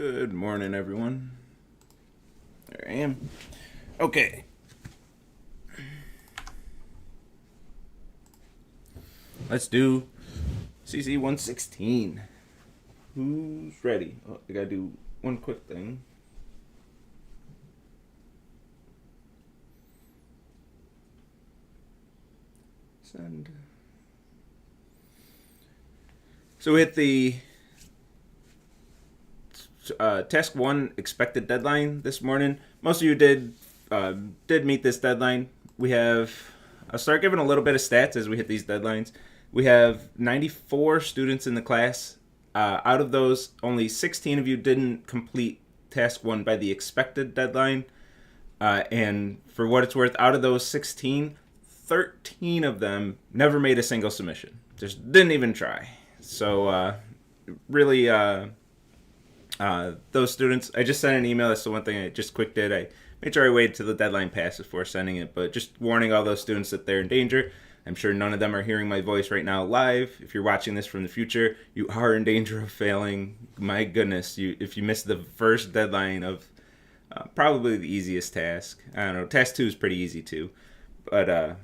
Good morning, everyone. There I am. Okay. Let's do CSE116. Who's ready? Oh, I gotta do one quick thing. Send. So we hit the task 1 expected deadline this morning. Most of you did meet this deadline. We have, I'll start giving a little bit of stats as we hit these deadlines. We have 94 students in the class. Out of those, only 16 of you didn't complete task 1 by the expected deadline. And for what it's worth, out of those 16, 13 of them never made a single submission. Just didn't even try. So really, those students, I just sent an email. That's the one thing I just quick did. I made sure I waited till the deadline passed before sending it. But just warning all those students that they're in danger. I'm sure none of them are hearing my voice right now live. If you're watching this from the future, you are in danger of failing. My goodness, if you miss the first deadline of probably the easiest task. I don't know. Task 2 is pretty easy too, but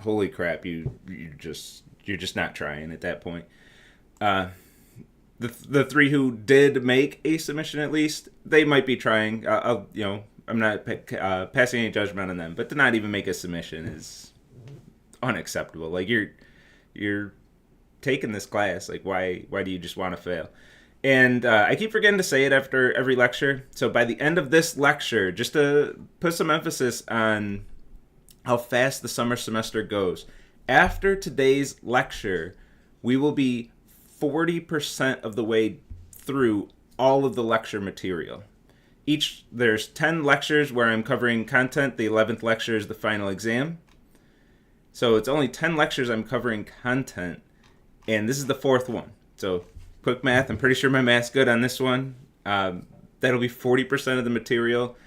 holy crap, you're just not trying at that point. The 3 who did make a submission at least, they might be trying. I'm not passing any judgment on them, but to not even make a submission is unacceptable. Like you're taking this class. Like why do you just want to fail? And I keep forgetting to say it after every lecture. So by the end of this lecture, just to put some emphasis on how fast the summer semester goes, after today's lecture, we will be 40% of the way through all of the lecture material. There's 10 lectures where I'm covering content. The 11th lecture is the final exam. So it's only 10 lectures I'm covering content, and this is the 4th one. So quick math, I'm pretty sure my math's good on this one. That'll be 40% of the material.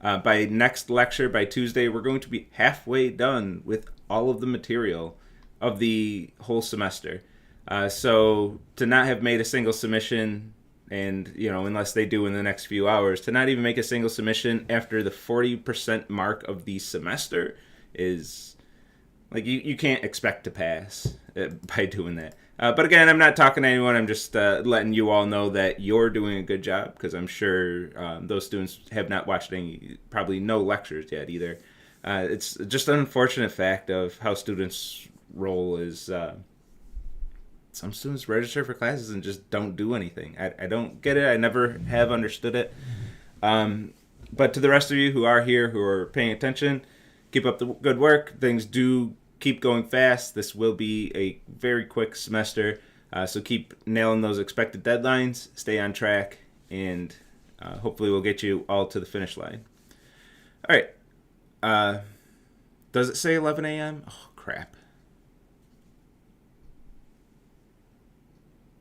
By next lecture, by Tuesday, we're going to be halfway done with all of the material of the whole semester. So to not have made a single submission, and unless they do in the next few hours, to not even make a single submission after the 40% mark of the semester is like you can't expect to pass by doing that. But again, I'm not talking to anyone. I'm just letting you all know that you're doing a good job, because I'm sure those students have not watched probably no lectures yet either. It's just an unfortunate fact of how students roll is some students register for classes and just don't do anything. I don't get it. I never have understood it. But to the rest of you who are here, who are paying attention, keep up the good work. Things do keep going fast. This will be a very quick semester. So keep nailing those expected deadlines. Stay on track. And hopefully we'll get you all to the finish line. All right. Does it say 11 a.m.? Oh, crap.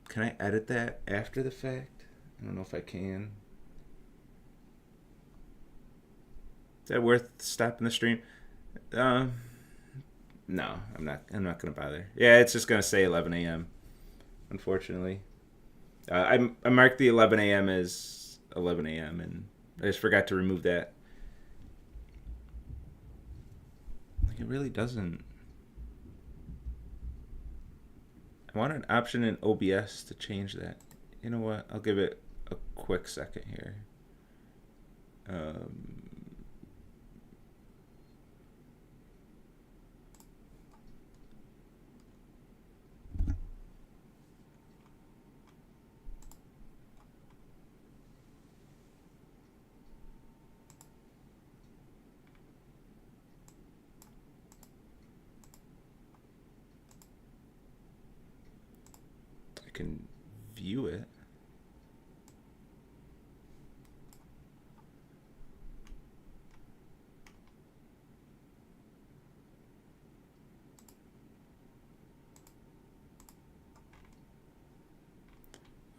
Can I edit that after the fact? I don't know if I can. Is that worth stopping the stream? No, I'm not gonna bother. Yeah, it's just gonna say 11 a.m. Unfortunately, I marked the 11 a.m. as 11 a.m. and I just forgot to remove that. Like it really doesn't. I want an option in OBS to change that. You know what? I'll give it a quick second here. I can view it.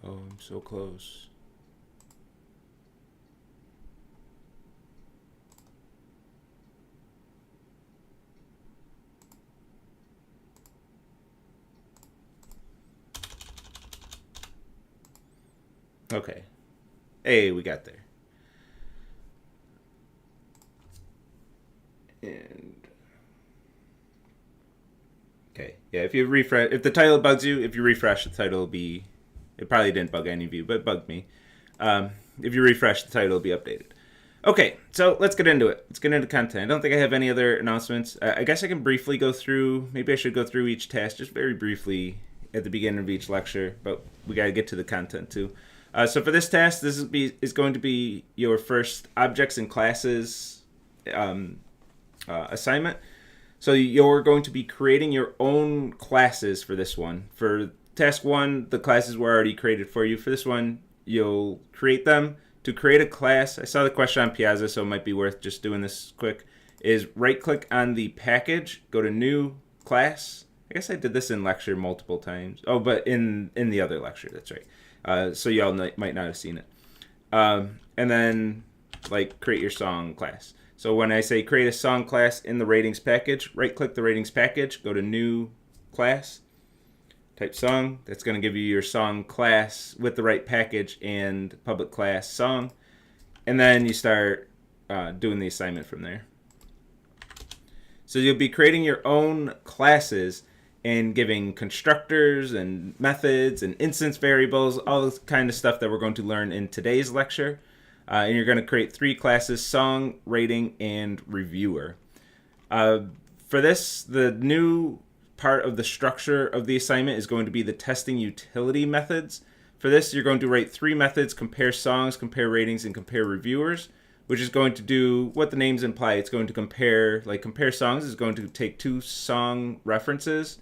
Oh, I'm so close. Okay. Hey, we got there. And okay, yeah. If you refresh, if the title bugs you, if you refresh, the title will be. It probably didn't bug any of you, but it bugged me. If you refresh, the title will be updated. Okay, so let's get into it. Let's get into content. I don't think I have any other announcements. I guess I can briefly go through. Maybe I should go through each task just very briefly at the beginning of each lecture, but we got to get to the content too. So for this task, this is going to be your first objects and classes assignment. So you're going to be creating your own classes for this one. For task 1, the classes were already created for you. For this one, you'll create them. To create a class, I saw the question on Piazza, so it might be worth just doing this quick, is right-click on the package, go to New Class. I guess I did this in lecture multiple times. Oh, but in the other lecture, that's right. So y'all might not have seen it. And then, create your song class. So when I say create a song class in the ratings package, right-click the ratings package, go to New Class, type song. That's going to give you your song class with the right package and public class song. And then you start doing the assignment from there. So you'll be creating your own classes and giving constructors and methods and instance variables, all this kind of stuff that we're going to learn in today's lecture. And you're going to create 3 classes: song, rating, and reviewer. For this, the new part of the structure of the assignment is going to be the testing utility methods. For this, you're going to write 3 methods: compare songs, compare ratings, and compare reviewers, which is going to do what the names imply. It's going to compare songs is going to take 2 song references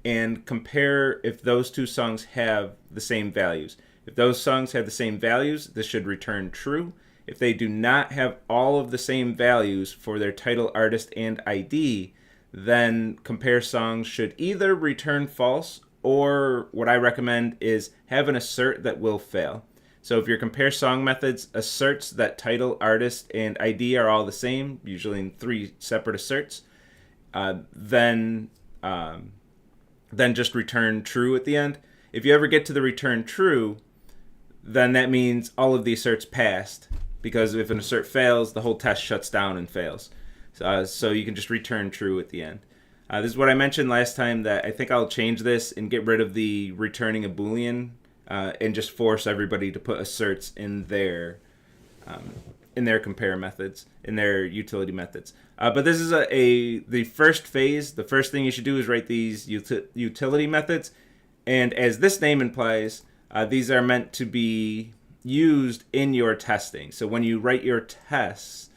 and compare if those 2 songs have the same values. If those songs have the same values, this should return true. If they do not have all of the same values for their title, artist, and ID, then compare songs should either return false, or what I recommend is have an assert that will fail. So if your compare song methods asserts that title, artist, and ID are all the same, usually in 3 separate asserts, then just return true at the end. If you ever get to the return true, then that means all of the asserts passed, because if an assert fails, the whole test shuts down and fails. So you can just return true at the end. This is what I mentioned last time, that I think I'll change this and get rid of the returning a Boolean and just force everybody to put asserts in their compare methods, in their utility methods. But this is the first phase. The first thing you should do is write these utility methods. And as this name implies, these are meant to be used in your testing. So when you write your tests,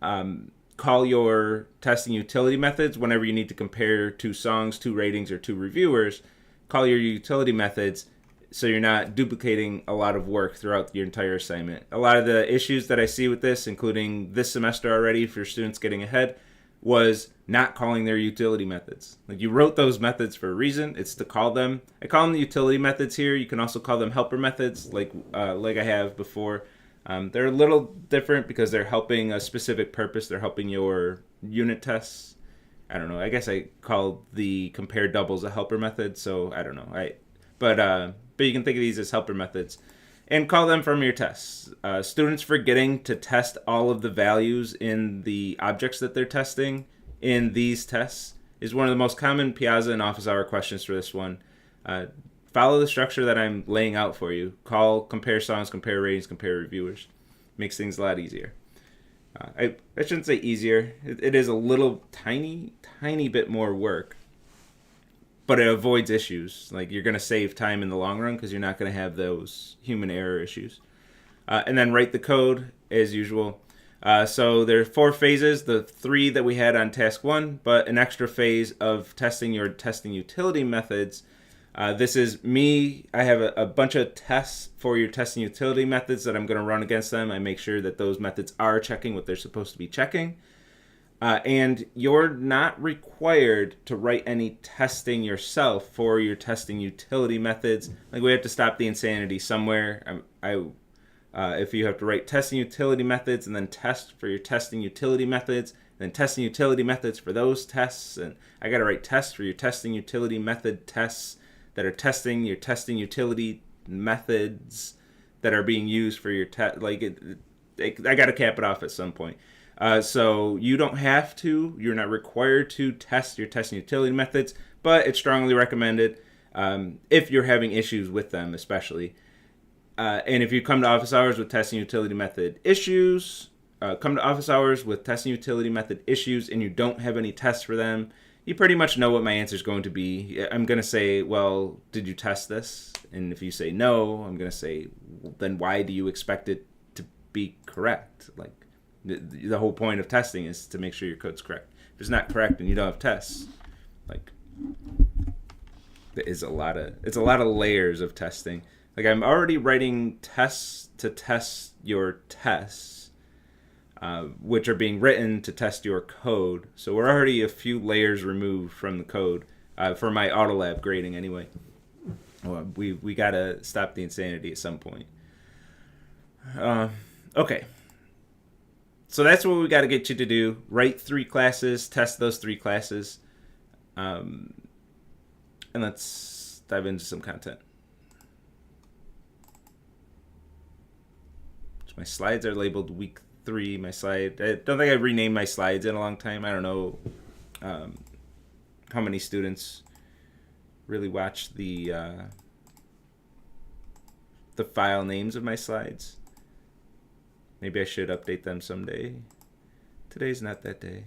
call your testing utility methods whenever you need to compare 2 songs, 2 ratings, or 2 reviewers. Call your utility methods so you're not duplicating a lot of work throughout your entire assignment. A lot of the issues that I see with this, including this semester already for students getting ahead, was not calling their utility methods. You wrote those methods for a reason. It's to call them. I call them the utility methods here. You can also call them helper methods, like I have before. They're a little different because they're helping a specific purpose. They're helping your unit tests. I don't know. I guess I call the compare doubles a helper method, so I don't know. But you can think of these as helper methods and call them from your tests. Students forgetting to test all of the values in the objects that they're testing in these tests is one of the most common Piazza and office hour questions for this one. Follow the structure that I'm laying out for you. Call, compare songs, compare ratings, compare reviewers. Makes things a lot easier. I shouldn't say easier. It is a little tiny bit more work, but it avoids issues. You're going to save time in the long run because you're not going to have those human error issues. And then write the code as usual. So there are 4 phases, the 3 that we had on task 1, but an extra phase of testing your testing utility methods. This is me. I have a bunch of tests for your testing utility methods that I'm going to run against them. I make sure that those methods are checking what they're supposed to be checking. And you're not required to write any testing yourself for your testing utility methods. We have to stop the insanity somewhere. If you have to write testing utility methods and then test for your testing utility methods, then testing utility methods for those tests, and I got to write tests for your testing utility method tests that are testing your testing utility methods that are being used for your test. Like I got to cap it off at some point. So you don't have to. You're not required to test your testing utility methods, but it's strongly recommended if you're having issues with them, especially. And if you come to office hours with testing utility method issues, come to office hours with testing utility method issues, and you don't have any tests for them, you pretty much know what my answer is going to be. I'm going to say, well, did you test this? And if you say no, I'm going to say, well, then why do you expect it to be correct? Like, the whole point of testing is to make sure your code's correct. If it's not correct and you don't have tests, like, it's a lot of layers of testing. Like, I'm already writing tests to test your tests, which are being written to test your code. So we're already a few layers removed from the code for my auto lab grading anyway. Well, we gotta stop the insanity at some point. Okay. So that's what we got to get you to do. Write 3 classes, test those 3 classes, and let's dive into some content. So my slides are labeled week 3. I don't think I've renamed my slides in a long time. I don't know how many students really watch the file names of my slides. Maybe I should update them someday. Today's not that day.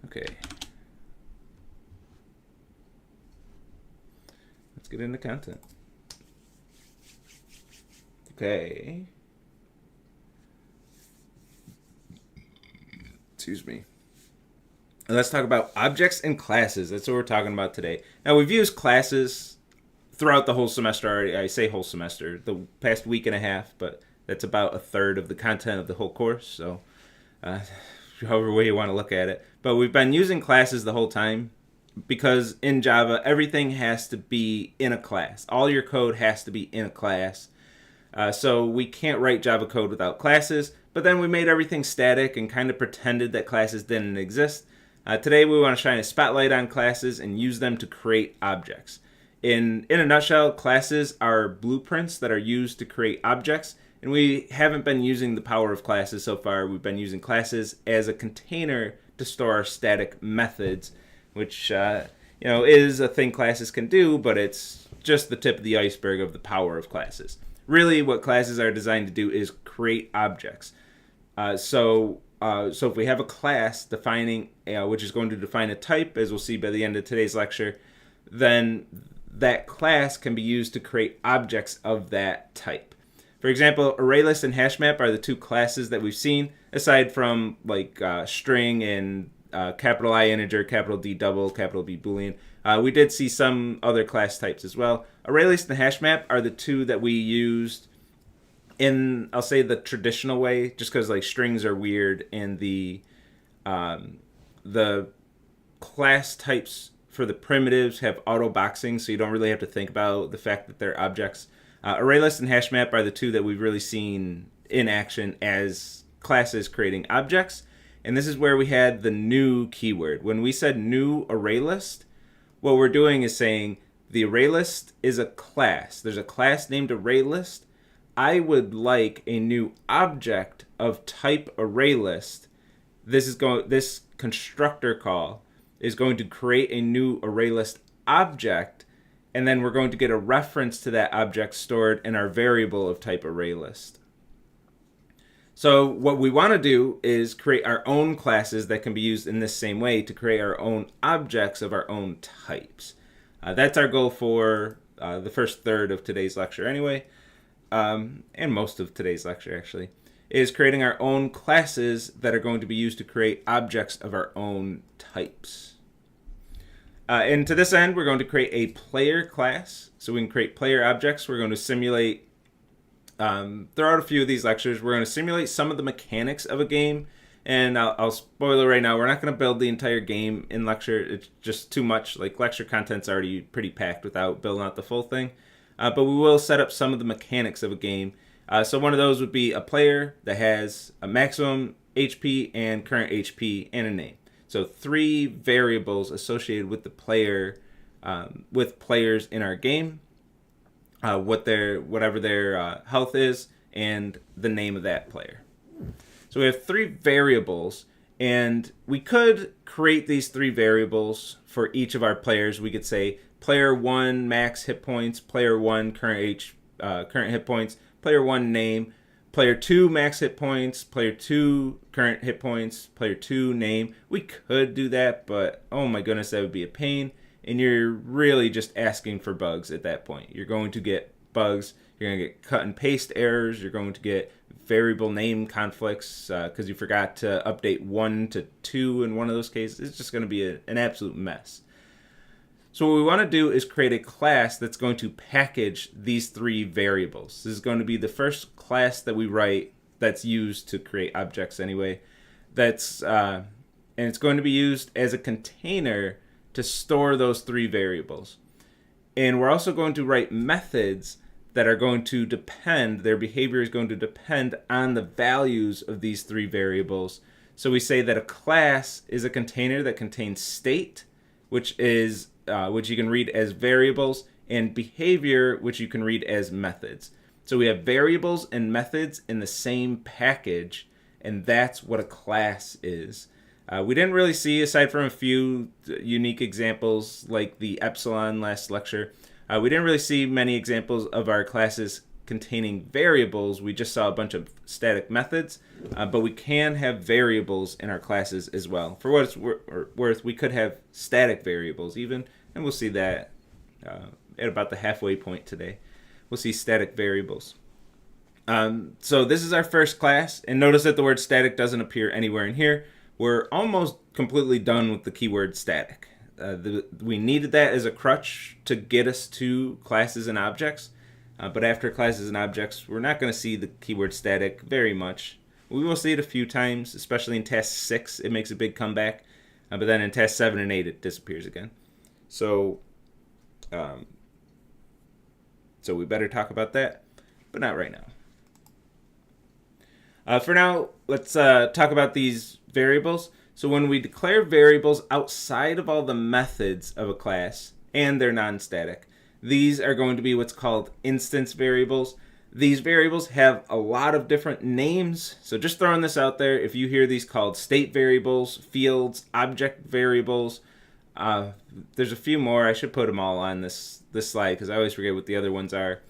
Okay. Let's get into content. Okay. Excuse me. And let's talk about objects and classes. That's what we're talking about today. Now, we've used classes throughout the whole semester already. I say whole semester, the past week and a half, but that's about a third of the content of the whole course. So, however way you want to look at it. But we've been using classes the whole time because in Java, everything has to be in a class. All your code has to be in a class. So we can't write Java code without classes. But then we made everything static and kind of pretended that classes didn't exist. Today we want to shine a spotlight on classes and use them to create objects. In a nutshell, classes are blueprints that are used to create objects, and we haven't been using the power of classes so far. We've been using classes as a container to store our static methods, which is a thing classes can do, but it's just the tip of the iceberg of the power of classes. Really, what classes are designed to do is create objects. So if we have a class defining, which is going to define a type, as we'll see by the end of today's lecture, then that class can be used to create objects of that type. For example, ArrayList and HashMap are the 2 classes that we've seen, aside from like string and capital I integer, capital D double, capital B boolean. We did see some other class types as well. ArrayList and HashMap are the 2 that we used in, I'll say, the traditional way, just because like strings are weird, and the class types for the primitives have auto boxing, so you don't really have to think about the fact that they're objects. ArrayList and HashMap are the 2 that we've really seen in action as classes creating objects, and this is where we had the new keyword. When we said new ArrayList, what we're doing is saying the ArrayList is a class. There's a class named ArrayList. I would like a new object of type ArrayList. This constructor call is going to create a new ArrayList object, and then we're going to get a reference to that object stored in our variable of type ArrayList. So what we want to do is create our own classes that can be used in this same way to create our own objects of our own types. That's our goal for the first third of today's lecture anyway. And most of today's lecture actually, is creating our own classes that are going to be used to create objects of our own types. And to this end, we're going to create a player class. So we can create player objects. We're going to simulate, throughout a few of these lectures, we're going to simulate some of the mechanics of a game. And I'll spoil it right now, we're not going to build the entire game in lecture. It's just too much. Like, lecture content's already pretty packed without building out the full thing. But we will set up some of the mechanics of a game. So one of those would be a player that has a maximum HP and current HP and a name. So 3 variables associated with the player, with players in our game, whatever their health is, and the name of that player. So we have 3 variables, and we could create these 3 variables for each of our players. We could say player 1 max hit points, player 1 current hit points, player 1 name, player 2 max hit points, player 2 current hit points, player 2 name. We could do that, but oh my goodness, that would be a pain. And you're really just asking for bugs at that point. You're going to get bugs. You're going to get cut and paste errors. You're going to get variable name conflicts because you forgot to update 1 to 2 in one of those cases. It's just going to be an absolute mess. So what we want to do is create a class that's going to package these 3 variables. This is going to be the first class that we write that's used to create objects anyway. And it's going to be used as a container to store those 3 variables. And we're also going to write methods that are going to depend, their behavior is going to depend on the values of these 3 variables. So we say that a class is a container that contains state, which you can read as variables, and behavior, which you can read as methods. So we have variables and methods in the same package, and that's what a class is. We didn't really see, aside from a few unique examples like the epsilon last lecture, we didn't really see many examples of our classes containing variables. We just saw a bunch of static methods, but we can have variables in our classes as well. For what it's worth, we could have static variables even, and we'll see that at about the halfway point today. We'll see static variables. So this is our first class, and notice that the word static doesn't appear anywhere in here. We're almost completely done with the keyword static. We needed that as a crutch to get us to classes and objects, but after classes and objects, we're not going to see the keyword static very much. We will see it a few times, especially in task 6. It makes a big comeback, but then in task 7 and 8, it disappears again. So we better talk about that, but not right now. For now, let's talk about these variables. So when we declare variables outside of all the methods of a class, and they're non-static, these are going to be what's called instance variables. These variables have a lot of different names. So just throwing this out there, if you hear these called state variables, fields, object variables, there's a few more. I should put them all on this slide because I always forget what the other ones are.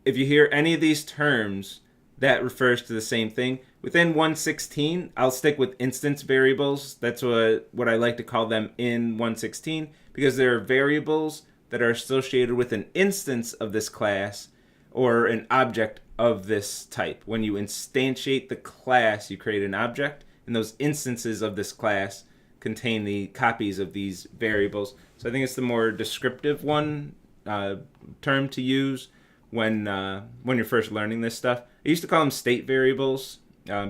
If you hear any of these terms, that refers to the same thing. Within 116, I'll stick with instance variables. That's what I like to call them in 116, because there are variables that are associated with an instance of this class or an object of this type. When you instantiate the class, you create an object, and those instances of this class contain the copies of these variables. So I think it's the more descriptive one term to use when you're first learning this stuff. I used to call them state variables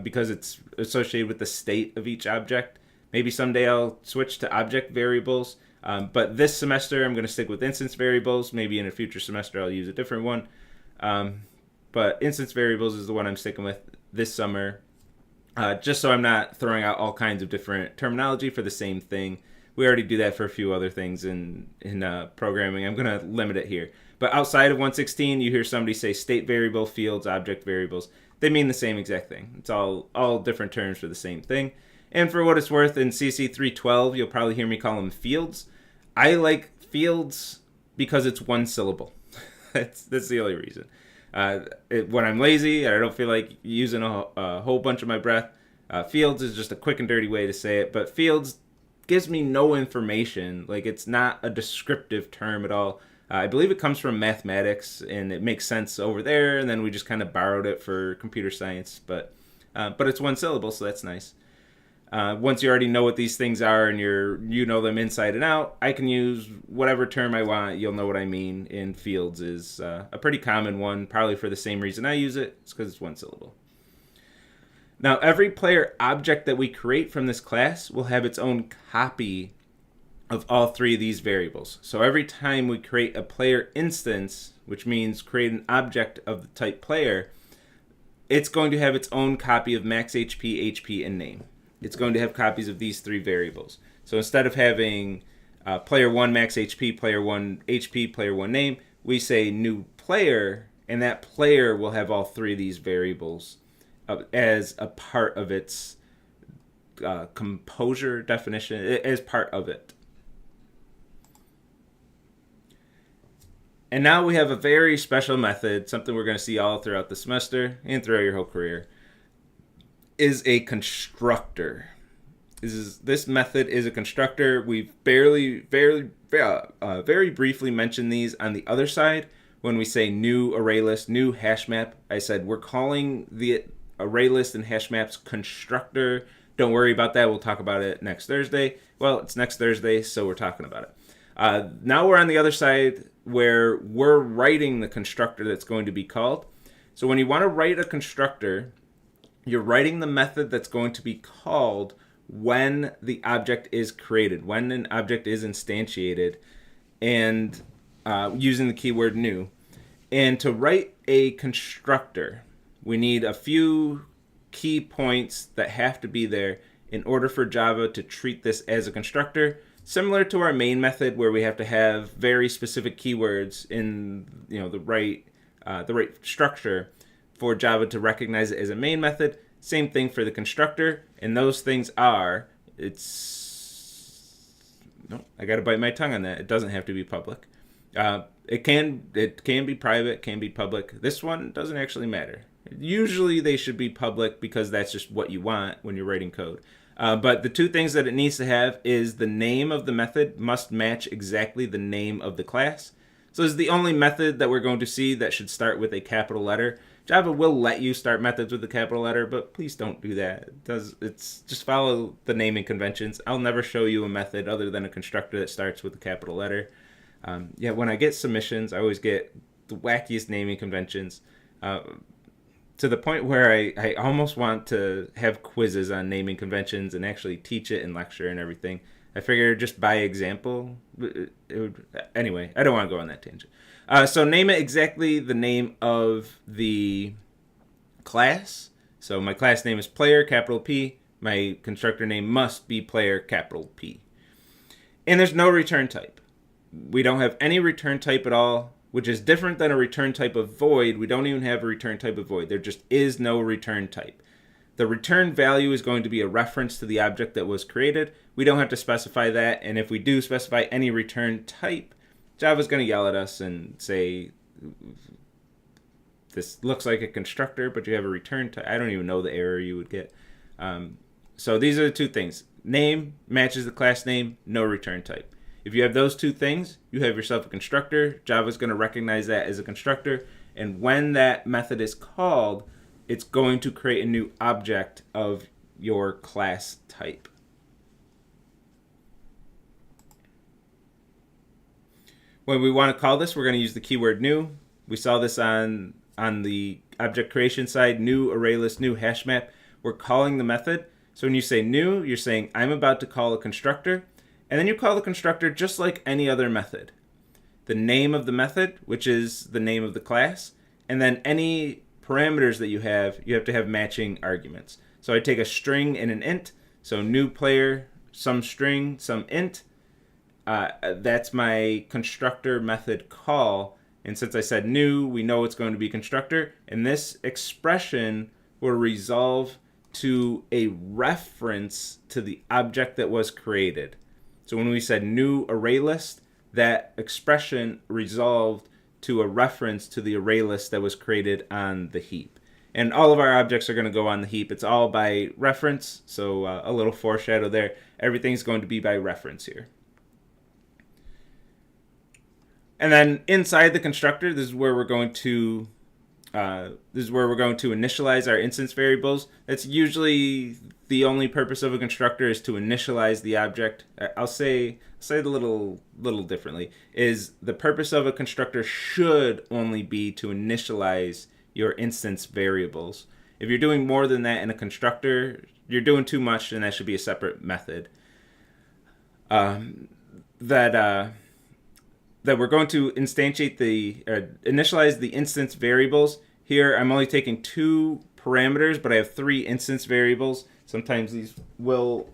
because it's associated with the state of each object. Maybe someday I'll switch to object variables, but this semester I'm going to stick with instance variables. Maybe in a future semester I'll use a different one. But instance variables is the one I'm sticking with this summer, just so I'm not throwing out all kinds of different terminology for the same thing. We already do that for a few other things in programming. I'm going to limit it here. But outside of 116, you hear somebody say state variable, fields, object variables. They mean the same exact thing. It's all different terms for the same thing. And for what it's worth, in CSE112, you'll probably hear me call them fields. I like fields because it's one syllable. That's the only reason. When I'm lazy and I don't feel like using a whole bunch of my breath, fields is just a quick and dirty way to say it. But fields gives me no information. Like, it's not a descriptive term at all. I believe it comes from mathematics, and it makes sense over there, and then we just kind of borrowed it for computer science. But it's one syllable, so that's nice. Once you already know what these things are and you know them inside and out, I can use whatever term I want. You'll know what I mean. And fields is a pretty common one, probably for the same reason I use it. It's because it's one syllable. Now, every player object that we create from this class will have its own copy of all 3 of these variables. So every time we create a player instance, which means create an object of the type player, it's going to have its own copy of max HP, HP, and name. It's going to have copies of these three variables. So instead of having player 1 max HP, player 1 HP, player 1 name, we say new player, and that player will have all three of these variables as a part of its composure definition, as part of it. And now we have a very special method, something we're going to see all throughout the semester and throughout your whole career, is a constructor. This method is a constructor. We've very briefly mentioned these on the other side when we say new array list, new hash map. I said we're calling the array list and hash maps constructor. Don't worry about that. We'll talk about it next Thursday. Well, it's next Thursday, so we're talking about it. Now we're on the other side where we're writing the constructor that's going to be called. So when you want to write a constructor, you're writing the method that's going to be called when the object is created, when an object is instantiated, and using the keyword new. And to write a constructor, we need a few key points that have to be there in order for Java to treat this as a constructor, similar to our main method where we have to have very specific keywords in the right structure for Java to recognize it as a main method. Same thing for the constructor, and those things are, I gotta bite my tongue on that. It doesn't have to be public. It can be private, can be public. This one doesn't actually matter. Usually they should be public because that's just what you want when you're writing code. But the two things that it needs to have is the name of the method must match exactly the name of the class. So this is the only method that we're going to see that should start with a capital letter. Java will let you start methods with a capital letter, but please don't do that. It's just follow the naming conventions. I'll never show you a method other than a constructor that starts with a capital letter. When I get submissions, I always get the wackiest naming conventions. To the point where I almost want to have quizzes on naming conventions and actually teach it in lecture and everything. I figured just by example, anyway, I don't want to go on that tangent. So name it exactly the name of the class. So my class name is player, capital P. My constructor name must be player, capital P. And there's no return type. We don't have any return type at all, which is different than a return type of void. We don't even have a return type of void. There just is no return type. The return value is going to be a reference to the object that was created. We don't have to specify that, and if we do specify any return type, Java's going to yell at us and say, this looks like a constructor, but you have a return type. I don't even know the error you would get. So these are the two things. Name matches the class name, no return type. If you have those two things, you have yourself a constructor. Java's going to recognize that as a constructor, and when that method is called, it's going to create a new object of your class type. When we want to call this, we're going to use the keyword new. We saw this on the object creation side, new array list, new hash map. We're calling the method. So when you say new, you're saying I'm about to call a constructor. And then you call the constructor just like any other method. The name of the method, which is the name of the class, and then any parameters that you have to have matching arguments. So I take a string and an int. So new player, some string, some int. That's my constructor method call. And since I said new, we know it's going to be constructor. And this expression will resolve to a reference to the object that was created. So when we said new array list, that expression resolved to a reference to the array list that was created on the heap. And all of our objects are going to go on the heap. It's all by reference, so a little foreshadow there. Everything's going to be by reference here. And then inside the constructor, this is where we're going to initialize our instance variables. That's usually the only purpose of a constructor, is to initialize the object. I'll say it a little differently. Is the purpose of a constructor should only be to initialize your instance variables. If you're doing more than that in a constructor, you're doing too much, and that should be a separate method. That we're going to initialize the instance variables. Here I'm only taking 2 parameters, but I have 3 instance variables. Sometimes these will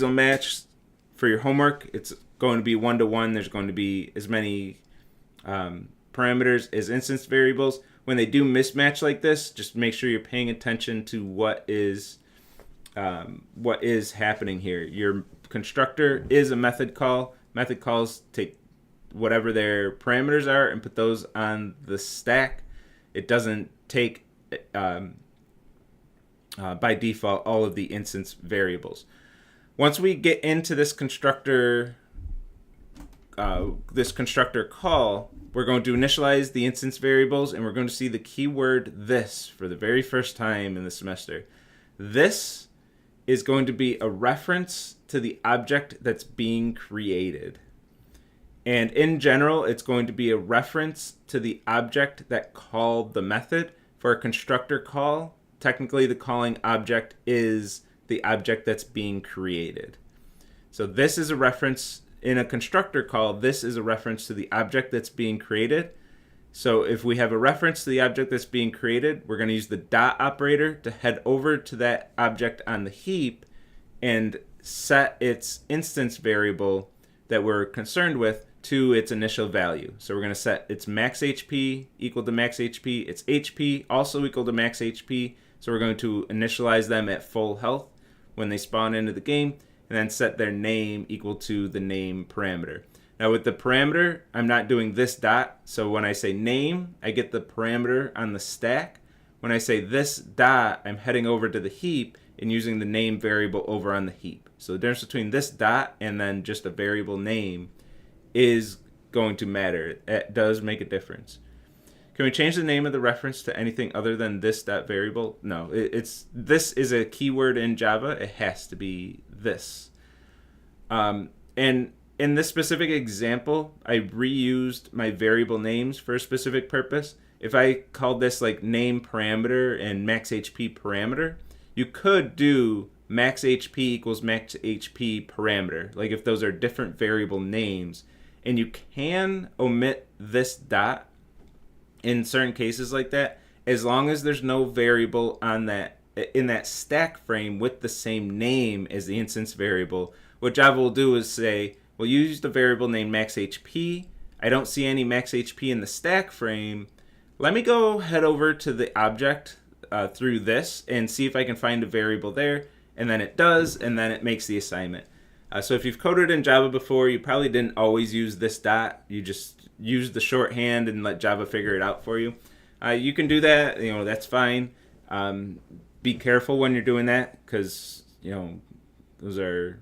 match. For your homework, it's going to be 1-to-1. There's going to be as many parameters as instance variables. When they do mismatch like this, just make sure you're paying attention to what is happening here. Your constructor is a method call. Method calls take whatever their parameters are and put those on the stack. It doesn't take by default all of the instance variables. Once we get into this constructor call, we're going to initialize the instance variables, and we're going to see the keyword this for the very first time in the semester. This is going to be a reference to the object that's being created. And in general, it's going to be a reference to the object that called the method. For a constructor call, technically the calling object is the object that's being created. So this is a reference in a constructor call. This is a reference to the object that's being created. So if we have a reference to the object that's being created, we're going to use the dot operator to head over to that object on the heap and set its instance variable that we're concerned with to its initial value. So we're going to set its max HP equal to max HP, its HP also equal to max HP. So we're going to initialize them at full health when they spawn into the game, and then set their name equal to the name parameter. Now with the parameter, I'm not doing this dot. So when I say name, I get the parameter on the stack. When I say this dot, I'm heading over to the heap and using the name variable over on the heap. So the difference between this dot and then just a variable name is going to matter. It does make a difference. Can we change the name of the reference to anything other than this dot variable? No, this is a keyword in Java. It has to be this. And in this specific example, I reused my variable names for a specific purpose. If I called this like name parameter and max HP parameter, you could do max HP equals max HP parameter, like if those are different variable names. And you can omit this dot in certain cases like that, as long as there's no variable on that in that stack frame with the same name as the instance variable. What Java will do is say, well, you used a variable named max HP. I don't see any max HP in the stack frame. Let me go head over to the object through this and see if I can find a variable there. And then it does, and then it makes the assignment. So if you've coded in Java before, you probably didn't always use this dot. You just use the shorthand and let Java figure it out for you. You can do that. That's fine. Be careful when you're doing that, because those are.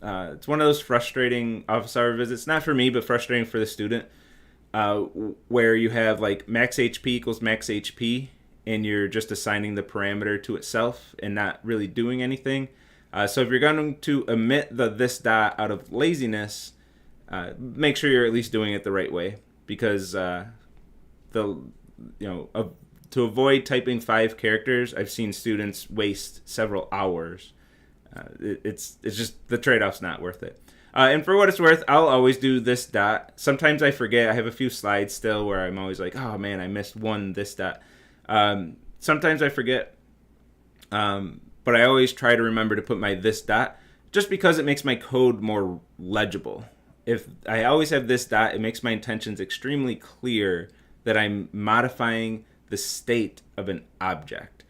It's one of those frustrating office hour visits. Not for me, but frustrating for the student, where you have like max HP equals max HP, and you're just assigning the parameter to itself and not really doing anything. So if you're going to omit the this dot out of laziness, make sure you're at least doing it the right way, because to avoid typing 5 characters, I've seen students waste several hours. It's just the trade-off's not worth it. And for what it's worth, I'll always do this dot. Sometimes I forget. I have a few slides still where I'm always like, oh man, I missed one this dot. Sometimes I forget. But I always try to remember to put my this dot, just because it makes my code more legible. If I always have this dot, it makes my intentions extremely clear that I'm modifying the state of an object.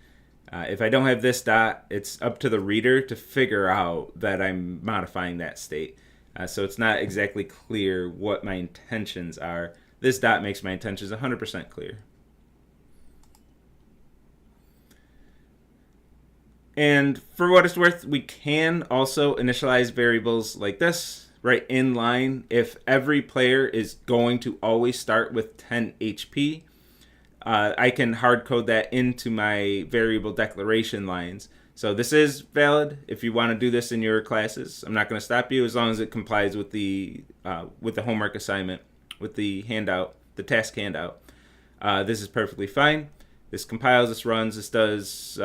If I don't have this dot, it's up to the reader to figure out that I'm modifying that state. So it's not exactly clear what my intentions are. This dot makes my intentions 100% clear. And for what it's worth, we can also initialize variables like this, right in line. If every player is going to always start with 10 HP, I can hard code that into my variable declaration lines. So this is valid if you want to do this in your classes. I'm not going to stop you as long as it complies with the homework assignment, with the handout, the task handout. This is perfectly fine. This compiles, this runs, this does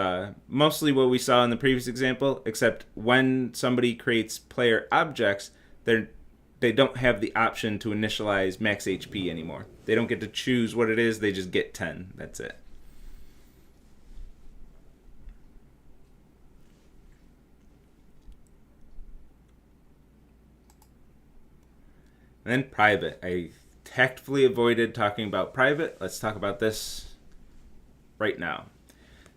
mostly what we saw in the previous example, except when somebody creates player objects, they don't have the option to initialize max HP anymore. They don't get to choose what it is, they just get 10. That's it. And then private. I tactfully avoided talking about private. Let's talk about this right now.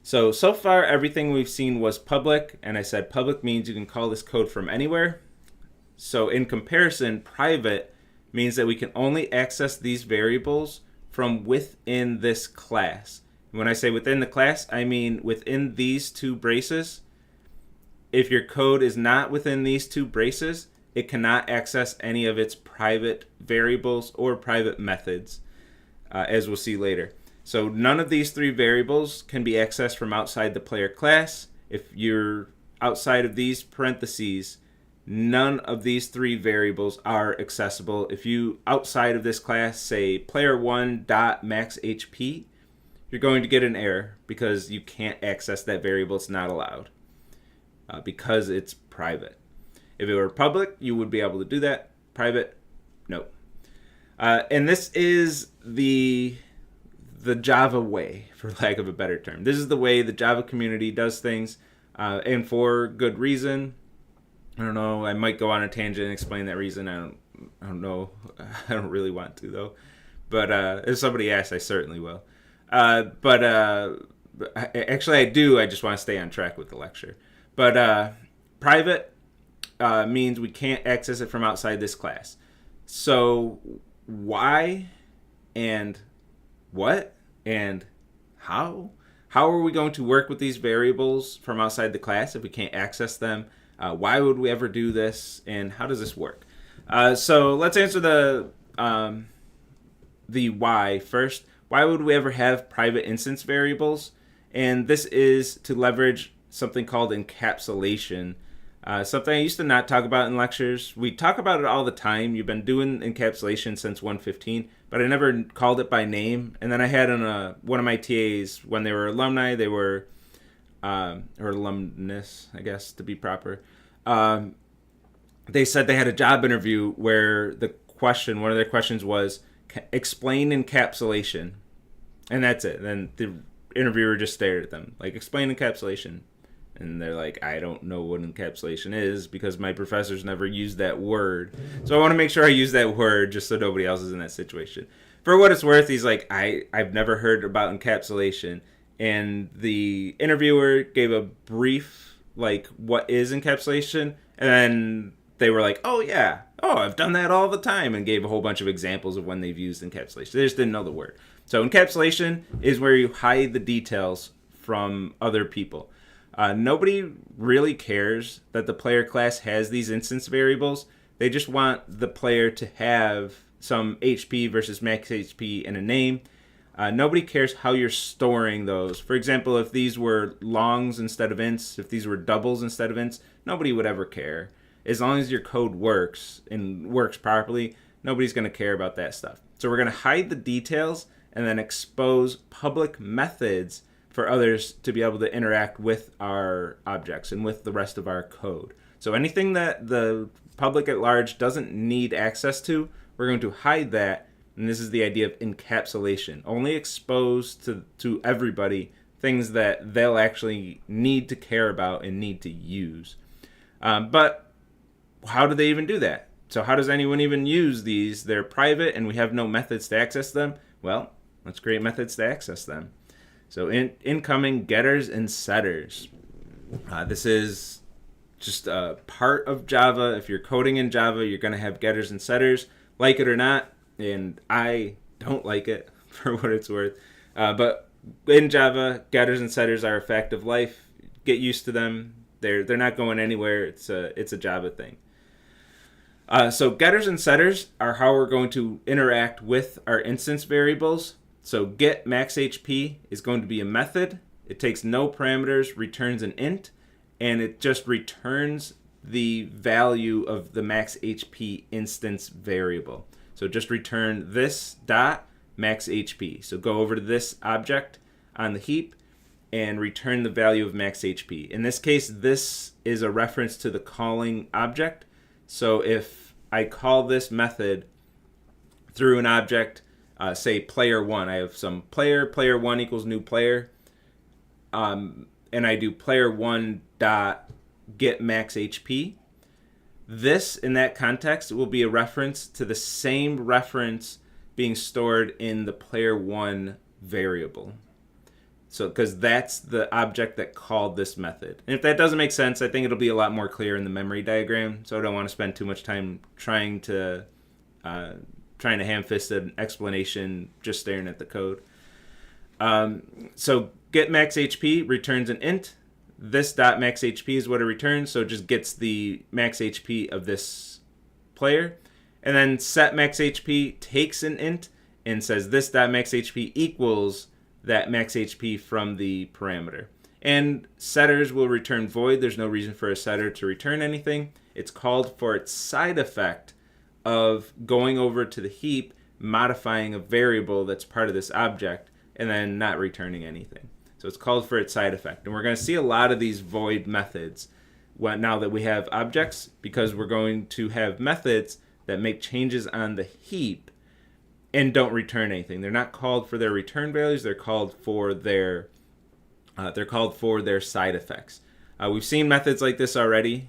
So far everything we've seen was public, and I said public means you can call this code from anywhere. So in comparison, private means that we can only access these variables from within this class. When I say within the class, I mean within these two braces. If your code is not within these two braces, it cannot access any of its private variables or private methods, as we'll see later. So none of these three variables can be accessed from outside the player class. If you're outside of these parentheses, none of these three variables are accessible. If you, outside of this class, say player1.maxhp, you're going to get an error because you can't access that variable. It's not allowed because it's private. If it were public, you would be able to do that. Private, no. And this is the Java way, for lack of a better term. This is the way the Java community does things, and for good reason. I don't know. I might go on a tangent and explain that reason. I don't know. I don't really want to though. But if somebody asks, I certainly will. Actually, I do. I just want to stay on track with the lecture. But private means we can't access it from outside this class. So why and what and how? How are we going to work with these variables from outside the class if we can't access them? Why would we ever do this, and how does this work? So let's answer the why first. Why would we ever have private instance variables? And this is to leverage something called encapsulation. Something I used to not talk about in lectures. We talk about it all the time. You've been doing encapsulation since 115, but I never called it by name. And then I had one of my TAs, when they were alumni, they were, or alumnus, I guess, to be proper. They said they had a job interview where one of their questions was, explain encapsulation. And that's it. Then the interviewer just stared at them, like, explain encapsulation. And they're like, I don't know what encapsulation is because my professors never used that word. So I want to make sure I use that word just so nobody else is in that situation. For what it's worth, he's like, I've never heard about encapsulation. And the interviewer gave a brief, like, what is encapsulation? And then they were like, oh, yeah. Oh, I've done that all the time, and gave a whole bunch of examples of when they've used encapsulation. They just didn't know the word. So encapsulation is where you hide the details from other people. Nobody really cares that the player class has these instance variables. They just want the player to have some HP versus max HP in a name. Nobody cares how you're storing those. For example, if these were longs instead of ints, if these were doubles instead of ints, nobody would ever care. As long as your code works and works properly, nobody's going to care about that stuff. So we're going to hide the details and then expose public methods for others to be able to interact with our objects and with the rest of our code. So anything that the public at large doesn't need access to, we're going to hide that. And this is the idea of encapsulation. Only expose to everybody things that they'll actually need to care about and need to use. But how do they even do that? So how does anyone even use these? They're private and we have no methods to access them. Well, let's create methods to access them. So incoming getters and setters. This is just a part of Java. If you're coding in Java, you're going to have getters and setters, like it or not. And I don't like it for what it's worth. But in Java, getters and setters are a fact of life. Get used to them. They're not going anywhere. It's a Java thing. So getters and setters are how we're going to interact with our instance variables. So get max HP is going to be a method. It takes no parameters, returns an int, and it just returns the value of the max HP instance variable. So just return this dot max HP. So go over to this object on the heap and return the value of max HP. In this case, this is a reference to the calling object. So if I call this method through an object, say player1, I have some player1 equals new player, and I do player1 dot get max HP. This, in that context, will be a reference to the same reference being stored in the player one variable. So, because that's the object that called this method. And if that doesn't make sense, I think it'll be a lot more clear in the memory diagram. So I don't want to spend too much time trying to ham-fist an explanation just staring at the code. So get max HP returns an int. This dot max HP is what it returns, so it just gets the max HP of this player. And then set max HP takes an int and says this dot max HP equals that max HP from the parameter. And setters will return void. There's no reason for a setter to return anything. It's called for its side effect of going over to the heap, modifying a variable that's part of this object, and then not returning anything. So it's called for its side effect. And we're going to see a lot of these void methods now that we have objects, because we're going to have methods that make changes on the heap and don't return anything. They're not called for their return values. They're called for their side effects. We've seen methods like this already.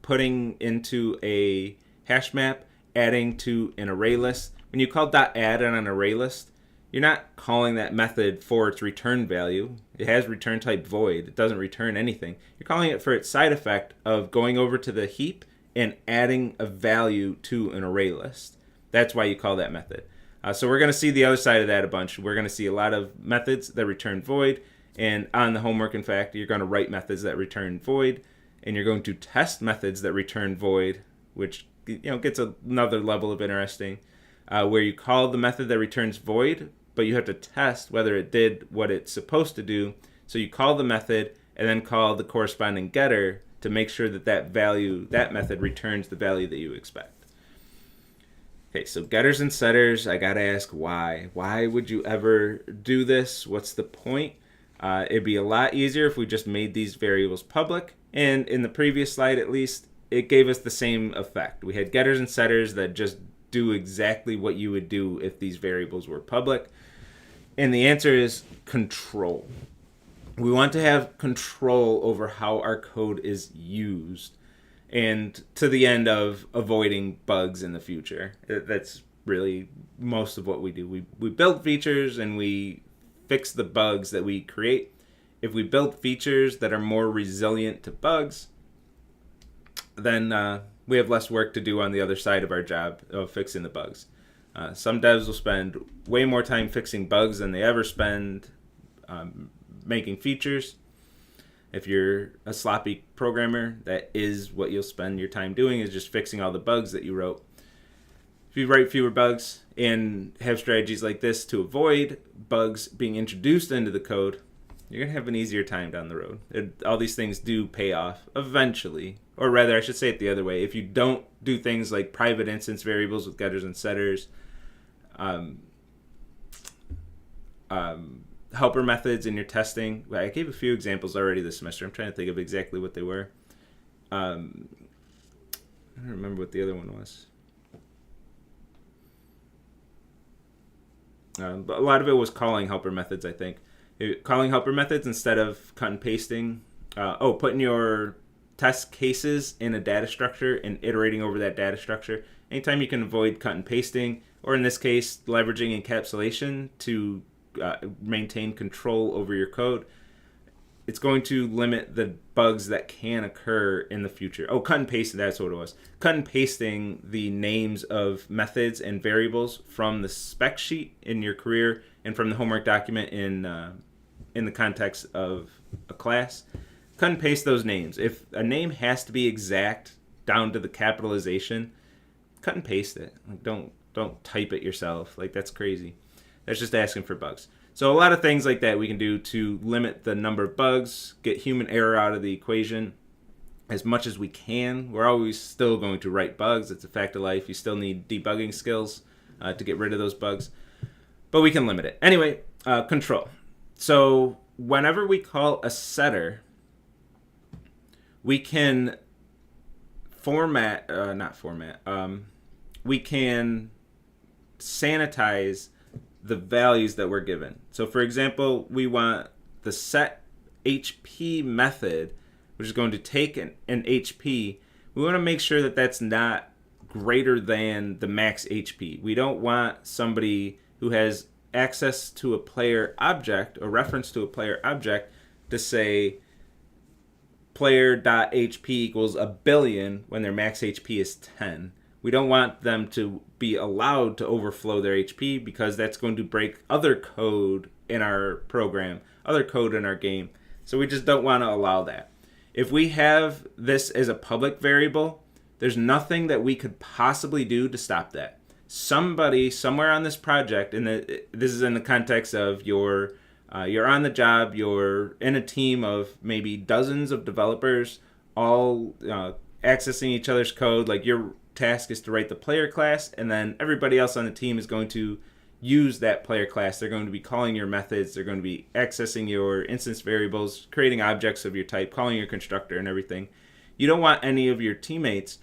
Putting into a hash map, adding to an array list. When you call .add on an array list, you're not calling that method for its return value. It has return type void. It doesn't return anything. You're calling it for its side effect of going over to the heap and adding a value to an array list. That's why you call that method. So we're going to see the other side of that a bunch. We're going to see a lot of methods that return void. And on the homework, in fact, you're going to write methods that return void. And you're going to test methods that return void, which gets another level of interesting, where you call the method that returns void, but you have to test whether it did what it's supposed to do. So you call the method and then call the corresponding getter to make sure that that method returns the value that you expect. Okay, so getters and setters, I gotta ask why. Why would you ever do this? What's the point? It'd be a lot easier if we just made these variables public. And in the previous slide, at least, it gave us the same effect. We had getters and setters that just do exactly what you would do if these variables were public. And the answer is control. We want to have control over how our code is used, and to the end of avoiding bugs in the future. That's really most of what we do. We build features and we fix the bugs that we create. If we build features that are more resilient to bugs, then we have less work to do on the other side of our job of fixing the bugs. Some devs will spend way more time fixing bugs than they ever spend making features. If you're a sloppy programmer, that is what you'll spend your time doing, is just fixing all the bugs that you wrote. If you write fewer bugs and have strategies like this to avoid bugs being introduced into the code, you're going to have an easier time down the road. All these things do pay off eventually. Or rather, I should say it the other way. If you don't do things like private instance variables with getters and setters, helper methods in your testing. I gave a few examples already this semester. I'm trying to think of exactly what they were. I don't remember what the other one was. But a lot of it was calling helper methods, I think. Calling helper methods instead of cut and pasting. Putting your test cases in a data structure and iterating over that data structure. Anytime you can avoid cut and pasting, or in this case, leveraging encapsulation to maintain control over your code, it's going to limit the bugs that can occur in the future. Cut and pasting, that's what it was. Cut and pasting the names of methods and variables from the spec sheet in your career and from the homework document in the context of a class. Cut and paste those names. If a name has to be exact down to the capitalization, cut and paste it. Like, don't type it yourself. Like, that's crazy. That's just asking for bugs. So a lot of things like that we can do to limit the number of bugs, get human error out of the equation as much as we can. We're always still going to write bugs. It's a fact of life. You still need debugging skills to get rid of those bugs. But we can limit it. Anyway, control. So whenever we call a setter, we can we can sanitize the values that we're given. So for example, we want the set HP method, which is going to take an HP. we want to make sure that that's not greater than the max HP. We don't want somebody who has access to a player object, a reference to a player object, to say player.hp equals 1,000,000,000 when their max HP is 10. We don't want them to be allowed to overflow their HP, because that's going to break other code in our program, other code in our game. So we just don't want to allow that. If we have this as a public variable, there's nothing that we could possibly do to stop that. Somebody somewhere on this project, and this is in the context of you're on the job, you're in a team of maybe dozens of developers, all accessing each other's code. Like, your task is to write the player class, and then everybody else on the team is going to use that player class. They're going to be calling your methods, they're going to be accessing your instance variables, creating objects of your type, calling your constructor and everything. You don't want any of your teammates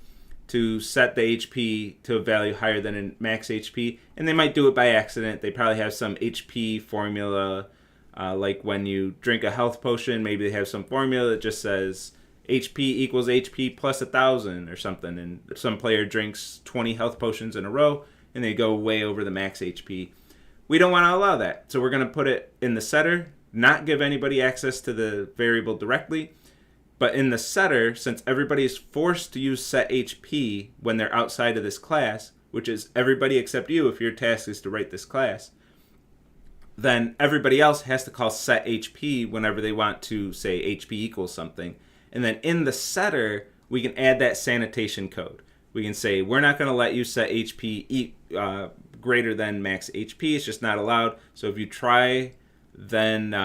to set the HP to a value higher than a max HP, and they might do it by accident. They probably have some HP formula, like when you drink a health potion, maybe they have some formula that just says HP equals HP plus 1,000 or something, and some player drinks 20 health potions in a row, and they go way over the max HP. We don't want to allow that, so we're going to put it in the setter, not give anybody access to the variable directly. But in the setter, since everybody is forced to use set HP when they're outside of this class, which is everybody except you if your task is to write this class, then everybody else has to call set HP whenever they want to say HP equals something. And then in the setter, we can add that sanitation code. We can say, we're not going to let you set HP greater than max HP. It's just not allowed. So if you try, then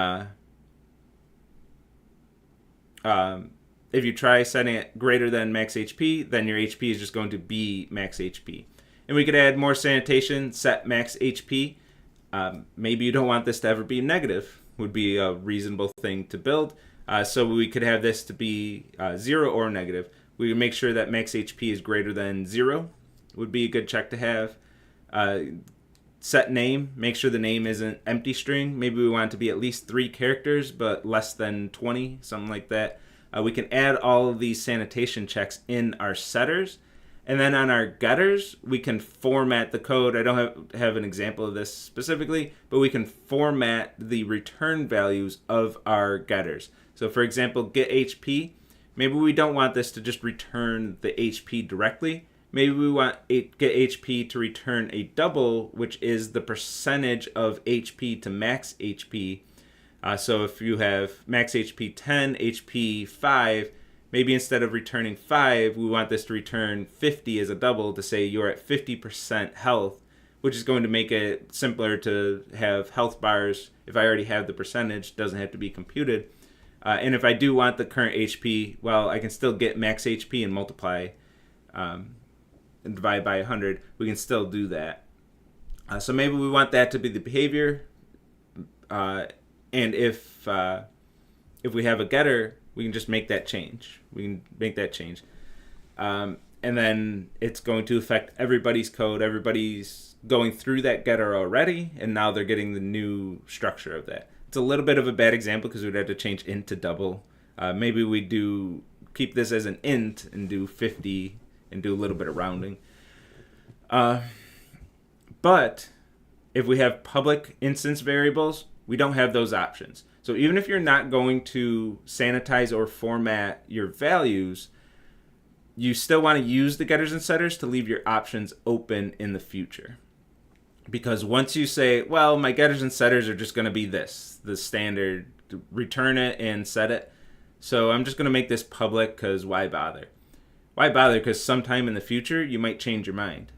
if you try setting it greater than max HP, then your HP is just going to be max HP. And we could add more sanitation, set max HP. Maybe you don't want this to ever be negative, would be a reasonable thing to build. So we could have this to be 0 or negative. We would make sure that max HP is greater than 0, would be a good check to have. Set name, make sure the name isn't empty string. Maybe we want it to be at least 3 characters, but less than 20, something like that. We can add all of these sanitation checks in our setters. And then on our getters, we can format the code. I don't have an example of this specifically, but we can format the return values of our getters. So for example, get HP. Maybe we don't want this to just return the HP directly. Maybe we want get HP to return a double, which is the percentage of HP to max HP. So if you have max HP 10, HP 5, maybe instead of returning 5, we want this to return 50 as a double to say you're at 50% health, which is going to make it simpler to have health bars. If I already have the percentage, it doesn't have to be computed. And if I do want the current HP, well, I can still get max HP and multiply and divide by 100. We can still do that. So maybe we want that to be the behavior. And if we have a getter, we can just make that change. And then it's going to affect everybody's code. Everybody's going through that getter already, and now they're getting the new structure of that. It's a little bit of a bad example because we'd have to change int to double. Maybe we do keep this as an int and do 50 and do a little bit of rounding. But if we have public instance variables, we don't have those options. So even if you're not going to sanitize or format your values, you still want to use the getters and setters to leave your options open in the future. Because once you say, well, my getters and setters are just going to be this, the standard, return it and set it. So I'm just going to make this public because why bother? Why bother? Because sometime in the future, you might change your mind.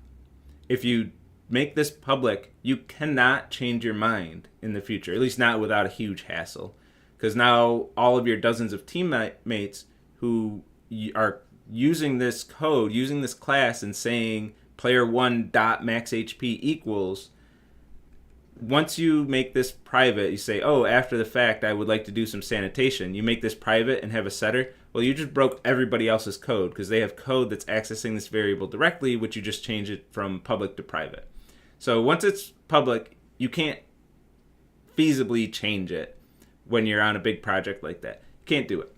If you make this public, you cannot change your mind in the future, at least not without a huge hassle. Because now all of your dozens of teammates who are using this code, using this class and saying player1.maxhp equals, once you make this private, you say, oh, after the fact, I would like to do some sanitation. You make this private and have a setter. Well, you just broke everybody else's code because they have code that's accessing this variable directly, which you just change it from public to private. So once it's public, you can't feasibly change it when you're on a big project like that. You can't do it.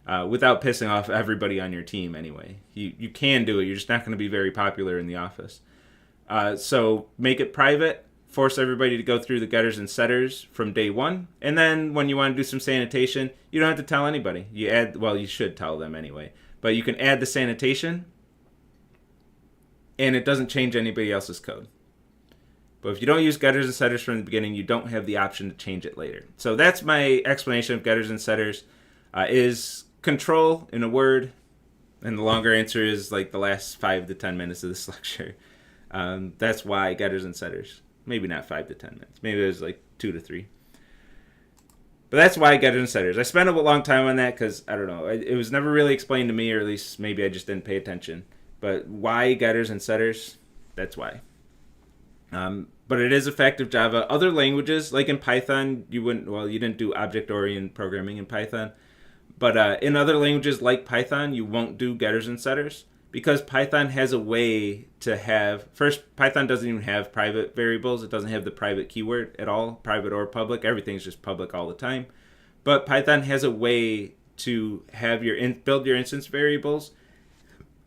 without pissing off everybody on your team anyway. You can do it. You're just not going to be very popular in the office. So make it private. Force everybody to go through the getters and setters from day one. And then when you want to do some sanitation, you don't have to tell anybody. You should tell them anyway. But you can add the sanitation, and it doesn't change anybody else's code. But if you don't use getters and setters from the beginning, you don't have the option to change it later. So that's my explanation of getters and setters. Is control in a word, and the longer answer is like the last 5 to 10 minutes of this lecture. That's why getters and setters. Maybe not 5 to 10 minutes. Maybe it was like 2 to 3. But that's why getters and setters. I spent a long time on that because, I don't know, it was never really explained to me, or at least maybe I just didn't pay attention. But why getters and setters? That's why. But it is effective Java. Other languages, like in Python, you didn't do object-oriented programming in Python. But in other languages like Python, you won't do getters and setters. Because Python has a way to have... First, Python doesn't even have private variables. It doesn't have the private keyword at all, private or public. Everything's just public all the time. But Python has a way to have build your instance variables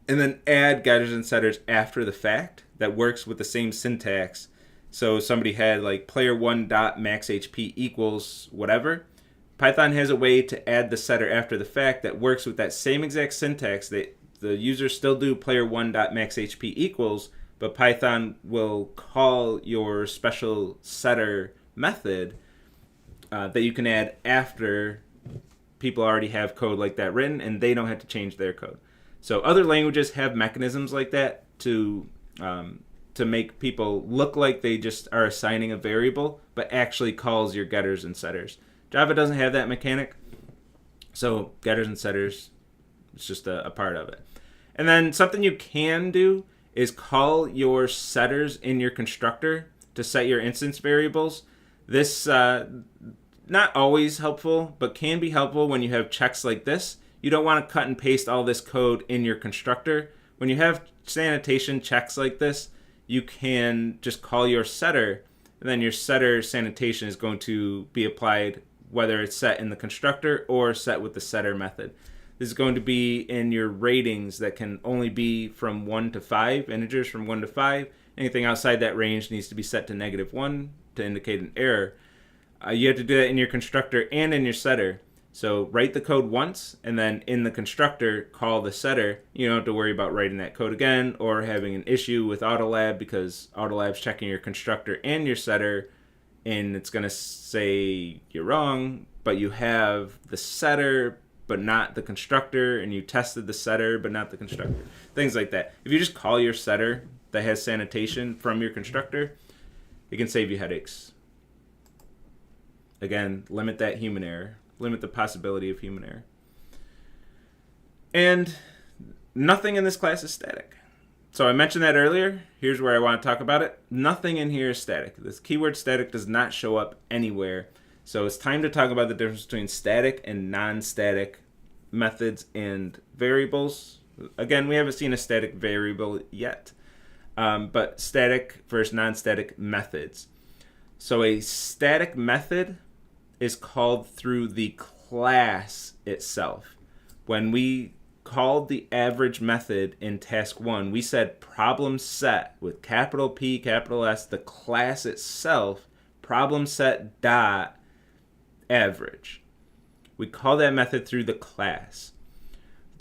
and then add getters and setters after the fact that works with the same syntax. So somebody had like player1.maxhp equals whatever. Python has a way to add the setter after the fact that works with that same exact syntax that the users still do player1.maxhp equals, but Python will call your special setter method that you can add after people already have code like that written, and they don't have to change their code. So other languages have mechanisms like that to make people look like they just are assigning a variable, but actually calls your getters and setters. Java doesn't have that mechanic, so getters and setters, it's just a part of it. And then something you can do is call your setters in your constructor to set your instance variables. This not always helpful, but can be helpful when you have checks like this. You don't want to cut and paste all this code in your constructor. When you have sanitation checks like this, you can just call your setter, and then your setter sanitation is going to be applied whether it's set in the constructor or set with the setter method. This is going to be in your ratings that can only be from 1 to 5, integers from 1 to 5. Anything outside that range needs to be set to -1 to indicate an error. You have to do that in your constructor and in your setter. So write the code once, and then in the constructor, call the setter. You don't have to worry about writing that code again or having an issue with Autolab because Autolab's checking your constructor and your setter, and it's going to say you're wrong, but you have the setter but not the constructor, and you tested the setter but not the constructor. Things like that. If you just call your setter that has sanitation from your constructor, it can save you headaches. Again, limit that human error. Limit the possibility of human error. And nothing in this class is static. So I mentioned that earlier. Here's where I want to talk about it. Nothing in here is static. This keyword static does not show up anywhere. So it's time to talk about the difference between static and non-static methods and variables. Again, we haven't seen a static variable yet, but static versus non-static methods. So a static method is called through the class itself. When we called the average method in task 1, we said problem set with capital P, capital S, the class itself, problem set dot average. We call that method through the class.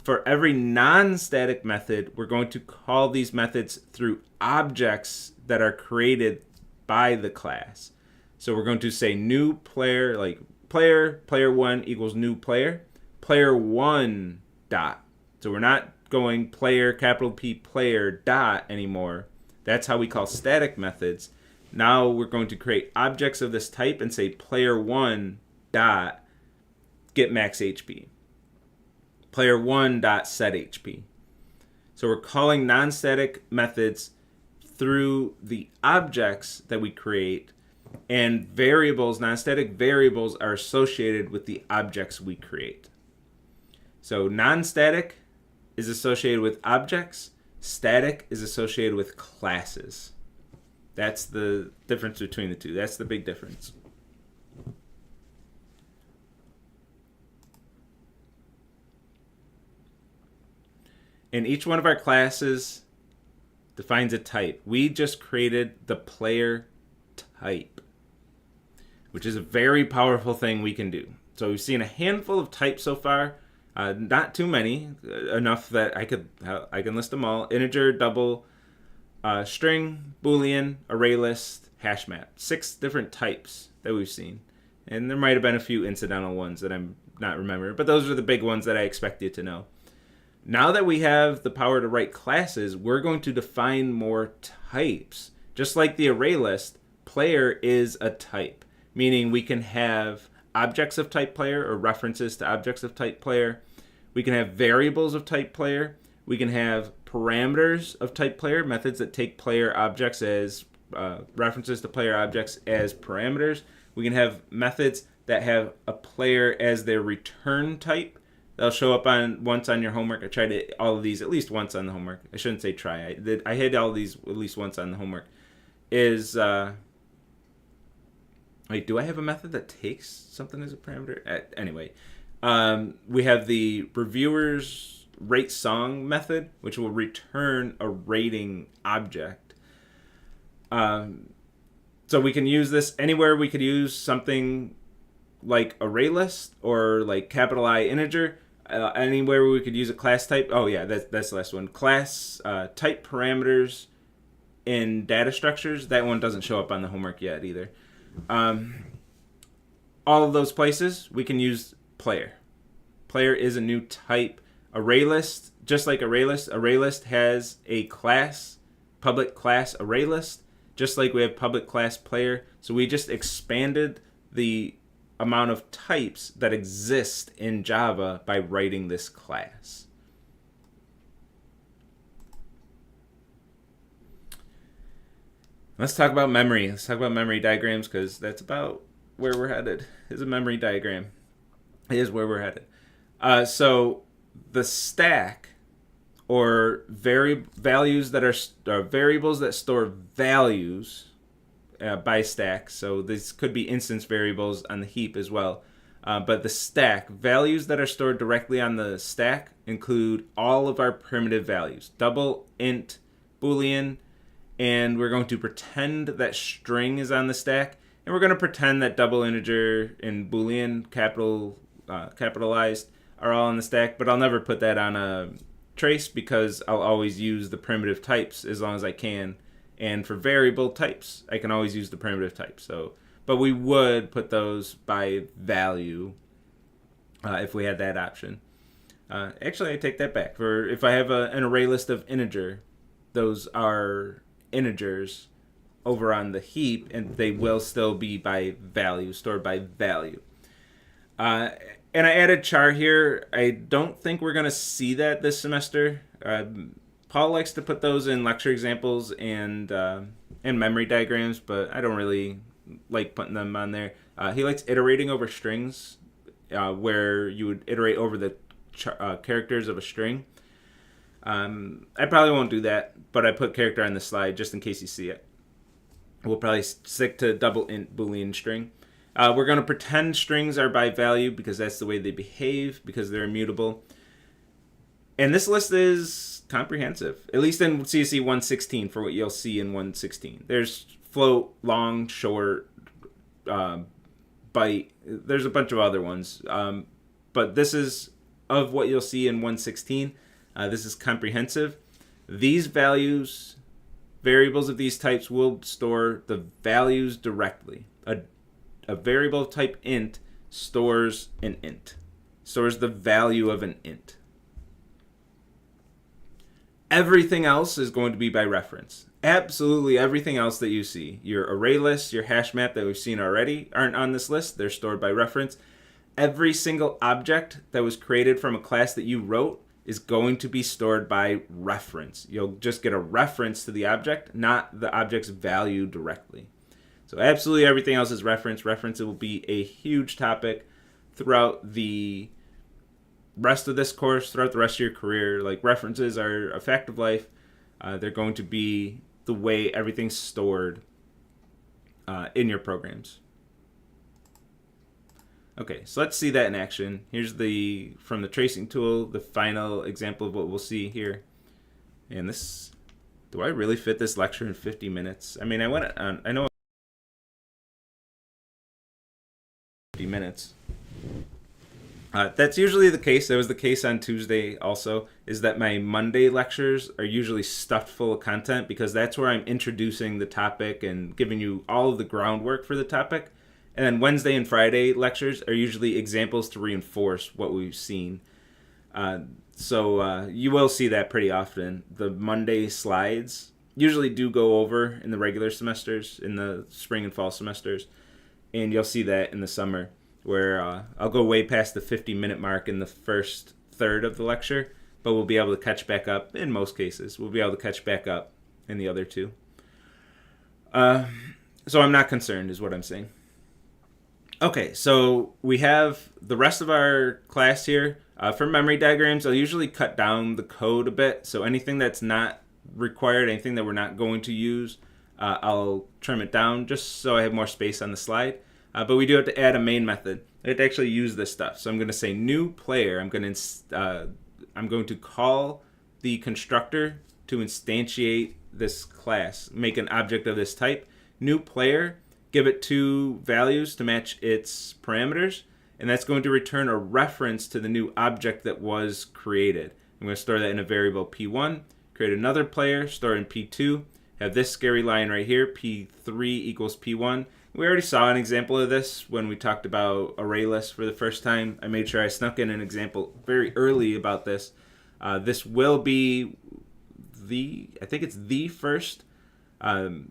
For every non-static method, we're going to call these methods through objects that are created by the class. So we're going to say new player, like player1 equals new player1 dot. So we're not going player, capital P, player dot anymore. That's how we call static methods. Now we're going to create objects of this type and say player1 dot get max HP. Player1 dot set HP. So we're calling non-static methods through the objects that we create, and variables, non-static variables, are associated with the objects we create. So non-static is associated with objects, static is associated with classes. That's the difference between the two. That's the big difference. And each one of our classes defines a type. We just created the player type, which is a very powerful thing we can do. So we've seen a handful of types so far, not too many, enough that I can list them all: integer, double, string, boolean, array list, hash map. 6 different types that we've seen, and there might have been a few incidental ones that I'm not remembering, but those are the big ones that I expect you to know. Now that we have the power to write classes, we're going to define more types. Just like the array list, player is a type, meaning we can have objects of type player or references to objects of type player. We can have variables of type player. We can have parameters of type player, methods that take player objects as references to player objects as parameters. We can have methods that have a player as their return type. They'll show up once on your homework. I tried all of these at least once on the homework. I shouldn't say try. I had all of these at least once on the homework. Wait, do I have a method that takes something as a parameter? Anyway, we have the reviewers rate song method, which will return a rating object. So we can use this anywhere. We could use something like array list or like capital I integer. Anywhere we could use a class type. Oh yeah, that's the last one. Class type parameters in data structures. That one doesn't show up on the homework yet either. All of those places we can use player. Player is a new type. Array list, just like array list has a class, public class array list, just like we have public class player. So we just expanded the amount of types that exist in Java by writing this class. Let's talk about memory. Let's talk about memory diagrams, because that's about where we're headed. Is a memory diagram. It is where we're headed. So the stack, or values that are variables that store values by stack. So this could be instance variables on the heap as well. But the stack, values that are stored directly on the stack, include all of our primitive values: double, int, boolean, and we're going to pretend that string is on the stack, and we're going to pretend that double, integer, and boolean, capitalized, are all on the stack. But I'll never put that on a trace, because I'll always use the primitive types as long as I can. And for variable types, I can always use the primitive type. But we would put those by value if we had that option. Actually, I take that back. If I have an array list of integer, those are integers over on the heap, and they will still be by value, stored by value. And I added char here. I don't think we're going to see that this semester. Paul likes to put those in lecture examples and memory diagrams, but I don't really like putting them on there. He likes iterating over strings, where you would iterate over the characters of a string. I probably won't do that, but I put character on the slide just in case you see it. We'll probably stick to double, int, boolean, string. We're going to pretend strings are by value, because that's the way they behave, because they're immutable. And this list is comprehensive, at least in CSE116 for what you'll see in 116. There's float, long, short, byte. There's a bunch of other ones. But this is of what you'll see in 116. This is comprehensive. These values, variables of these types, will store the values directly. A variable type int stores an int, stores the value of an int. Everything else is going to be by reference. Absolutely everything else that you see. Your array list, your hash map that we've seen already aren't on this list. They're stored by reference. Every single object that was created from a class that you wrote is going to be stored by reference. You'll just get a reference to the object, not the object's value directly. So absolutely everything else is reference. Reference will be a huge topic throughout the rest of this course, throughout the rest of your career. Like, references are a fact of life. They're going to be the way everything's stored in your programs. Okay, so let's see that in action. Here's from the tracing tool, the final example of what we'll see here. And this, do I really fit this lecture in 50 minutes? I mean, I know 50 minutes. That's usually the case. That was the case on Tuesday also, is that my Monday lectures are usually stuffed full of content because that's where I'm introducing the topic and giving you all of the groundwork for the topic. And then Wednesday and Friday lectures are usually examples to reinforce what we've seen. So you will see that pretty often. The Monday slides usually do go over in the regular semesters, in the spring and fall semesters, and you'll see that in the summer, where I'll go way past the 50-minute mark in the first third of the lecture, but we'll be able to catch back up in most cases. We'll be able to catch back up in the other two. So I'm not concerned is what I'm saying. Okay, so we have the rest of our class here. For memory diagrams, I'll usually cut down the code a bit. So anything that's not required, anything that we're not going to use, I'll trim it down just so I have more space on the slide. But we do have to add a main method. I have to actually use this stuff. So I'm going to say new player. I'm going to call the constructor to instantiate this class, make an object of this type. New player, give it 2 values to match its parameters, and that's going to return a reference to the new object that was created. I'm going to store that in a variable P1, create another player, store in P2, have this scary line right here, P3 equals P1. We already saw an example of this when we talked about array lists for the first time. I made sure I snuck in an example very early about this. This will be I think it's the first, I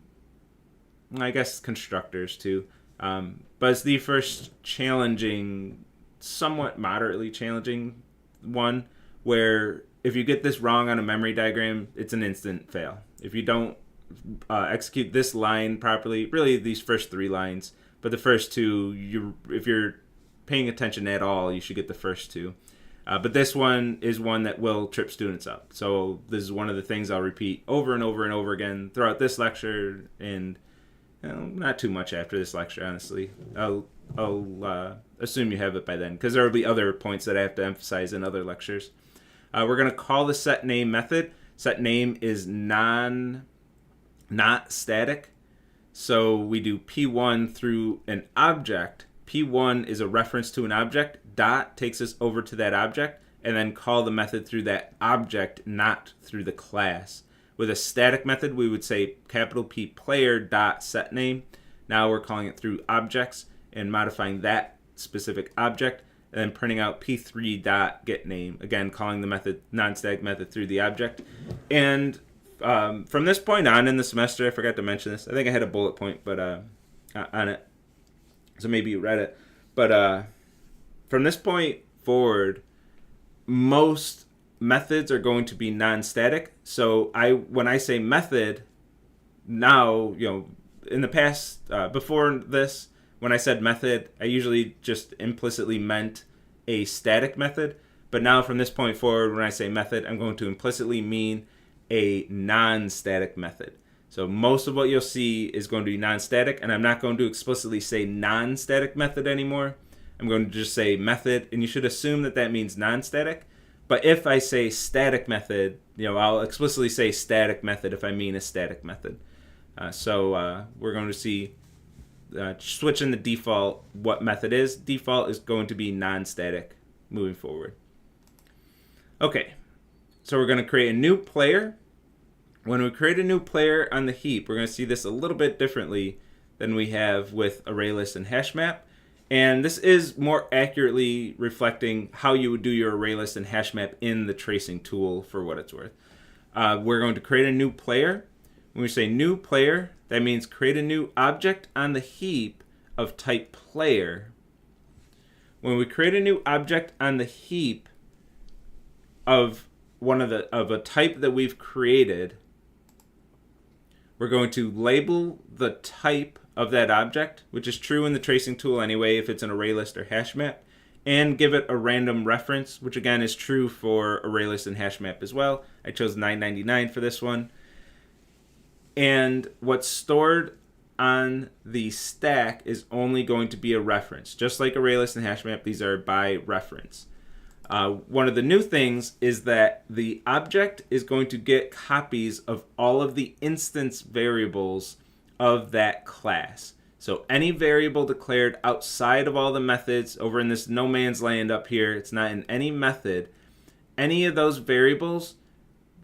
guess constructors too, but it's the first challenging, somewhat moderately challenging one where if you get this wrong on a memory diagram, it's an instant fail. If you don't execute this line properly, really these first 3 lines, but the first 2, if you're paying attention at all, you should get the first 2. But this one is one that will trip students up. So this is one of the things I'll repeat over and over and over again throughout this lecture, and not too much after this lecture, honestly. I'll assume you have it by then, because there will be other points that I have to emphasize in other lectures. We're going to call the setName method. SetName is not static. So we do P1 through an object. P1 is a reference to an object. Dot takes us over to that object, and then call the method through that object, not through the class. With a static method, we would say capital P player dot setName. Now we're calling it through objects and modifying that specific object, and then printing out P3 dot getName. Again, calling the method non-static method through the object. And from this point on in the semester, I forgot to mention this. I think I had a bullet point, but on it, so maybe you read it. But from this point forward, most methods are going to be non-static. So when I say method, now, in the past, before this, when I said method, I usually just implicitly meant a static method. But now from this point forward, when I say method, I'm going to implicitly mean a non-static method. So most of what you'll see is going to be non-static, and I'm not going to explicitly say non-static method anymore. I'm going to just say method, and you should assume that that means non-static. But if I say static method, I'll explicitly say static method if I mean a static method. So we're going to see, switching the default, what method is. Default is going to be non-static moving forward. Okay, so we're going to create a new player. When we create a new player on the heap, we're going to see this a little bit differently than we have with ArrayList and HashMap. And this is more accurately reflecting how you would do your ArrayList and HashMap in the tracing tool for what it's worth. We're going to create a new player. When we say new player, that means create a new object on the heap of type player. When we create a new object on the heap of a type that we've created, we're going to label the type of that object, which is true in the tracing tool anyway if it's an ArrayList or HashMap, and give it a random reference, which again is true for ArrayList and HashMap as well. I chose 999 for this one. And what's stored on the stack is only going to be a reference. Just like array list and hash map, these are by reference. One of the new things is that the object is going to get copies of all of the instance variables of that class. So any variable declared outside of all the methods over in this no man's land up here, it's not in any method, any of those variables,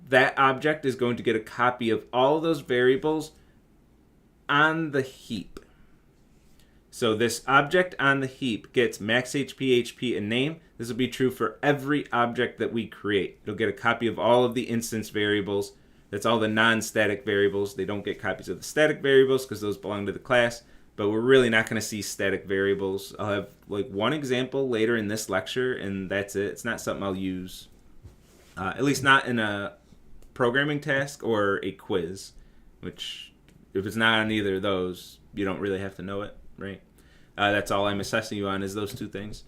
that object is going to get a copy of all those variables on the heap. So this object on the heap gets max HP, HP, and name. This will be true for every object that we create. It'll get a copy of all of the instance variables. That's all the non-static variables. They don't get copies of the static variables because those belong to the class. But we're really not going to see static variables. I'll have like one example later in this lecture, and that's it. It's not something I'll use, at least not in a programming task or a quiz, which if it's not on either of those, you don't really have to know it, right? That's all I'm assessing you on is those two things.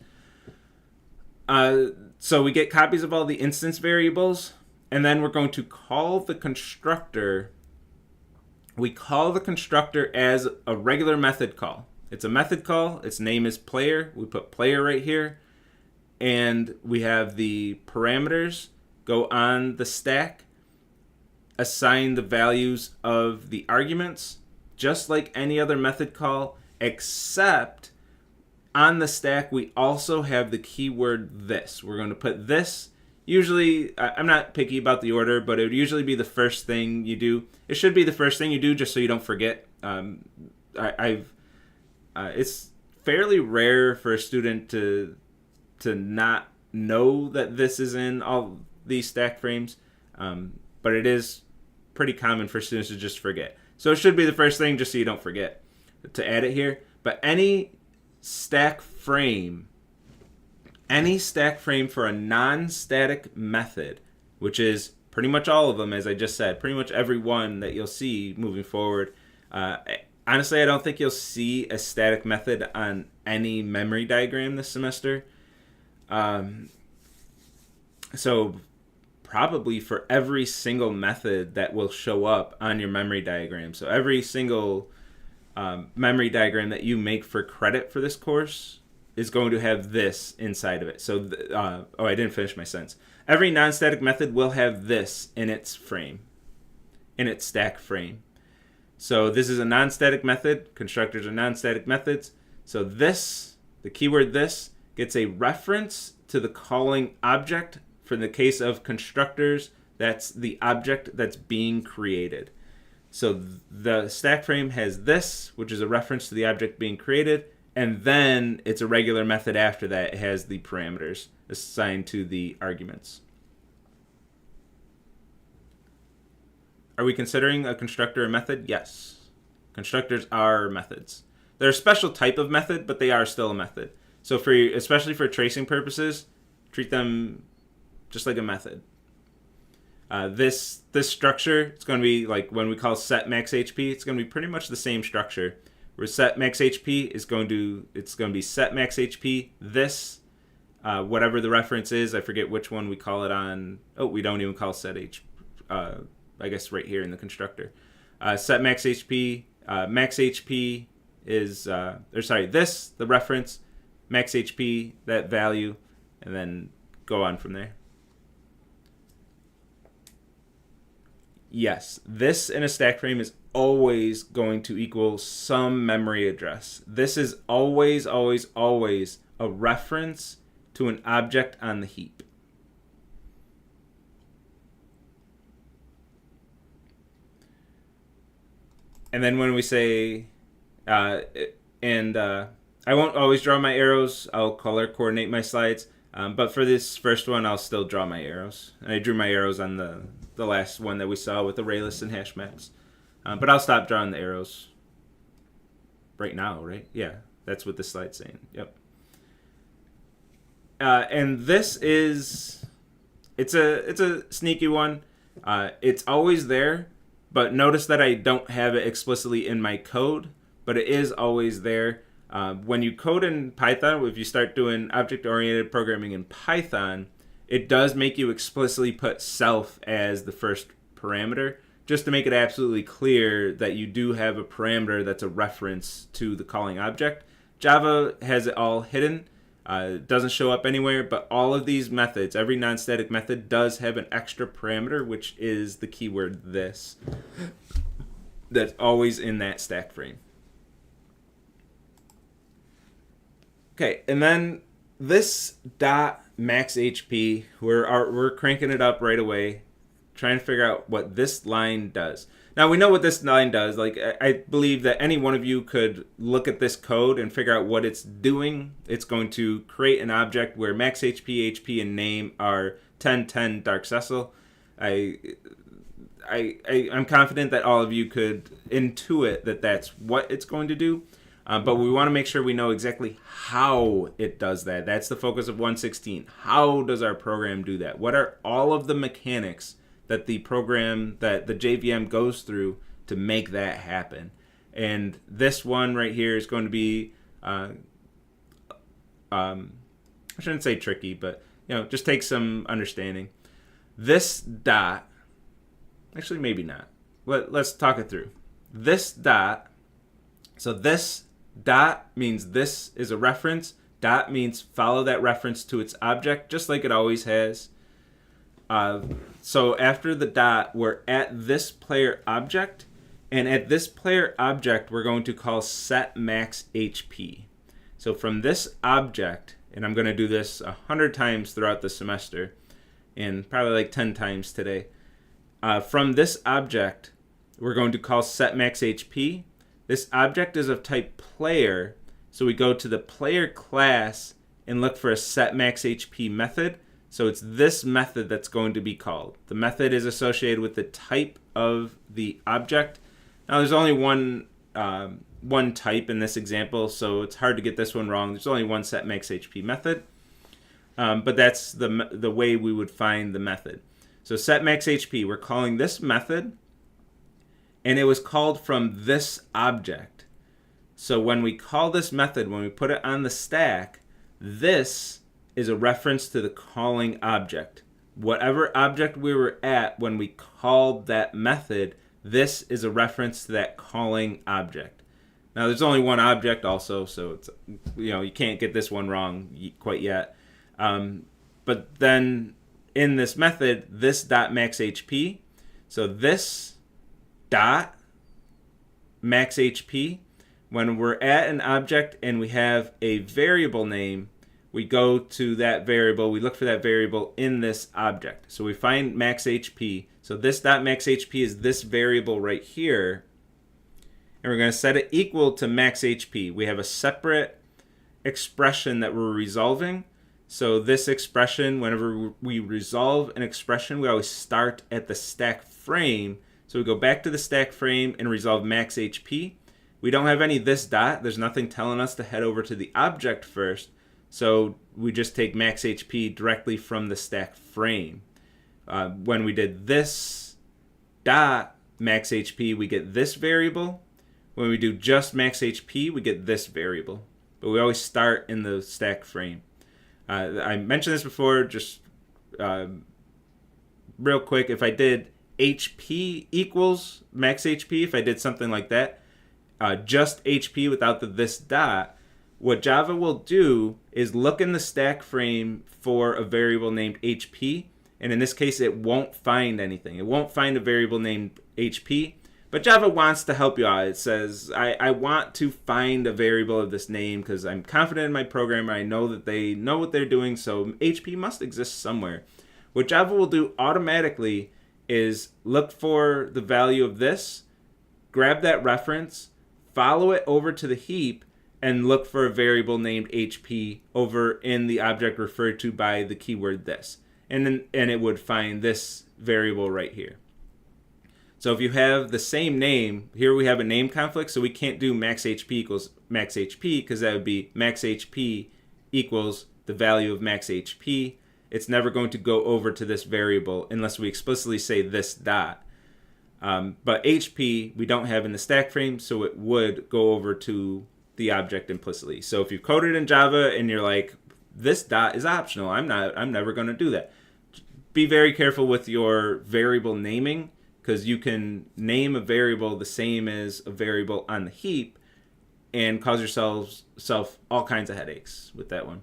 So we get copies of all the instance variables, and then we're going to call the constructor. We call the constructor as a regular method call. It's a method call. Its name is player. We put player right here. And we have the parameters go on the stack, assign the values of the arguments, just like any other method call, except on the stack we also have the keyword this. We're going to put this. Usually, I'm not picky about the order, but it would usually be the first thing you do. It should be the first thing you do just so you don't forget. It's fairly rare for a student to not know that this is in all these stack frames, but it is pretty common for students to just forget. So it should be the first thing just so you don't forget to add it here. But any stack frame for a non-static method, which is pretty much all of them, as I just said, pretty much every one that you'll see moving forward. Honestly, I don't think you'll see a static method on any memory diagram this semester. So probably for every single method that will show up on your memory diagram. So every single memory diagram that you make for credit for this course is going to have this inside of it. So, I didn't finish my sentence. Every non-static method will have this in its frame, in its stack frame. So this is a non-static method. Constructors are non-static methods. So this, the keyword this, gets a reference to the calling object. For the case of constructors, that's the object that's being created. So the stack frame has this, which is a reference to the object being created, and then it's a regular method after that. It has the parameters assigned to the arguments. Are we considering a constructor a method? Yes. Constructors are methods. They're a special type of method, but they are still a method. So especially for tracing purposes, treat them just like a method. This structure, it's going to be like when we call set max HP, it's going to be pretty much the same structure. Where set max HP is going to be set max HP this, whatever the reference is. I forget which one we call it on. Oh, we don't even call set H. I guess right here in the constructor. Set max HP. Max HP is this, the reference, max HP, that value, and then go on from there. Yes, this in a stack frame is always going to equal some memory address. This is always, always, always a reference to an object on the heap. And then when we say, I won't always draw my arrows, I'll color coordinate my slides. But for this first one, I'll still draw my arrows. And I drew my arrows on the last one that we saw with array lists and hash maps. But I'll stop drawing the arrows right now, right? Yeah, that's what this slide's saying. Yep. And this is, it's a sneaky one. It's always there, but notice that I don't have it explicitly in my code, but it is always there. When you code in Python, if you start doing object-oriented programming in Python, it does make you explicitly put self as the first parameter. just to make it absolutely clear that you do have a parameter that's a reference to the calling object. Java has it all hidden. It doesn't show up anywhere, but all of these methods, every non-static method does have an extra parameter, which is the keyword this, that's always in that stack frame. Okay, and then this dot max HP, we're cranking it up right away, trying to figure out what this line does. Now we know what this line does. Like, I believe that any one of you could look at this code and figure out what it's doing. It's going to create an object where max HP, HP, and name are 10, 10, Dark Cecil. I'm confident that all of you could intuit that that's what it's going to do. But we want to make sure we know exactly how it does that. That's the focus of 116. How does our program do that? What are all of the mechanics that the program, that the JVM goes through to make that happen? And this one right here is going to be, I shouldn't say tricky, but just take some understanding. This dot, actually maybe not. Let's talk it through. This dot, so this dot means this is a reference. Dot means follow that reference to its object, just like it always has. So after the dot, we're at this player object, and at this player object, we're going to call set max HP. So from this object, and I'm going to do this 100 times throughout the semester, and probably like 10 times today. From this object, we're going to call set max HP. This object is of type player, so we go to the player class and look for a set max HP method. So it's this method that's going to be called. The method is associated with the type of the object. Now there's only one type in this example, so it's hard to get this one wrong. There's only one set max HP method, but that's the way we would find the method. So set max HP, we're calling this method, and it was called from this object. So when we call this method, when we put it on the stack, this is a reference to the calling object. Whatever object we were at when we called that method, this is a reference to that calling object. Now there's only one object also, so it's, you can't get this one wrong quite yet. But then in this method, this dot max HP, so this dot max HP, when we're at an object and we have a variable name, we go to that variable, we look for that variable in this object. So we find max HP. So this dot max HP is this variable right here, and we're going to set it equal to max HP. We have a separate expression that we're resolving. So this expression, whenever we resolve an expression, we always start at the stack frame. So we go back to the stack frame and resolve max HP. We don't have any this dot. There's nothing telling us to head over to the object first. So we just take max HP directly from the stack frame. When we did this dot max HP, we get this variable. When we do just max HP, we get this variable. But we always start in the stack frame. I mentioned this before, just real quick. If I did HP equals max HP, if I did something like that, just HP without the this dot, what Java will do is look in the stack frame for a variable named HP, and in this case it won't find anything. It won't find a variable named HP, but Java wants to help you out. It says, I want to find a variable of this name because I'm confident in my programmer. I know that they know what they're doing, so HP must exist somewhere. What Java will do automatically is look for the value of this, grab that reference, follow it over to the heap, and look for a variable named HP over in the object referred to by the keyword this. And it would find this variable right here. So if you have the same name, here we have a name conflict, so we can't do max HP equals max HP, because that would be max HP equals the value of max HP. It's never going to go over to this variable unless we explicitly say this dot. But HP we don't have in the stack frame, so it would go over to the object implicitly. So if you've coded in Java and you're like, this dot is optional, I'm never going to do that. Be very careful with your variable naming. because you can name a variable the same as a variable on the heap and cause yourself all kinds of headaches with that one.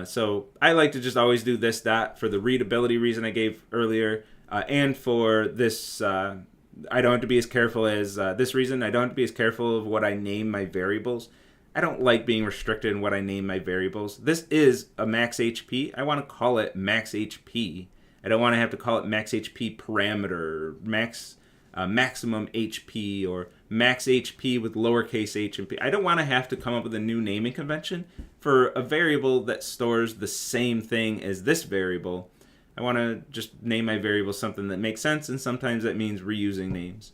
So I like to just always do this dot for the readability reason I gave earlier, and for this, I don't have to be as careful as this reason. I don't have to be as careful of what I name my variables. I don't like being restricted in what I name my variables. This is a max HP. I want to call it max HP. I don't want to have to call it max HP parameter, maximum HP, or max HP with lowercase h and p. I don't want to have to come up with a new naming convention for a variable that stores the same thing as this variable. I want to just name my variable something that makes sense, and sometimes that means reusing names.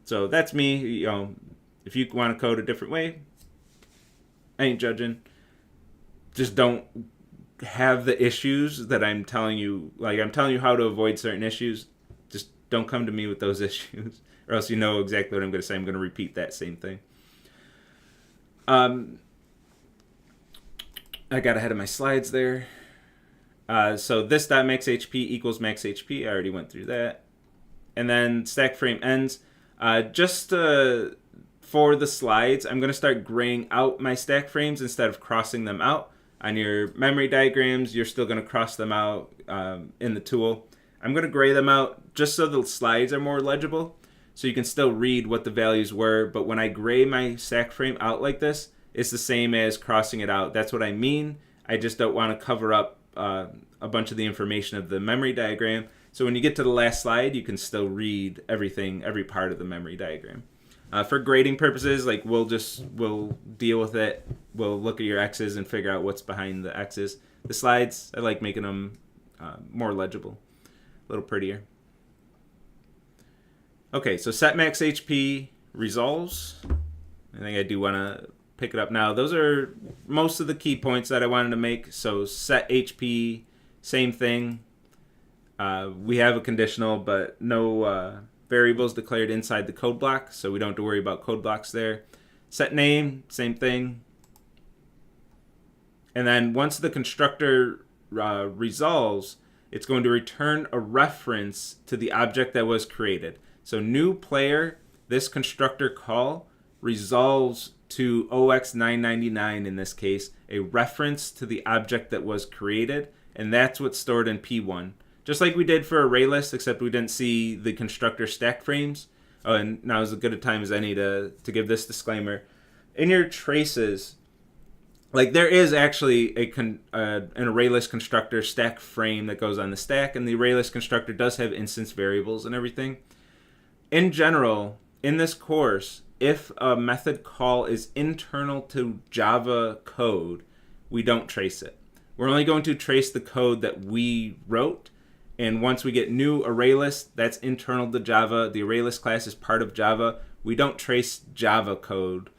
So that's me. You know, if you want to code a different way, I ain't judging. Just don't have the issues that I'm telling you. Like, I'm telling you how to avoid certain issues. Just don't come to me with those issues, or else you know exactly what I'm going to say. I'm going to repeat that same thing. I got ahead of my slides there. So this dot max HP equals max HP. I already went through that. And then stack frame ends. Just for the slides, I'm going to start graying out my stack frames instead of crossing them out. On your memory diagrams, you're still going to cross them out in the tool. I'm going to gray them out just so the slides are more legible, so you can still read what the values were. But when I gray my stack frame out like this, it's the same as crossing it out. That's what I mean. I just don't want to cover up a bunch of the information of the memory diagram. So when you get to the last slide, you can still read everything, every part of the memory diagram. For grading purposes, like we'll deal with it. We'll look at your X's and figure out what's behind the X's. The slides, I like making them more legible, a little prettier. Okay, so set max HP resolves. I think I do want to pick it up now. Those are most of the key points that I wanted to make. So set HP, same thing. We have a conditional, but no variables declared inside the code block, so we don't have to worry about code blocks there. Set name, same thing. And then once the constructor resolves, it's going to return a reference to the object that was created. So new player, this constructor call resolves to OX999 in this case, a reference to the object that was created, and that's what's stored in P1. Just like we did for array list, except we didn't see the constructor stack frames. Oh, and now is as good a time as any to give this disclaimer. In your traces, like there is actually an array list constructor stack frame that goes on the stack, and the array list constructor does have instance variables and everything. In general, in this course, if a method call is internal to Java code, we don't trace it. We're only going to trace the code that we wrote. And once we get new ArrayList, that's internal to Java. The ArrayList class is part of Java. We don't trace Java code.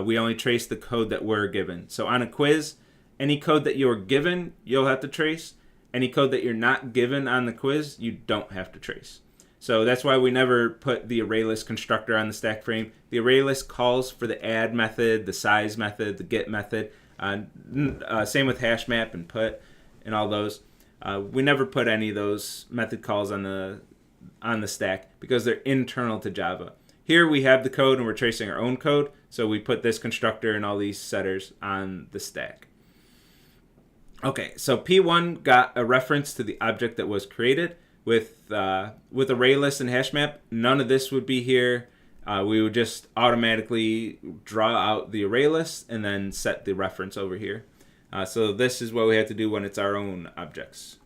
We only trace the code that we're given. So on a quiz, any code that you're given, you'll have to trace. Any code that you're not given on the quiz, you don't have to trace. So that's why we never put the ArrayList constructor on the stack frame. The ArrayList calls for the add method, the size method, the get method. Same with hash map and put and all those. We never put any of those method calls on the stack because they're internal to Java. Here we have the code and we're tracing our own code, so we put this constructor and all these setters on the stack. Okay, so P1 got a reference to the object that was created. With ArrayList and hashmap, none of this would be here. We would just automatically draw out the ArrayList and then set the reference over here. So this is what we have to do when it's our own objects.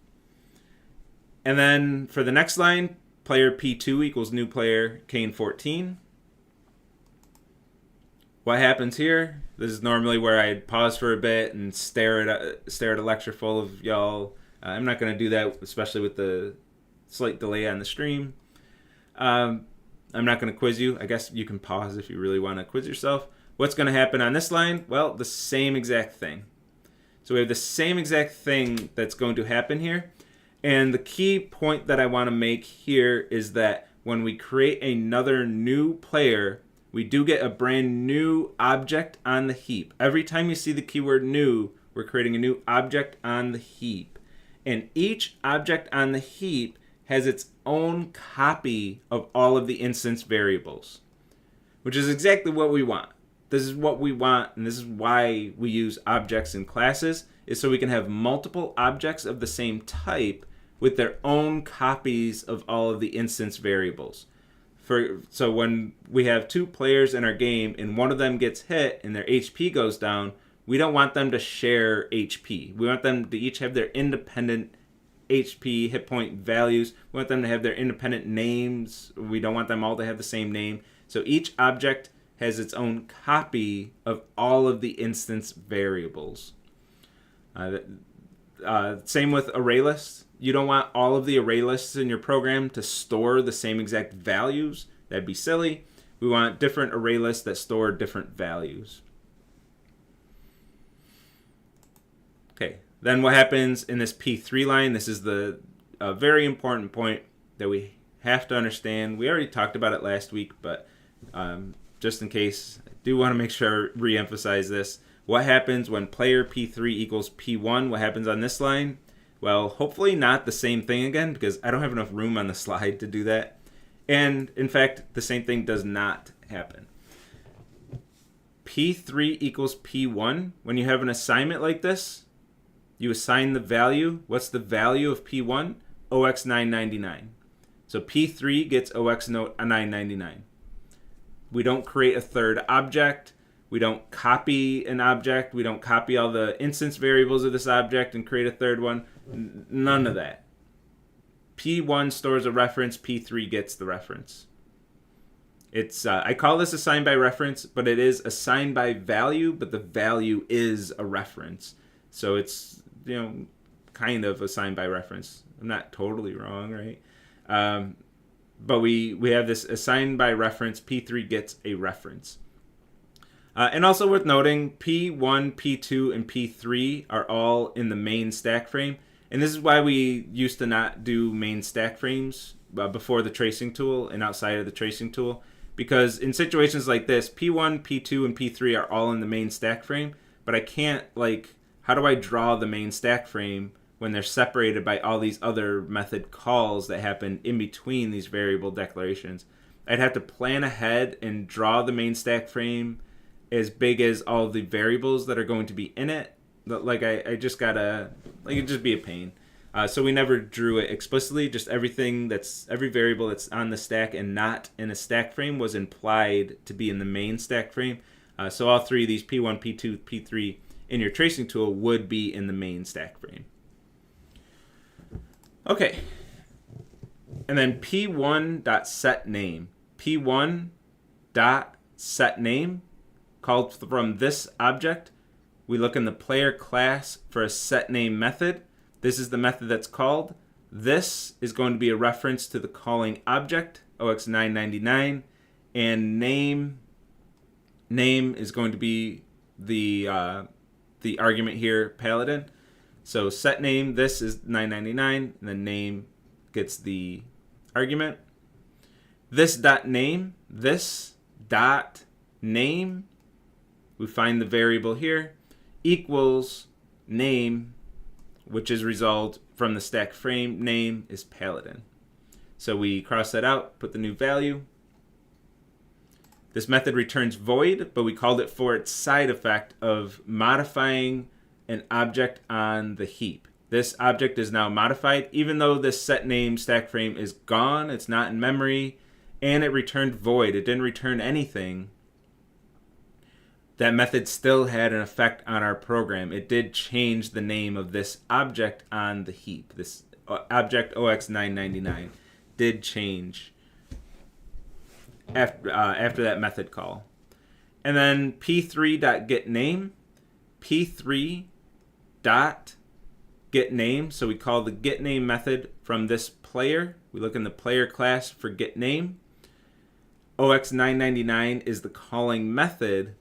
And then for the next line, player P2 equals new player Kane14. What happens here? This is normally where I'd pause for a bit and stare at a lecture full of y'all. I'm not going to do that, especially with the slight delay on the stream. I'm not going to quiz you. I guess you can pause if you really want to quiz yourself. What's going to happen on this line? Well, the same exact thing. So we have the same exact thing that's going to happen here. And the key point that I want to make here is that when we create another new player, we do get a brand new object on the heap. Every time you see the keyword new, we're creating a new object on the heap. And each object on the heap has its own copy of all of the instance variables, which is exactly what we want. This is what we want, and this is why we use objects in classes, is so we can have multiple objects of the same type with their own copies of all of the instance variables. So when we have two players in our game and one of them gets hit and their HP goes down, we don't want them to share HP. We want them to each have their independent HP hit point values. We want them to have their independent names. We don't want them all to have the same name. So each object has its own copy of all of the instance variables. Same with array lists. You don't want all of the array lists in your program to store the same exact values. That'd be silly. We want different array lists that store different values. Okay, then what happens in this P3 line? This is the very important point that we have to understand. We already talked about it last week, but just in case, I do want to make sure I re-emphasize this. What happens when player P3 equals P1? What happens on this line? Well, hopefully not the same thing again, because I don't have enough room on the slide to do that. And in fact, the same thing does not happen. P3 equals P1. When you have an assignment like this, you assign the value. What's the value of P1? OX999. So P3 gets OX999. We don't create a third object. We don't copy an object. We don't copy all the instance variables of this object and create a third one. None of that. P1 stores a reference. P3 gets the reference. It's I call this assigned by reference, but it is assigned by value, but the value is a reference. So it's, kind of assigned by reference. I'm not totally wrong, right? But we have this assigned by reference. P3 gets a reference. And also worth noting, P1, P2, and P3 are all in the main stack frame. And this is why we used to not do main stack frames before the tracing tool and outside of the tracing tool. Because in situations like this, P1, P2, and P3 are all in the main stack frame. But I can't, how do I draw the main stack frame when they're separated by all these other method calls that happen in between these variable declarations? I'd have to plan ahead and draw the main stack frame as big as all the variables that are going to be in it. I just gotta, it'd just be a pain. So we never drew it explicitly. Just every variable that's on the stack and not in a stack frame was implied to be in the main stack frame. So all three of these, P1, P2, P3, in your tracing tool would be in the main stack frame. Okay. And then P1.setName. P1.setName called from this object. We look in the player class for a setName method. This is the method that's called. This is going to be a reference to the calling object, OX999, and name is going to be the argument here, Paladin. So setName, this is 999, and then name gets the argument. This dot name, we find the variable here, equals name, which is resolved from the stack frame. Name is Paladin. So we cross that out, put the new value. This method returns void, but we called it for its side effect of modifying an object on the heap. This object is now modified, even though this setName stack frame is gone, it's not in memory, and it returned void. It didn't return anything. That method still had an effect on our program. It did change the name of this object on the heap. This object OX999 did change after that method call. And then P3.getName. P3.getName. So we call the getName method from this player. We look in the player class for getName. OX999 is the calling method.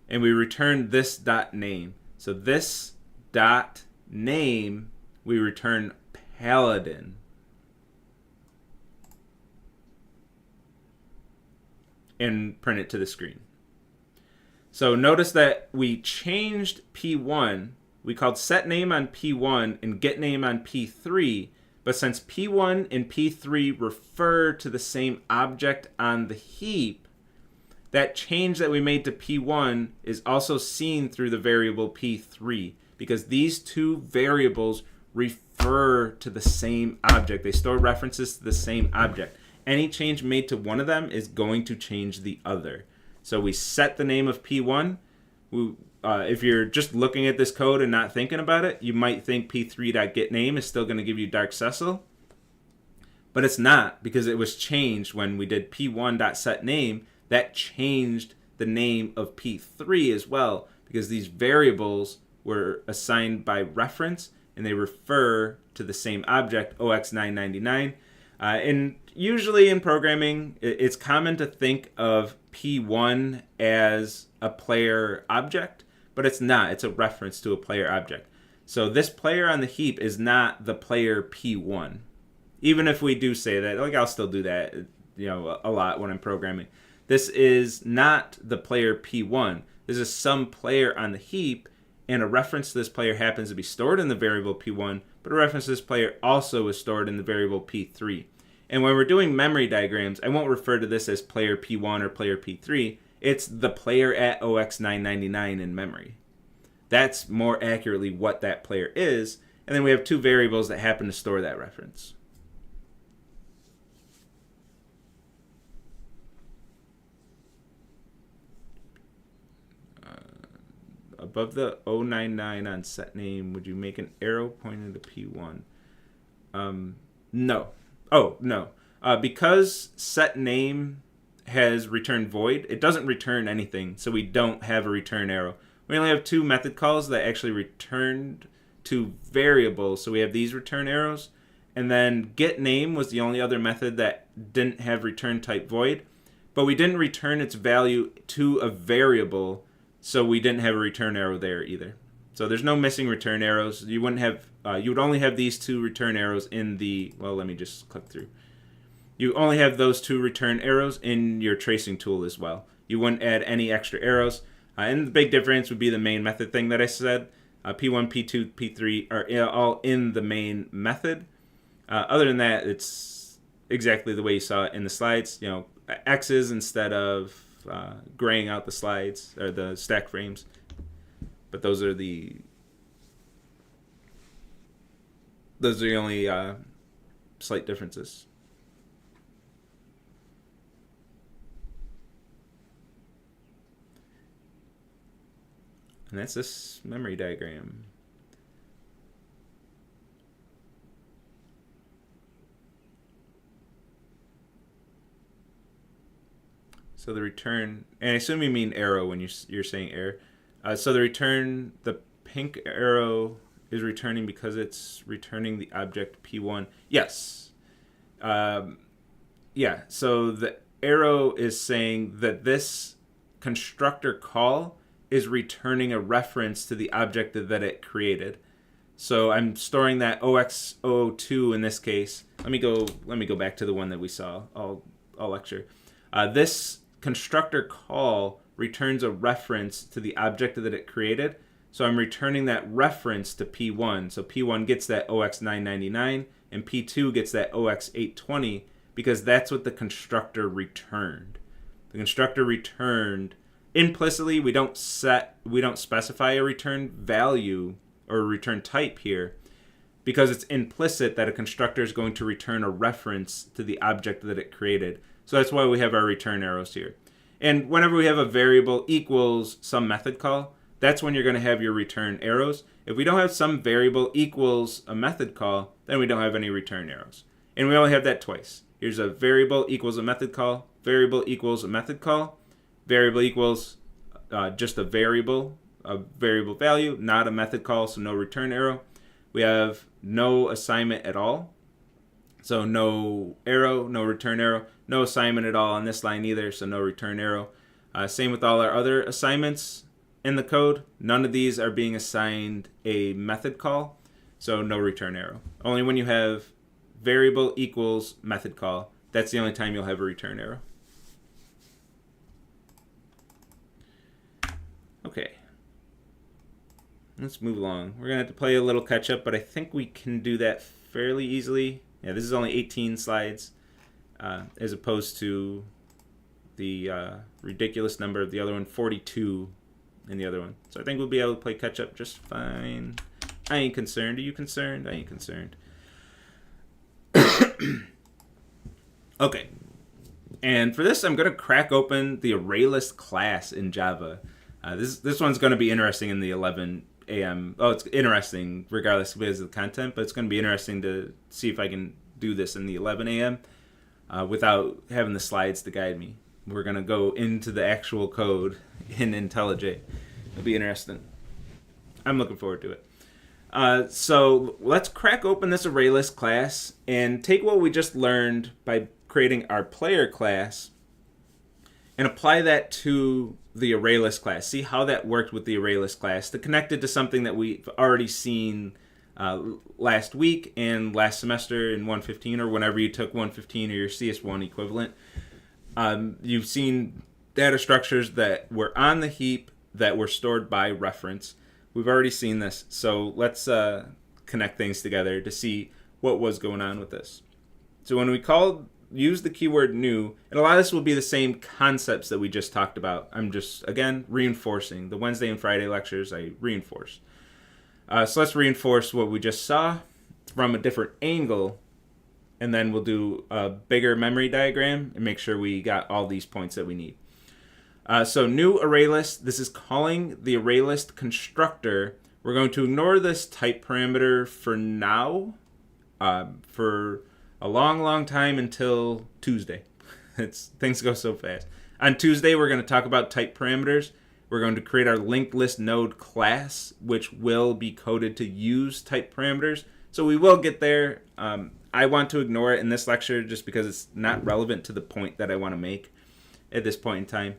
And we return this dot name. So this dot name, we return Paladin. And print it to the screen. So notice that we changed P1. We called setName on P1 and getName on P3, But since P1 and P3 refer to the same object on the heap, that change that we made to P1 is also seen through the variable P3 because these two variables refer to the same object. They store references to the same object. Any change made to one of them is going to change the other. So we set the name of P1. If you're just looking at this code and not thinking about it, you might think P3.getName is still going to give you Dark Cecil. But it's not, because it was changed when we did P1.setName. That changed the name of P3 as well, because these variables were assigned by reference and they refer to the same object, OX999. And usually in programming, it's common to think of P1 as a player object, but it's not. It's a reference to a player object. So this player on the heap is not the player P1. Even if we do say that, like I'll still do that, a lot when I'm programming. This is not the player P1. This is some player on the heap, and a reference to this player happens to be stored in the variable P1, but a reference to this player also is stored in the variable P3. And when we're doing memory diagrams, I won't refer to this as player P1 or player P3. It's the player at OX999 in memory. That's more accurately what that player is. And then we have two variables that happen to store that reference. Above the 099 on set name, would you make an arrow pointing to P1? No. Oh, no. Because set name has return void, it doesn't return anything, so we don't have a return arrow. We only have two method calls that actually returned to variables, so we have these return arrows. And then getName was the only other method that didn't have return type void, but we didn't return its value to a variable, so we didn't have a return arrow there either. So there's no missing return arrows. You wouldn't have. You would only have these two return arrows in the. Well, let me just click through. You only have those two return arrows in your tracing tool as well. You wouldn't add any extra arrows. And the big difference would be the main method thing that I said. P1, P2, P3 are all in the main method. Other than that, it's exactly the way you saw it in the slides. X's instead of graying out the slides or the stack frames. But those are the only slight differences. And that's this memory diagram. So the return, and I assume you mean arrow when you're saying error. So the return, the pink arrow is returning because it's returning the object P1. Yes. Yeah, so the arrow is saying that this constructor call is returning a reference to the object that it created. So I'm storing that OX002 in this case. Let me go back to the one that we saw all lecture. This constructor call returns a reference to the object that it created. So I'm returning that reference to P1. So P1 gets that OX999 and P2 gets that OX820 because that's what the constructor returned. The constructor returned implicitly. We don't specify a return value or a return type here because it's implicit that a constructor is going to return a reference to the object that it created. So that's why we have our return arrows here. And whenever we have a variable equals some method call, that's when you're going to have your return arrows. If we don't have some variable equals a method call, then we don't have any return arrows. And we only have that twice. Here's a variable equals a method call, variable equals a method call, variable equals just a variable value, not a method call, so no return arrow. We have no assignment at all. So no arrow, no return arrow, no assignment at all on this line either, so no return arrow. Same with all our other assignments in the code. None of these are being assigned a method call, so no return arrow. Only when you have variable equals method call, that's the only time you'll have a return arrow. Okay. Let's move along. We're going to have to play a little catch up, but I think we can do that fairly easily. Yeah, this is only 18 slides as opposed to the ridiculous number of the other one, 42 in the other one. So I think we'll be able to play catch up just fine. I ain't concerned. Are you concerned? I ain't concerned. Okay. And for this, I'm going to crack open the array list class in Java. This one's going to be interesting in the 11 a.m. Oh, it's interesting regardless of the content, but it's going to be interesting to see if I can do this in the 11 a.m. Without having the slides to guide me. We're going to go into the actual code in IntelliJ. It'll be interesting. I'm looking forward to it. So let's crack open this array list class and take what we just learned by creating our player class and apply that to the array list class. See how that worked with the array list class to connect it to something that we've already seen last week and last semester in 115 or whenever you took 115 or your CS1 equivalent. You've seen data structures that were on the heap that were stored by reference. We've already seen this, so let's connect things together to see what was going on with this. So when we use the keyword new, and a lot of this will be the same concepts that we just talked about. I'm just, again, reinforcing. The Wednesday and Friday lectures, I reinforce. So let's reinforce what we just saw from a different angle, and then we'll do a bigger memory diagram and make sure we got all these points that we need. So new array list, this is calling the array list constructor. We're going to ignore this type parameter for now, for a long time until Tuesday. Things go so fast. On Tuesday, we're going to talk about type parameters. We're going to create our linked list node class, which will be coded to use type parameters. So we will get there. I want to ignore it in this lecture just because it's not relevant to the point that I want to make at this point in time.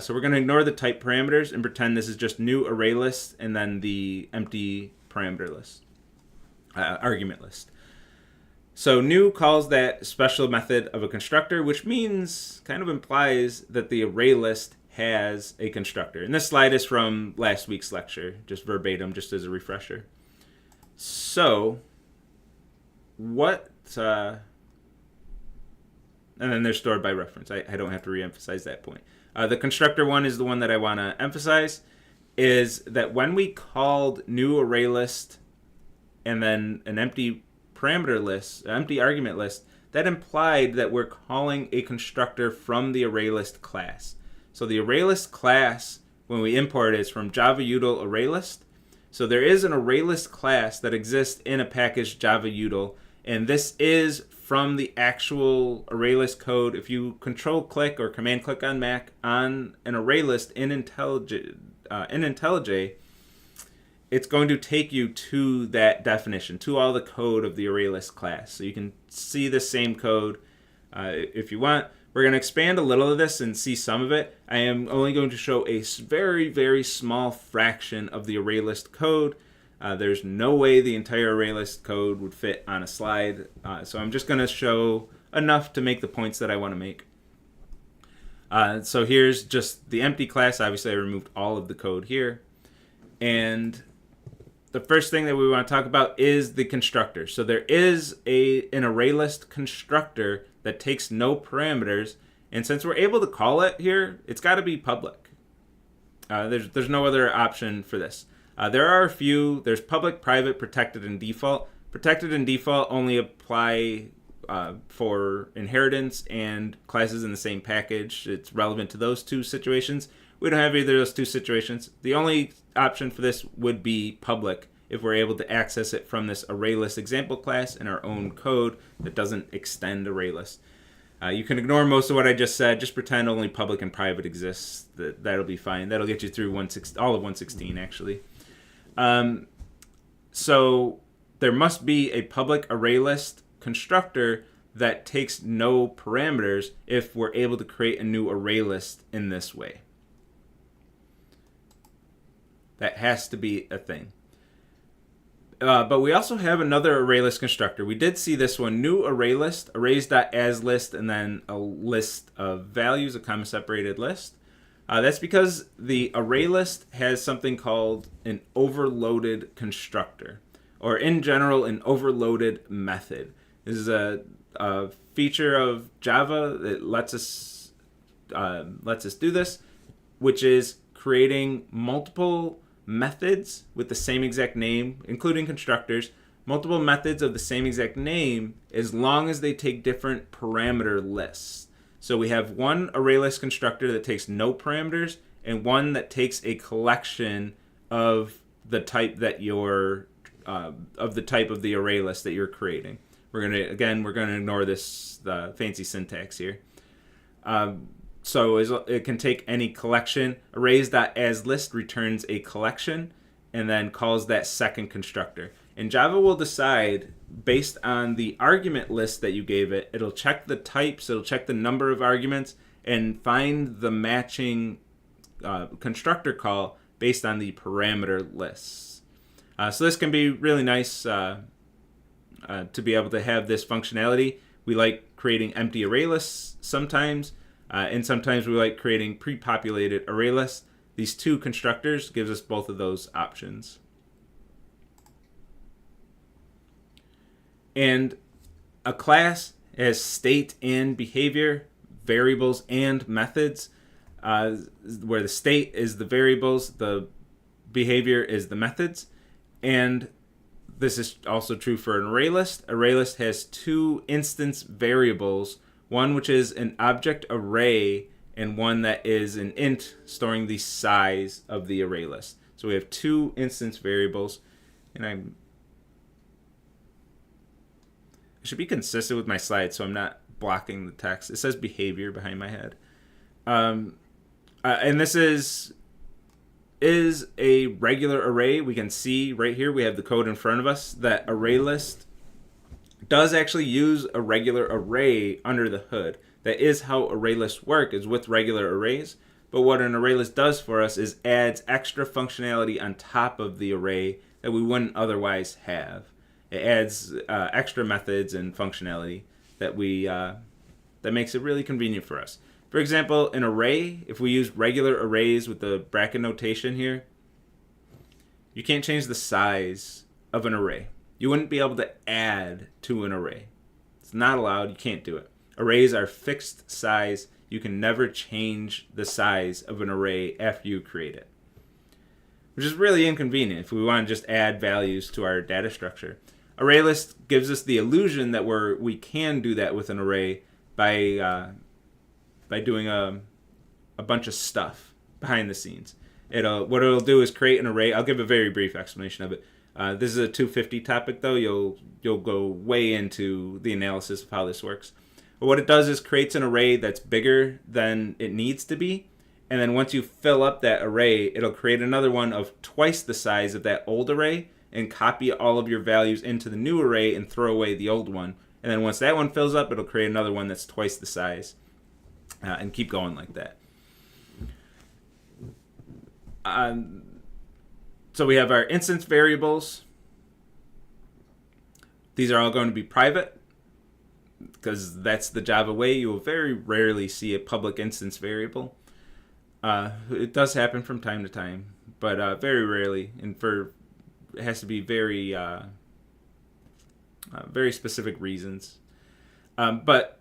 So we're going to ignore the type parameters and pretend this is just new array list and then the empty parameter list, argument list. So new calls that special method of a constructor, which means, kind of implies that the array list has a constructor. And this slide is from last week's lecture, just verbatim, just as a refresher. So what, and then they're stored by reference. I don't have to reemphasize that point. The constructor one is the one that I want to emphasize, is that when we called new array list and then an empty parameter list, empty argument list, that implied that we're calling a constructor from the array list class. So the array list class, when we import it, is from Java util array list. So there is an array list class that exists in a package Java util, and this is from the actual array list code. If you control click or command click on Mac on an array list in IntelliJ, it's going to take you to that definition, to all the code of the array list class. So you can see the same code if you want. We're going to expand a little of this and see some of it. I am only going to show a very, very small fraction of the array list code. There's no way the entire array list code would fit on a slide. So I'm just going to show enough to make the points that I want to make. So here's just the empty class. Obviously, I removed all of the code here. And the first thing that we want to talk about is the constructor. So there is an array list constructor that takes no parameters, and since we're able to call it here, it's got to be public. There's no other option for this. There are a few. There's public, private, protected, and default. Protected and default only apply for inheritance and classes in the same package. It's relevant to those two situations. We don't have either of those two situations. The only option for this would be public if we're able to access it from this array list example class in our own code that doesn't extend array list. You can ignore most of what I just said. Just pretend only public and private exists. That'll be fine. That'll get you through all of 116, actually. So there must be a public array list constructor that takes no parameters if we're able to create a new array list in this way. That has to be a thing. But we also have another array list constructor. We did see this one, new array list, arrays.asList, and then a list of values, a comma separated list. That's because the array list has something called an overloaded constructor. or in general, an overloaded method. This is a feature of Java that lets us do this, which is creating multiple methods with the same exact name, including constructors, multiple methods of the same exact name as long as they take different parameter lists. So we have one ArrayList constructor that takes no parameters and one that takes a collection of the type that you're of the type of the array list that you're creating. We're gonna ignore the fancy syntax here. So it can take any collection. Arrays.asList returns a collection and then calls that second constructor. And Java will decide based on the argument list that you gave it. It'll check the types, it'll check the number of arguments, and find the matching constructor call based on the parameter lists. So this can be really nice to be able to have this functionality. We like creating empty array lists sometimes, and sometimes we like creating pre-populated array lists. These two constructors gives us both of those options. And a class has state and behavior, variables and methods, where the state is the variables, the behavior is the methods. And this is also true for an array list. Array list has two instance variables, one which is an object array and one that is an int storing the size of the array list. So we have two instance variables, and I should be consistent with my slides so I'm not blocking the text. It says behavior behind my head. And this is a regular array. We can see right here, we have the code in front of us, that ArrayList does actually use a regular array under the hood. That is how ArrayList work, is with regular arrays. But what an ArrayList does for us is adds extra functionality on top of the array that we wouldn't otherwise have. It adds extra methods and functionality that that makes it really convenient for us. For example, an array, if we use regular arrays with the bracket notation here, you can't change the size of an array. You wouldn't be able to add to an array. It's not allowed. You can't do it. Arrays are fixed size. You can never change the size of an array after you create it, which is really inconvenient if we want to just add values to our data structure. ArrayList gives us the illusion that we can do that with an array by doing a bunch of stuff behind the scenes. What it'll do is create an array. I'll give a very brief explanation of it. This is a 250 topic, though. You'll go way into the analysis of how this works. But what it does is creates an array that's bigger than it needs to be. And then once you fill up that array, it'll create another one of twice the size of that old array and copy all of your values into the new array and throw away the old one. And then once that one fills up, it'll create another one that's twice the size. And keep going like that. So we have our instance variables. These are all going to be private because that's the Java way. You will very rarely see a public instance variable. It does happen from time to time, but very rarely, and it has to be very specific reasons. But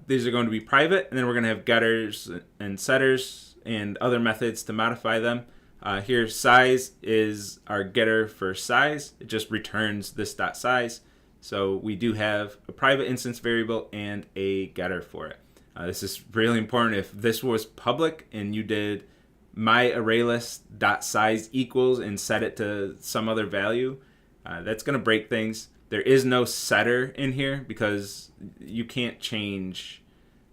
these are going to be private, and then we're going to have getters and setters and other methods to modify them. Here, size is our getter for size. It just returns this .size. So we do have a private instance variable and a getter for it. This is really important. If this was public and you did my ArrayList.size equals and set it to some other value, that's going to break things. There is no setter in here because you can't change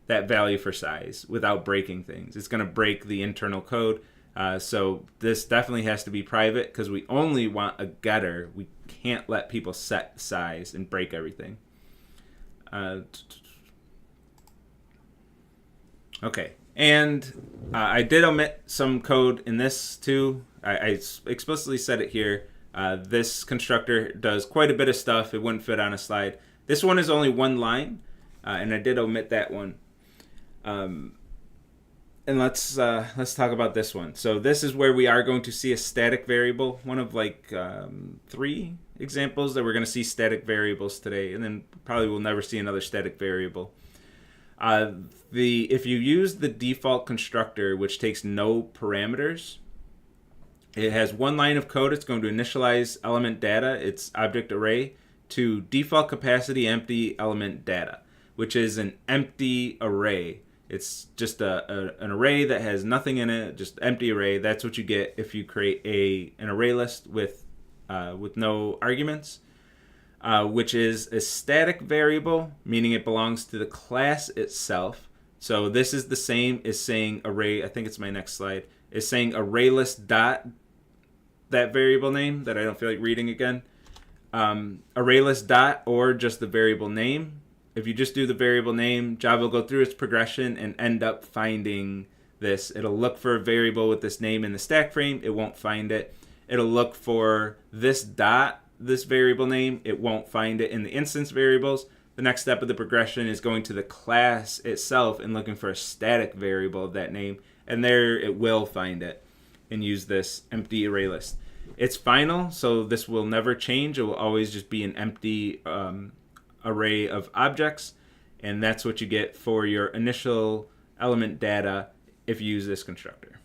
that value for size without breaking things. It's going to break the internal code. So this definitely has to be private because we only want a getter. We can't let people set size and break everything. Okay, and I did omit some code in this too. I explicitly said it here. This constructor does quite a bit of stuff. It wouldn't fit on a slide. This one is only one line, and I did omit that one. And let's talk about this one. So this is where we are going to see a static variable, one of like 3 examples that we're going to see static variables today, and then probably we'll never see another static variable. If you use the default constructor, which takes no parameters, it has one line of code. It's going to initialize element data, its object array, to default capacity empty element data, which is an empty array. It's just an array that has nothing in it, just empty array. That's what you get if you create an array list with no arguments, which is a static variable, meaning it belongs to the class itself. So this is the same as saying array. I think it's my next slide. Is saying array list dot that variable name that I don't feel like reading again. Array list dot or just the variable name. If you just do the variable name, Java will go through its progression and end up finding this. It'll look for a variable with this name in the stack frame. It won't find it. It'll look for this dot, this variable name. It won't find it in the instance variables. The next step of the progression is going to the class itself and looking for a static variable of that name. And there it will find it and use this empty array list. It's final, so this will never change. It will always just be an empty array of objects, and that's what you get for your initial element data if you use this constructor.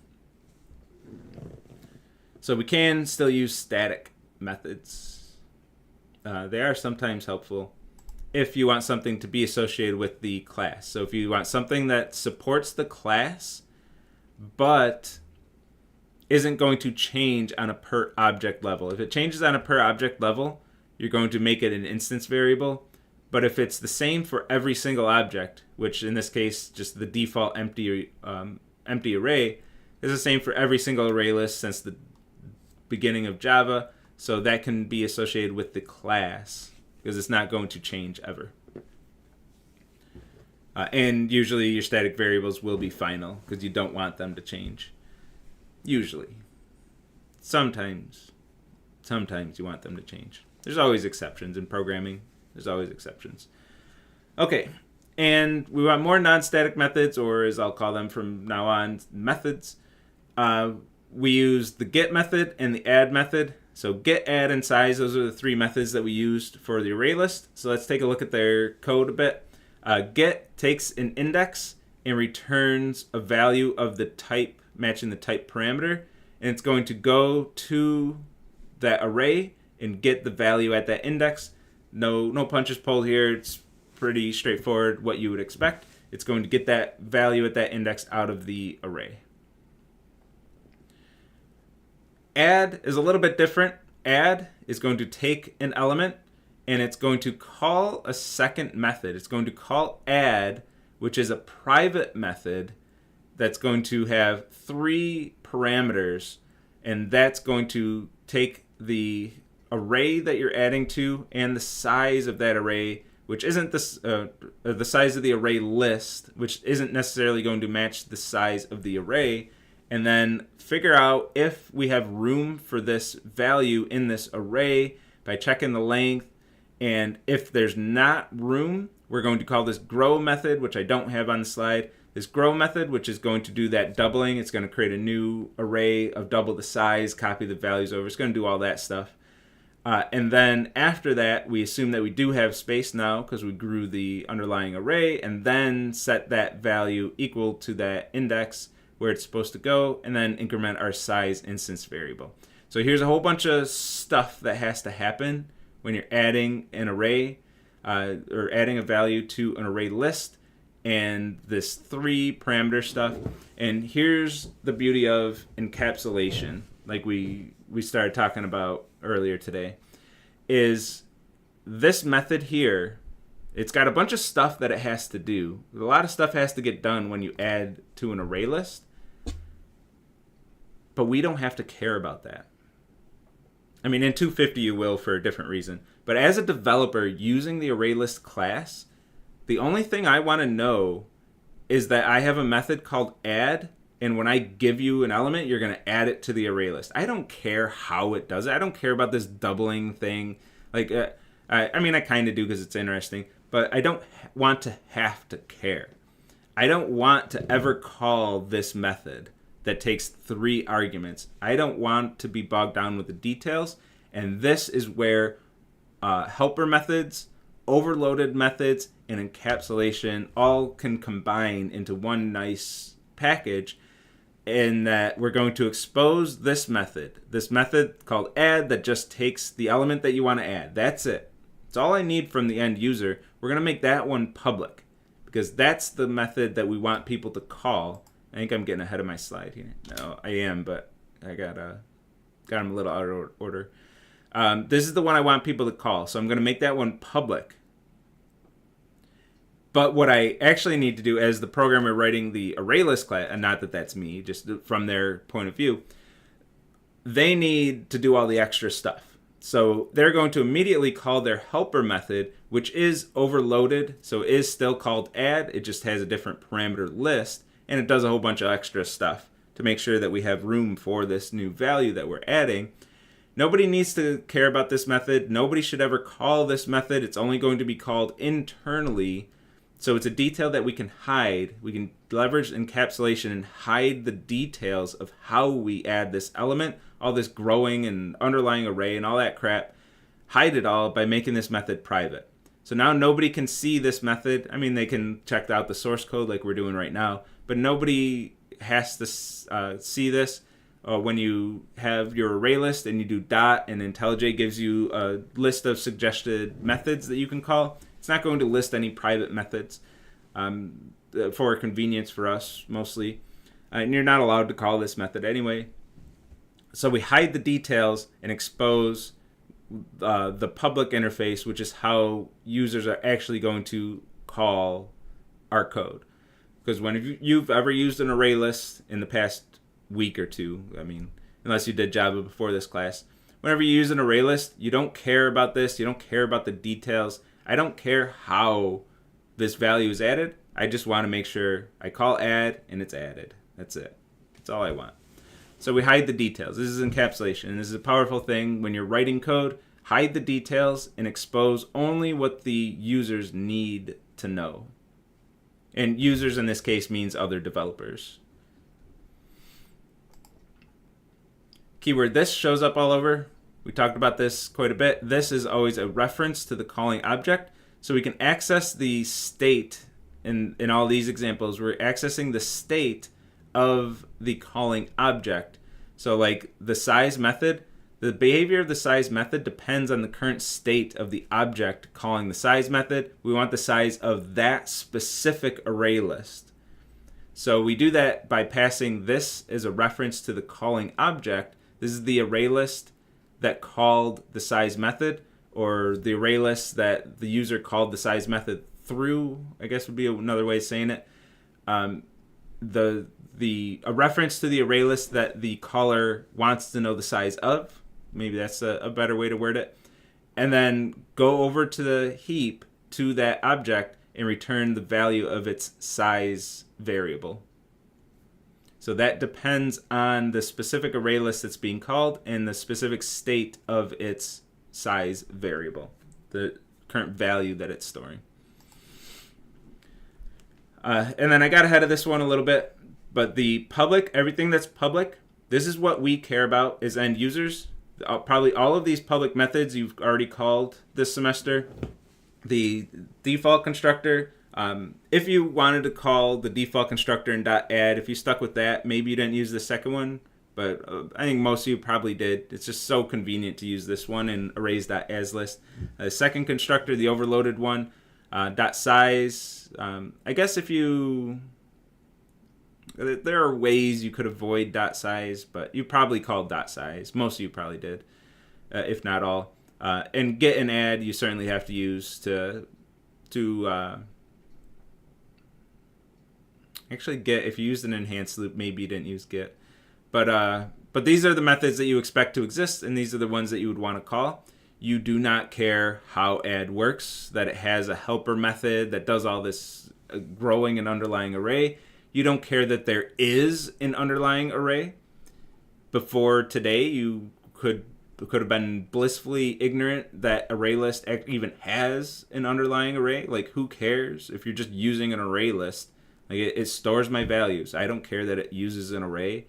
So we can still use static methods. They are sometimes helpful if you want something to be associated with the class. So if you want something that supports the class but isn't going to change on a per object level. If it changes on a per object level, you're going to make it an instance variable. But if it's the same for every single object, which in this case, just the default empty array, is the same for every single array list since the beginning of Java. So that can be associated with the class because it's not going to change ever. And usually your static variables will be final because you don't want them to change. Usually. Sometimes you want them to change. There's always exceptions in programming. There's always exceptions. Okay, and we want more non-static methods, or as I'll call them from now on, methods. We use the get method and the add method. So get, add, and size, those are the 3 methods that we used for the array list. So let's take a look at their code a bit. Get takes an index and returns a value of the type matching the type parameter, and it's going to go to that array and get the value at that index. No punches pulled here. It's pretty straightforward what you would expect. It's going to get that value at that index out of the array. Add is a little bit different. Add is going to take an element and it's going to call a second method. It's going to call add, which is a private method that's going to have 3 parameters, and that's going to take the array that you're adding to and the size of that array, which isn't the size of the array list, which isn't necessarily going to match the size of the array, and then figure out if we have room for this value in this array by checking the length. And if there's not room, we're going to call this grow method, which I don't have on the slide. This grow method, which is going to do that doubling. It's going to create a new array of double the size, copy the values over. It's going to do all that stuff. And then after that, we assume that we do have space now because we grew the underlying array, and then set that value equal to that index where it's supposed to go, and then increment our size instance variable. So here's a whole bunch of stuff that has to happen when you're adding an array or adding a value to an array list, and this 3 parameter stuff. And here's the beauty of encapsulation, like we started talking about earlier today, is this method here, it's got a bunch of stuff that it has to do. A lot of stuff has to get done when you add to an array list, but we don't have to care about that. I mean, in 250 you will for a different reason. But as a developer using the array list class, the only thing I want to know is that I have a method called add, and when I give you an element, you're going to add it to the array list. I don't care how it does it. I don't care about this doubling thing. Like, I mean, I kind of do because it's interesting, but I don't want to have to care. I don't want to ever call this method that takes 3 arguments. I don't want to be bogged down with the details. And this is where helper methods, overloaded methods, and encapsulation all can combine into one nice package, in that we're going to expose this method called add, that just takes the element that you want to add. That's it. It's all I need from the end user. We're going to make that one public, because that's the method that we want people to call. I think I'm getting ahead of my slide here. No, I am, but I got them a little out of order. This is the one I want people to call, so I'm going to make that one public. But what I actually need to do as the programmer writing the ArrayList class, and not that that's me, just from their point of view, they need to do all the extra stuff. So they're going to immediately call their helper method, which is overloaded, so it is still called add. It just has a different parameter list, and it does a whole bunch of extra stuff to make sure that we have room for this new value that we're adding. Nobody needs to care about this method. Nobody should ever call this method. It's only going to be called internally. So it's a detail that we can hide. We can leverage encapsulation and hide the details of how we add this element, all this growing and underlying array and all that crap. Hide it all by making this method private. So now nobody can see this method. I mean, they can check out the source code like we're doing right now, but nobody has to see this. When you have your array list and you do dot, and IntelliJ gives you a list of suggested methods that you can call, it's not going to list any private methods for convenience for us mostly. And you're not allowed to call this method anyway. So we hide the details and expose the public interface, which is how users are actually going to call our code. Because when you've ever used an array list in the past week or two, I mean, unless you did Java before this class, whenever you use an array list, you don't care about this. You don't care about the details. I don't care how this value is added. I just want to make sure I call add and it's added. That's it. That's all I want. So we hide the details. This is encapsulation. This is a powerful thing when you're writing code. Hide the details and expose only what the users need to know. And users in this case means other developers. Keyword this shows up all over. We talked about this quite a bit. This is always a reference to the calling object. So we can access the state in all these examples. We're accessing the state of the calling object. So like the size method, the behavior of the size method depends on the current state of the object calling the size method. We want the size of that specific array list. So we do that by passing this as a reference to the calling object. This is the array list that called the size method, or the array list that the user called the size method through, I guess would be another way of saying it. A reference to the array list that the caller wants to know the size of. Maybe that's a better way to word it. And then go over to the heap to that object and return the value of its size variable. So that depends on the specific array list that's being called and the specific state of its size variable, the current value that it's storing. And then I got ahead of this one a little bit, but the public, everything that's public, this is what we care about as end users. Probably all of these public methods you've already called this semester. The default constructor, if you wanted to call the default constructor in .add, if you stuck with that, maybe you didn't use the second one, but I think most of you probably did. It's just so convenient to use this one in arrays.asList. The second constructor, the overloaded one, .size. I guess if you... There are ways you could avoid .size, but you probably called .size. Most of you probably did, if not all. And get and add you certainly have to use to actually get, if you used an enhanced loop, maybe you didn't use get. But these are the methods that you expect to exist, and these are the ones that you would want to call. You do not care how add works, that it has a helper method that does all this growing and underlying array. You don't care that there is an underlying array. Before today, you could have been blissfully ignorant that ArrayList even has an underlying array. Like, who cares if you're just using an array list? Like it stores my values. I don't care that it uses an array.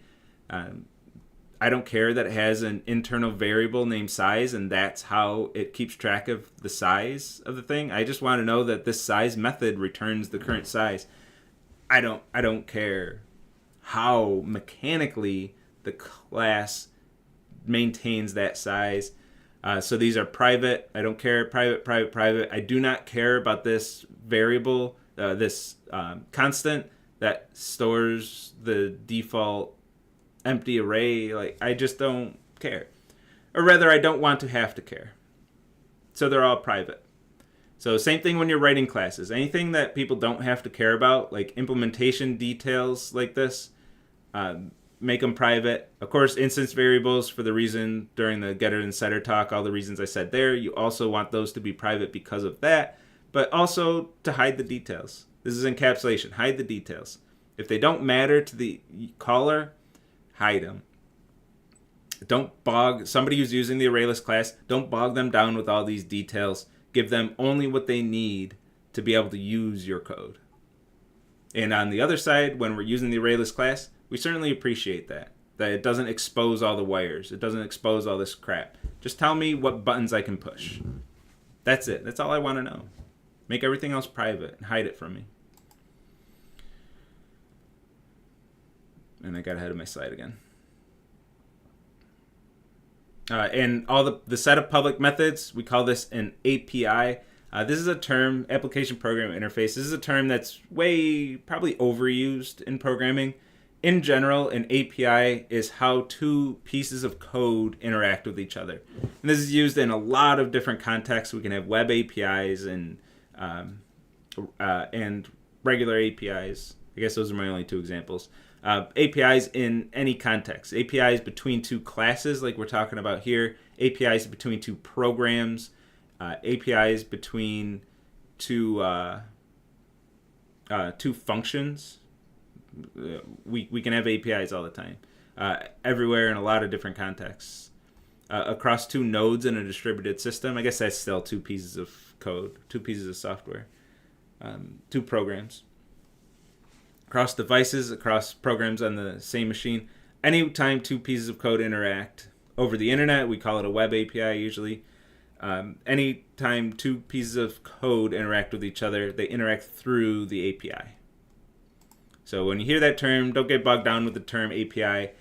I don't care that it has an internal variable named size, and that's how it keeps track of the size of the thing. I just want to know that this size method returns the current size. I don't care how mechanically the class maintains that size. So these are private. I don't care. Private, private, private. I do not care about this variable, this constant that stores the default empty array. Like, I just don't care. Or rather, I don't want to have to care. So they're all private. So same thing when you're writing classes. Anything that people don't have to care about, like implementation details like this, make them private. Of course, instance variables, for the reason during the getter and setter talk, all the reasons I said there, you also want those to be private because of that, but also to hide the details. This is encapsulation. Hide the details. If they don't matter to the caller, hide them. Don't bog somebody who's using the ArrayList class, don't bog them down with all these details. Give them only what they need to be able to use your code. And on the other side, when we're using the ArrayList class, we certainly appreciate that it doesn't expose all the wires. It doesn't expose all this crap. Just tell me what buttons I can push. That's it. That's all I want to know. Make everything else private and hide it from me. And I got ahead of my slide again. And all the set of public methods, we call this an API. This is a term, application programming interface. This is a term that's way probably overused in programming. In general, an API is how two pieces of code interact with each other. And this is used in a lot of different contexts. We can have web APIs and regular APIs. I guess those are my only two examples. APIs in any context. APIs between two classes, like we're talking about here. APIs between two programs. APIs between two functions. We can have APIs all the time, everywhere in a lot of different contexts. Across two nodes in a distributed system, I guess that's still two pieces of code, two pieces of software, two programs. Across devices, across programs on the same machine. Anytime two pieces of code interact over the internet, we call it a web API usually. Anytime two pieces of code interact with each other, they interact through the API. So when you hear that term, don't get bogged down with the term API.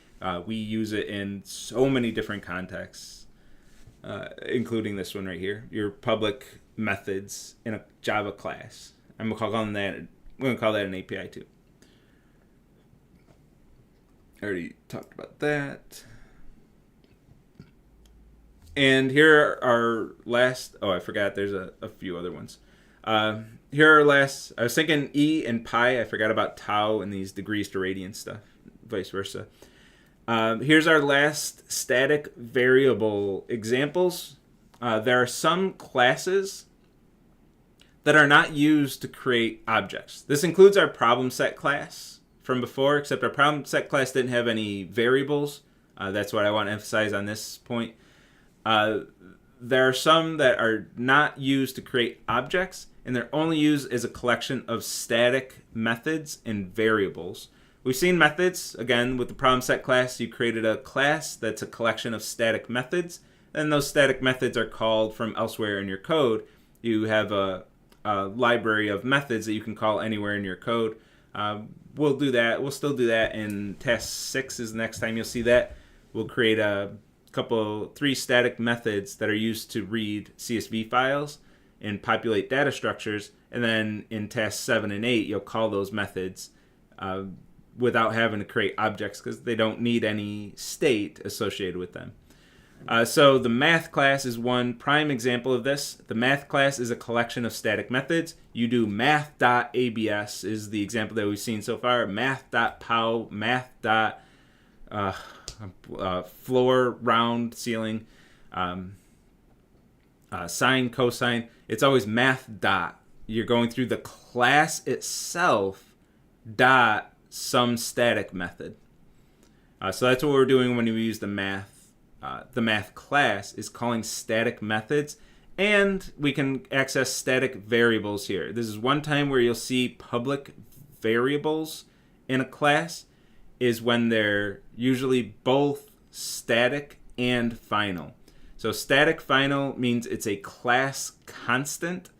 We use it in so many different contexts, including this one right here, your public methods in a Java class. I'm going to call that an API too. I already talked about that. And here are our last, I forgot there's a few other ones. Here are our last, I was thinking E and pi, I forgot about tau and these degrees to radians stuff, vice versa. Here's our last static variable examples. There are some classes that are not used to create objects. This includes our problem set class from before, except our problem set class didn't have any variables. That's what I want to emphasize on this point. There are some that are not used to create objects, and they're only used as a collection of static methods and variables. We've seen methods, again, with the problem set class. You created a class that's a collection of static methods, and those static methods are called from elsewhere in your code. You have a library of methods that you can call anywhere in your code. We'll do that. We'll still do that in task 6 is the next time you'll see that. We'll create three static methods that are used to read CSV files and populate data structures. And then in task 7 and 8, you'll call those methods without having to create objects because they don't need any state associated with them. So the math class is one prime example of this. The math class is a collection of static methods. You do math.abs is the example that we've seen so far. Math.pow, floor, round, ceiling, sine, cosine. It's always math dot. You're going through the class itself dot some static method. So that's what we're doing when we use the math. The math class is calling static methods, and we can access static variables here. This is one time where you'll see public variables in a class is when they're usually both static and final. So static final means it's a class constant.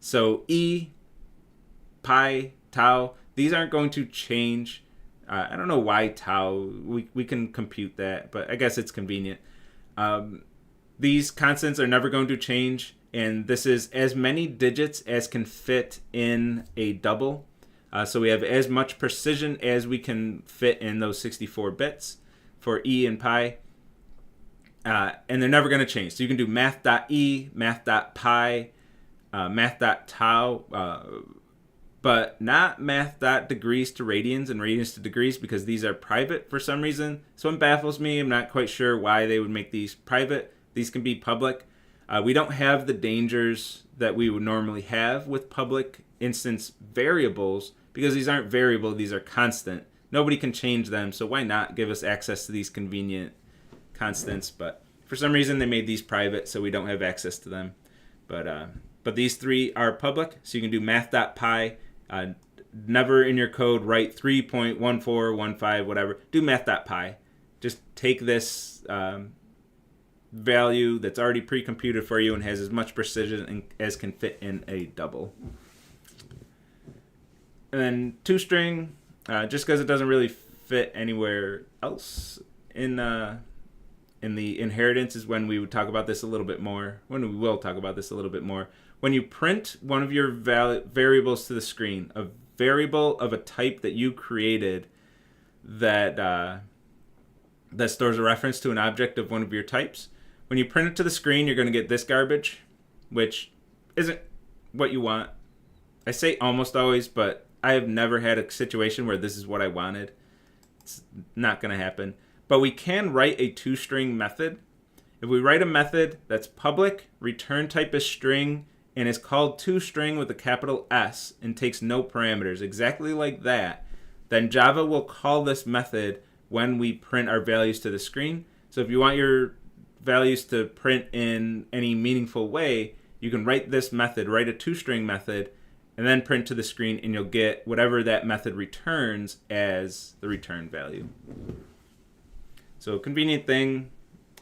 So e, pi, tau, these aren't going to change. I don't know why tau, we can compute that, but I guess it's convenient. These constants are never going to change, and this is as many digits as can fit in a double. So we have as much precision as we can fit in those 64 bits for e and pi. And they're never going to change. So you can do math.e, math.pi, math.tau, but not math.degrees to radians and radians to degrees, because these are private for some reason. So it baffles me. I'm not quite sure why they would make these private. These can be public. We don't have the dangers that we would normally have with public instance variables, because these aren't variable, these are constant. Nobody can change them, so why not give us access to these convenient constants? But for some reason they made these private, so we don't have access to them. But these three are public, so you can do math.pi. Never in your code write 3.1415 whatever. Do math.pi. Just take this value that's already pre-computed for you and has as much precision as can fit in a double. And then toString, just because it doesn't really fit anywhere else in the inheritance, is when we would talk about this a little bit more. When we will talk about this a little bit more. When you print one of your variables to the screen, a variable of a type that you created that stores a reference to an object of one of your types, when you print it to the screen, you're going to get this garbage, which isn't what you want. I say almost always, but I have never had a situation where this is what I wanted. It's not going to happen. But we can write a toString method. If we write a method that's public, return type is string, and is called toString with a capital S and takes no parameters, exactly like that, then Java will call this method when we print our values to the screen. So if you want your values to print in any meaningful way, you can write this method, write a toString method, and then print to the screen, and you'll get whatever that method returns as the return value. So convenient thing.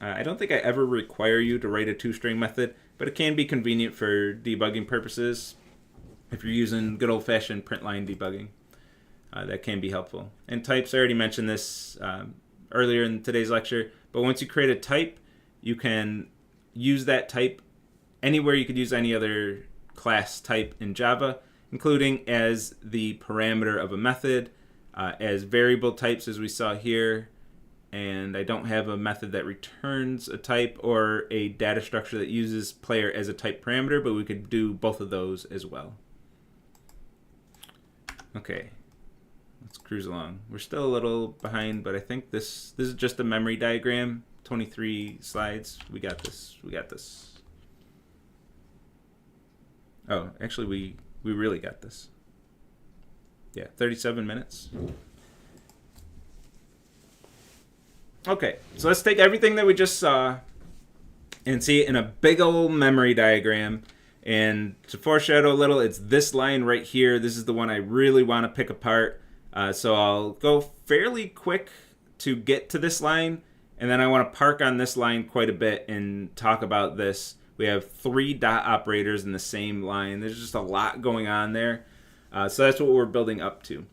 I don't think I ever require you to write a toString method, but it can be convenient for debugging purposes. If you're using good old-fashioned print line debugging, that can be helpful. And types, I already mentioned this earlier in today's lecture, but once you create a type, you can use that type anywhere you could use any other class type in Java, including as the parameter of a method, as variable types as we saw here. And I don't have a method that returns a type or a data structure that uses player as a type parameter, but we could do both of those as well. Okay, let's cruise along. We're still a little behind, but I think this is just a memory diagram. 23 slides. We got this. We got this. Oh, actually, we really got this. Yeah, 37 minutes. Okay, so let's take everything that we just saw and see it in a big old memory diagram. And to foreshadow a little, it's this line right here. This is the one I really want to pick apart. So I'll go fairly quick to get to this line, and then I want to park on this line quite a bit and talk about this. We have 3 dot operators in the same line. There's just a lot going on there. So that's what we're building up to.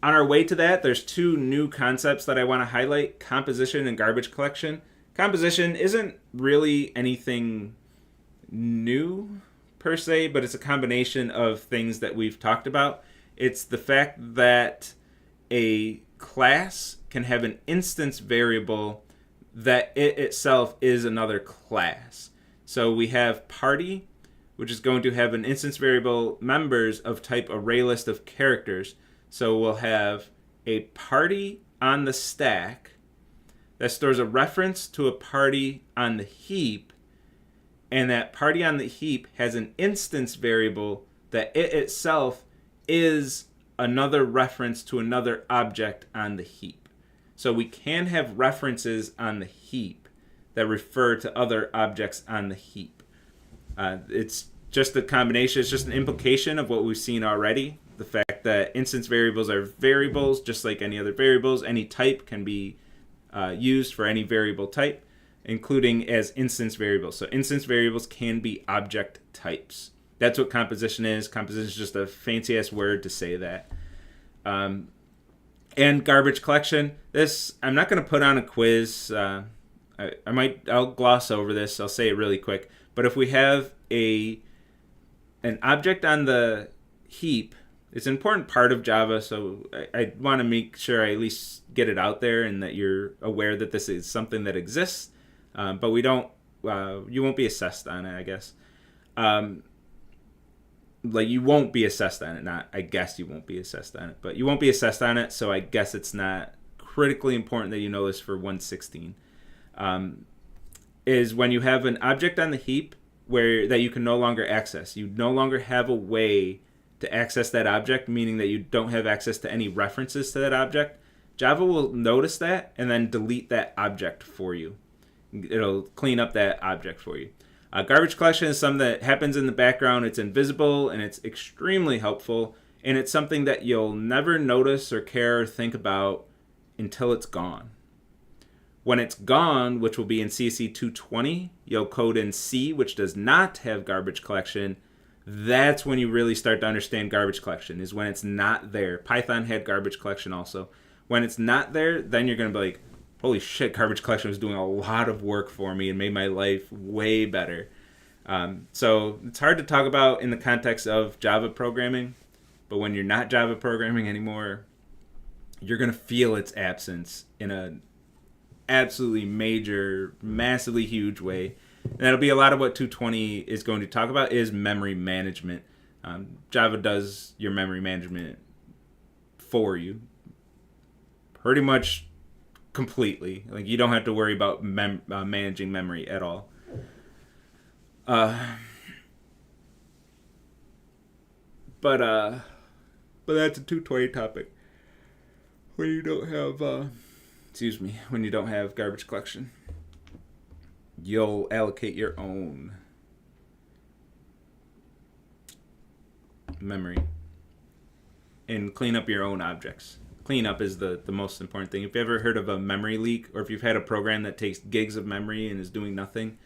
On our way to that, there's 2 new concepts that I want to highlight: composition and garbage collection. Composition isn't really anything new per se, but it's a combination of things that we've talked about. It's the fact that a class can have an instance variable that it itself is another class. So we have party, which is going to have an instance variable members of type array list of characters. So we'll have a party on the stack that stores a reference to a party on the heap, and that party on the heap has an instance variable that it itself is another reference to another object on the heap. So we can have references on the heap that refer to other objects on the heap. It's just a combination, it's just an implication of what we've seen already the fact that instance variables are variables, just like any other variables. Any type can be used for any variable type, including as instance variables. So instance variables can be object types. That's what composition is. Composition is just a fancy-ass word to say that. And garbage collection. This, I'm not going to put on a quiz. I'll gloss over this. I'll say it really quick. But if we have an object on the heap, it's an important part of Java, so I want to make sure I at least get it out there and that you're aware that this is something that exists. But we don't, you won't be assessed on it, I guess. Like, you won't be assessed on it. Not, I guess you won't be assessed on it, but you won't be assessed on it, so I guess it's not critically important that you know this for 116. Is when you have an object on the heap that you can no longer access. You no longer have a way to access that object, meaning that you don't have access to any references to that object. Java will notice that and then delete that object for you. It'll clean up that object for you. Garbage collection is something that happens in the background. It's invisible and it's extremely helpful. And it's something that you'll never notice or care or think about until it's gone. When it's gone, which will be in CSE116, you'll code in C, which does not have garbage collection. That's when you really start to understand garbage collection, is when it's not there. Python had garbage collection also. When it's not there, then you're going to be like, holy shit, garbage collection was doing a lot of work for me and made my life way better. So it's hard to talk about in the context of Java programming, but when you're not Java programming anymore, you're going to feel its absence in a absolutely major, massively huge way. And that'll be a lot of what 220 is going to talk about, is memory management. Java does your memory management for you pretty much completely. Like, you don't have to worry about managing memory at all. But that's a 220 topic. When you don't have when you don't have garbage collection, you'll allocate your own memory and clean up your own objects. Cleanup is the most important thing. If you've ever heard of a memory leak, or if you've had a program that takes gigs of memory and is doing nothing,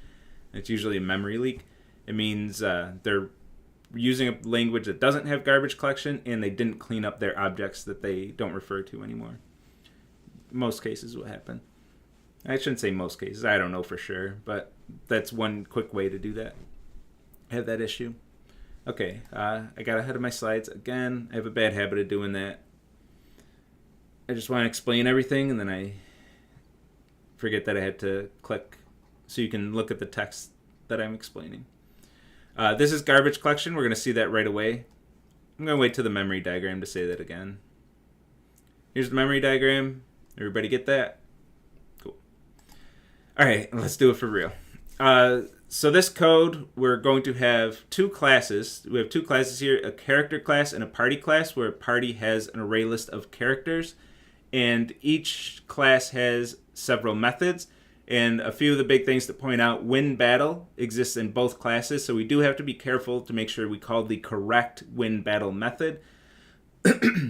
it's usually a memory leak. It means they're using a language that doesn't have garbage collection and they didn't clean up their objects that they don't refer to anymore. Most cases will happen. I shouldn't say most cases. I don't know for sure, but that's one quick way to do that. Have that issue. Okay, I got ahead of my slides again. I have a bad habit of doing that. I just want to explain everything, and then I forget that I had to click so you can look at the text that I'm explaining. This is garbage collection. We're going to see that right away. I'm going to wait till the memory diagram to say that again. Here's the memory diagram. Everybody get that? Cool. All right, let's do it for real. So this code, we're going to have two classes. We have two classes here, a character class and a party class, where a party has an array list of characters. And each class has several methods. And a few of the big things to point out: win battle exists in both classes. So we do have to be careful to make sure we call the correct win battle method.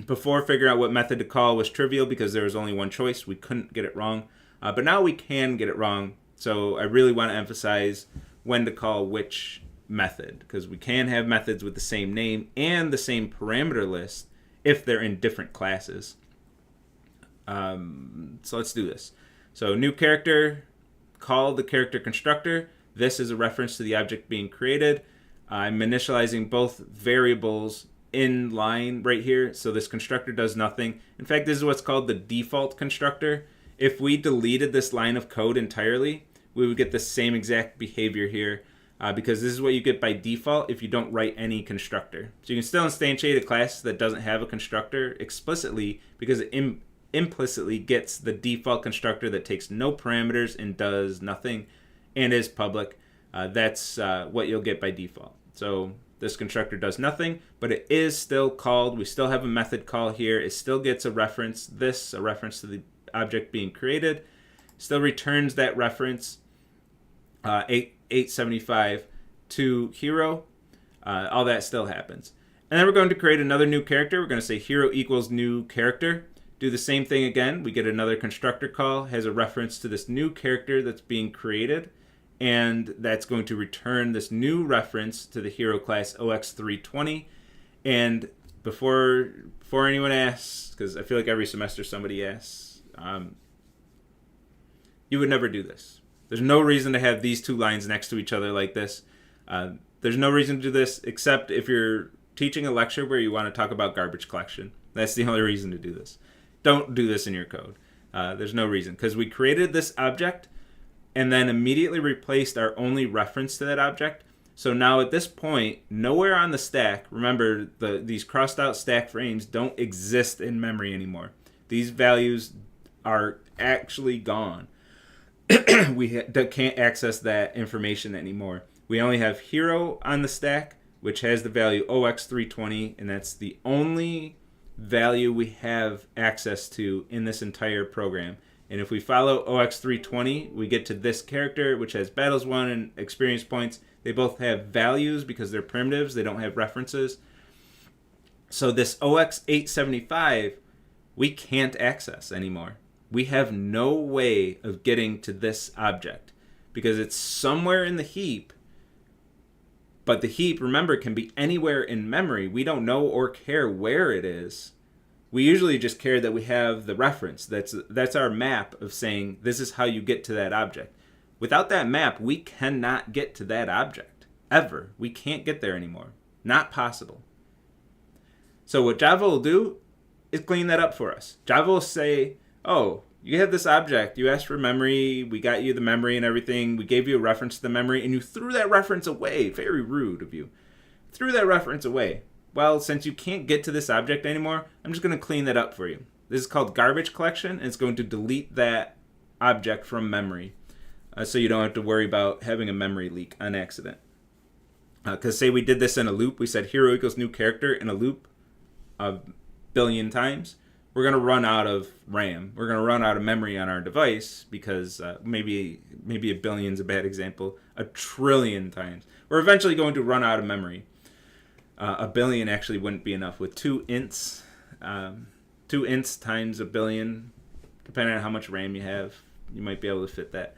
Before, figuring out what method to call was trivial because there was only one choice. We couldn't get it wrong. But now we can get it wrong. So I really want to emphasize when to call which method, because we can have methods with the same name and the same parameter list if they're in different classes. So let's do this. So new character, call the character constructor. This is a reference to the object being created. I'm initializing both variables in line right here. So this constructor does nothing. In fact, this is what's called the default constructor. If we deleted this line of code entirely, we would get the same exact behavior here, because this is what you get by default if you don't write any constructor. So you can still instantiate a class that doesn't have a constructor explicitly, because it implicitly gets the default constructor that takes no parameters and does nothing and is public. That's what you'll get by default. So this constructor does nothing, but it is still called. We still have a method call here. It still gets a reference to the object being created. Still returns that reference 875 to hero. All that still happens. And then we're going to create another new character. We're going to say hero equals new character. Do the same thing again. We get another constructor call, has a reference to this new character that's being created, and that's going to return this new reference to the hero class OX320. And before anyone asks, because I feel like every semester somebody asks, you would never do this. There's no reason to have these two lines next to each other like this. There's no reason to do this except if you're teaching a lecture where you want to talk about garbage collection. That's the only reason to do this. Don't do this in your code. There's no reason, because we created this object and then immediately replaced our only reference to that object. So now at this point, nowhere on the stack, remember these crossed out stack frames don't exist in memory anymore. These values are actually gone. We can't access that information anymore. We only have hero on the stack, which has the value OX320, and that's the only value we have access to in this entire program. And if we follow OX320, we get to this character, which has battles won and experience points. They both have values because they're primitives. They don't have references. So this OX875, we can't access anymore. We have no way of getting to this object because it's somewhere in the heap. But the heap, remember, can be anywhere in memory. We don't know or care where it is. We usually just care that we have the reference. That's our map of saying this is how you get to that object. Without that map, we cannot get to that object, ever. We can't get there anymore. Not possible. So what Java will do is clean that up for us. Java will say, oh, you have this object. You asked for memory. We got you the memory and everything. We gave you a reference to the memory, and you threw that reference away. Very rude of you. Threw that reference away. Well, since you can't get to this object anymore, I'm just going to clean that up for you. This is called garbage collection, and it's going to delete that object from memory. So you don't have to worry about having a memory leak on accident. Because say we did this in a loop. We said hero equals new character in a loop a billion times. We're going to run out of RAM. We're going to run out of memory on our device because maybe a billion's a bad example. A trillion times. We're eventually going to run out of memory. A billion actually wouldn't be enough. With 2 ints, 2 ints times a billion, depending on how much RAM you have, you might be able to fit that.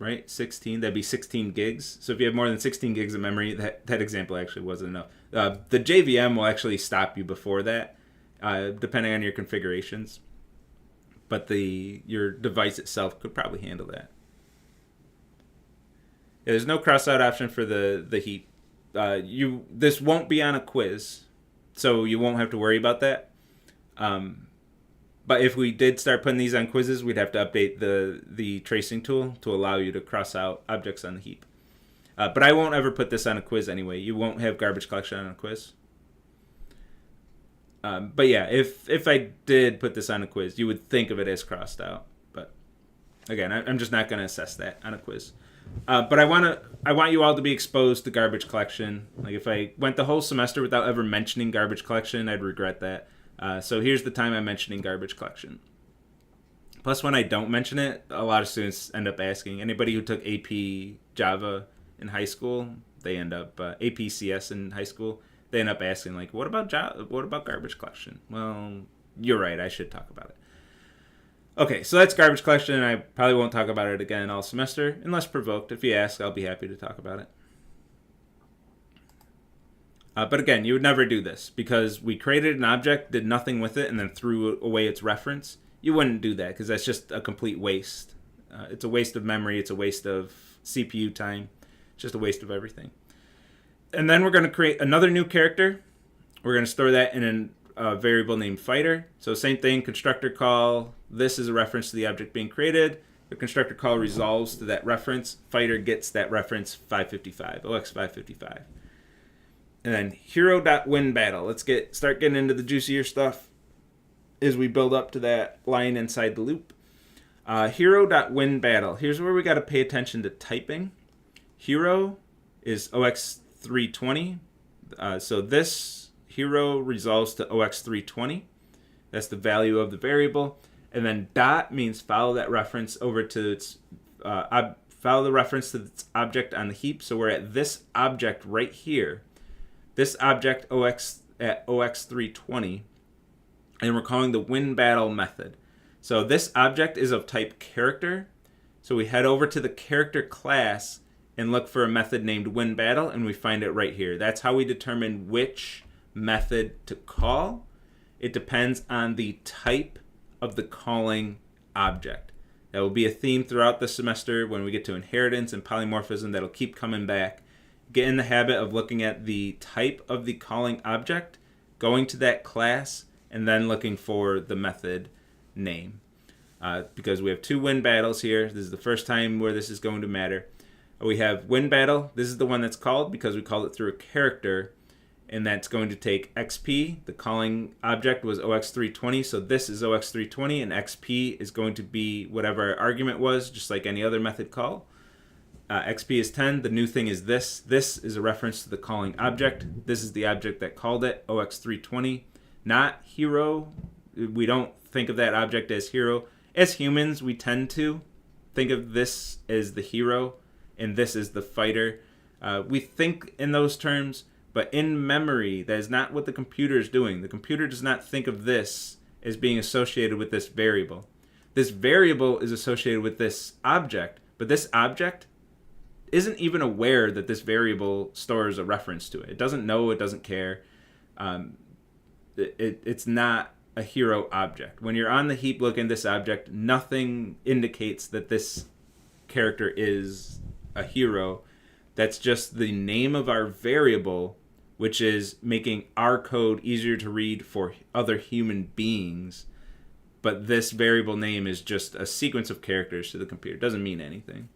Right? 16, that'd be 16 gigs. So if you have more than 16 gigs of memory, that example actually wasn't enough. The JVM will actually stop you before that, depending on your configurations. But your device itself could probably handle that. Yeah, there's no cross-out option for the heap. This won't be on a quiz, so you won't have to worry about that. But if we did start putting these on quizzes, we'd have to update the tracing tool to allow you to cross out objects on the heap. But I won't ever put this on a quiz anyway. You won't have garbage collection on a quiz. But yeah, if I did put this on a quiz, you would think of it as crossed out. But again, I'm just not going to assess that on a quiz. But I want you all to be exposed to garbage collection. Like if I went the whole semester without ever mentioning garbage collection, I'd regret that. So here's the time I'm mentioning garbage collection. Plus, when I don't mention it, a lot of students end up asking. Anybody who took AP Java in high school, they end up AP CS in high school. They end up asking like, "What about Java? What about garbage collection?" Well, you're right. I should talk about it. Okay, so that's garbage collection, and I probably won't talk about it again all semester, unless provoked. If you ask, I'll be happy to talk about it. But again, you would never do this because we created an object, did nothing with it, and then threw away its reference. You wouldn't do that because that's just a complete waste. It's a waste of memory. It's a waste of CPU time. It's just a waste of everything. And then we're going to create another new character. We're going to store that in a variable named fighter. So same thing, constructor call. This is a reference to the object being created. The constructor call resolves to that reference. Fighter gets that reference 555, OX555. And then hero.win battle. Let's start getting into the juicier stuff as we build up to that line inside the loop. Hero.win battle. Here's where we got to pay attention to typing. Hero is OX320. So this hero resolves to OX320. That's the value of the variable. And then dot means follow that reference over to its follow the reference to this object on the heap. So we're at this object right here, this object at OX320, and we're calling the win battle method. So this object is of type character. So we head over to the character class and look for a method named win battle, and we find it right here. That's how we determine which method to call. It depends on the type of the calling object. That will be a theme throughout the semester when we get to inheritance and polymorphism. That'll keep coming back. Get in the habit of looking at the type of the calling object, going to that class, and then looking for the method name. Because we have two win battles here. This is the first time where this is going to matter. We have win battle. This is the one that's called because we called it through a character, and that's going to take XP. The calling object was OX320, so this is OX320, and XP is going to be whatever our argument was, just like any other method call. XP is 10. The new thing is this. This is a reference to the calling object. This is the object that called it, OX320. Not hero. We don't think of that object as hero. As humans, we tend to think of this as the hero, and this is the fighter. We think in those terms, but in memory, that is not what the computer is doing. The computer does not think of this as being associated with this variable. This variable is associated with this object, but this object isn't even aware that this variable stores a reference to it. It doesn't know, it doesn't care. It's not a hero object. When you're on the heap looking at this object, nothing indicates that this character is a hero. That's just the name of our variable, which is making our code easier to read for other human beings. But this variable name is just a sequence of characters to the computer. It doesn't mean anything.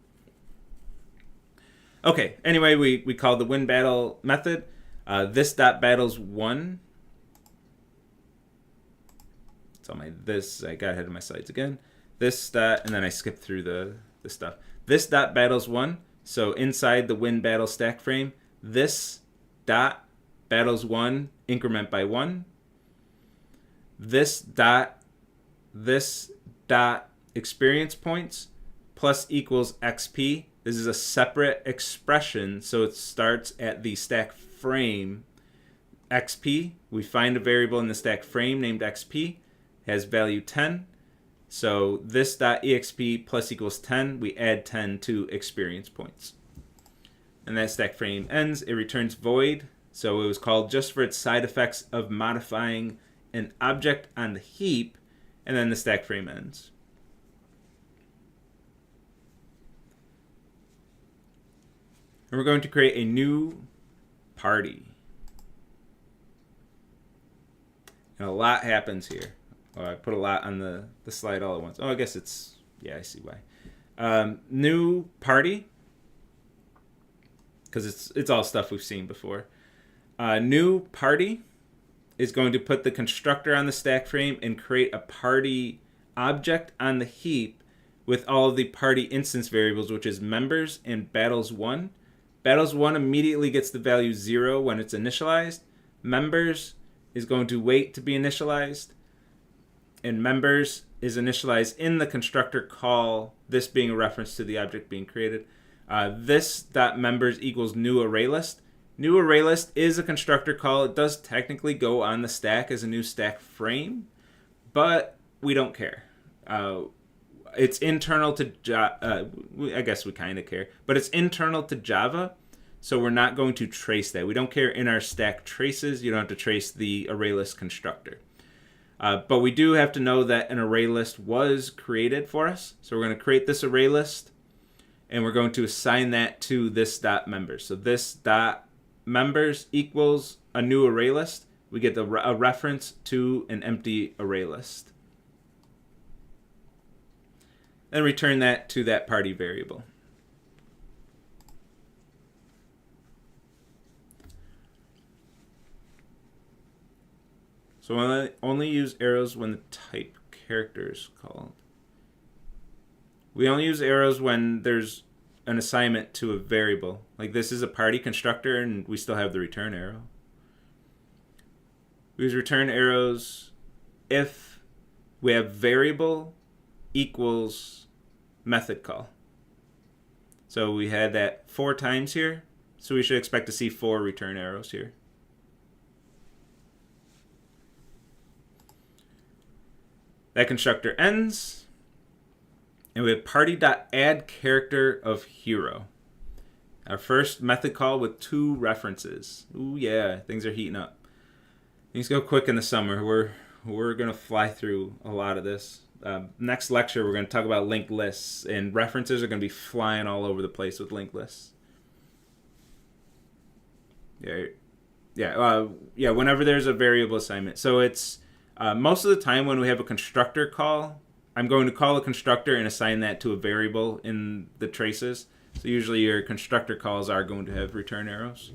Okay, anyway, we call the win battle method. This dot battles one. It's on my this. I got ahead of my slides again. This dot, and then I skipped through the stuff. This dot battles one. So inside the win battle stack frame, this dot battles one increment by one. This dot experience points plus equals XP. This is a separate expression, so it starts at the stack frame XP. We find a variable in the stack frame named XP, has value 10. So this dot exp plus equals 10, we add 10 to experience points. And that stack frame ends, it returns void. So it was called just for its side effects of modifying an object on the heap, and then the stack frame ends. And we're going to create a new party. And a lot happens here. Oh, I put a lot on the slide all at once. Oh, I guess it's, yeah, I see why. New party, because it's all stuff we've seen before. New party is going to put the constructor on the stack frame and create a party object on the heap with all of the party instance variables, which is members and battles 1. Battles 1 immediately gets the value 0 when it's initialized. Members is going to wait to be initialized. And members is initialized in the constructor call, this being a reference to the object being created. This dot members equals new array list. New array list is a constructor call. It does technically go on the stack as a new stack frame, but we don't care. It's internal to Java. I guess we kind of care, but it's internal to Java, so we're not going to trace that. We don't care in our stack traces. You don't have to trace the array list constructor. But we do have to know that an array list was created for us. So we're going to create this array list, and we're going to assign that to this dot members. So this dot members equals a new array list. We get a reference to an empty array list. Then return that to that party variable. So I only use arrows when the type character is called. We only use arrows when there's an assignment to a variable. Like this is a party constructor and we still have the return arrow. We use return arrows if we have variable equals method call. So we had that 4 times here. So we should expect to see 4 return arrows here. That constructor ends. And we have party.addCharacter of hero. Our first method call with 2 references. Ooh yeah, things are heating up. Things go quick in the summer. We're gonna fly through a lot of this. Next lecture, we're gonna talk about linked lists, and references are gonna be flying all over the place with linked lists. Yeah. Whenever there's a variable assignment, so it's most of the time when we have a constructor call, I'm going to call a constructor and assign that to a variable in the traces. So usually your constructor calls are going to have return arrows.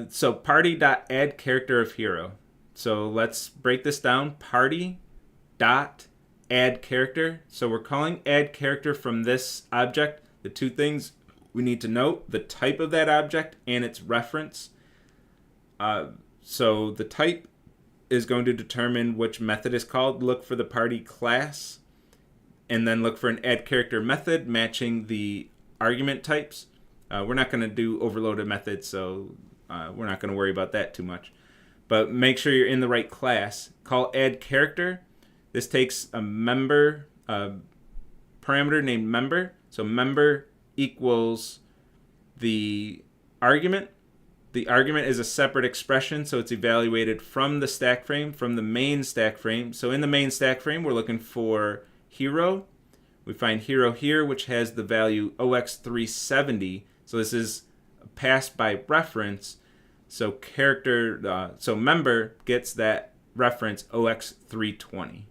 So party.addCharacter of hero. So let's break this down. Party.addCharacter. So we're calling addCharacter from this object. The 2 things we need to note: the type of that object and its reference. So the type is going to determine which method is called. Look for the party class, and then look for an addCharacter method matching the argument types. We're not going to do overloaded methods, so we're not going to worry about that too much. But make sure you're in the right class. Call addCharacter. This takes a member parameter named member. So member equals the argument. The argument is a separate expression, so it's evaluated from the stack frame, from the main stack frame. So in the main stack frame, we're looking for hero. We find hero here, which has the value OX370. So this is passed by reference. So member gets that reference OX320.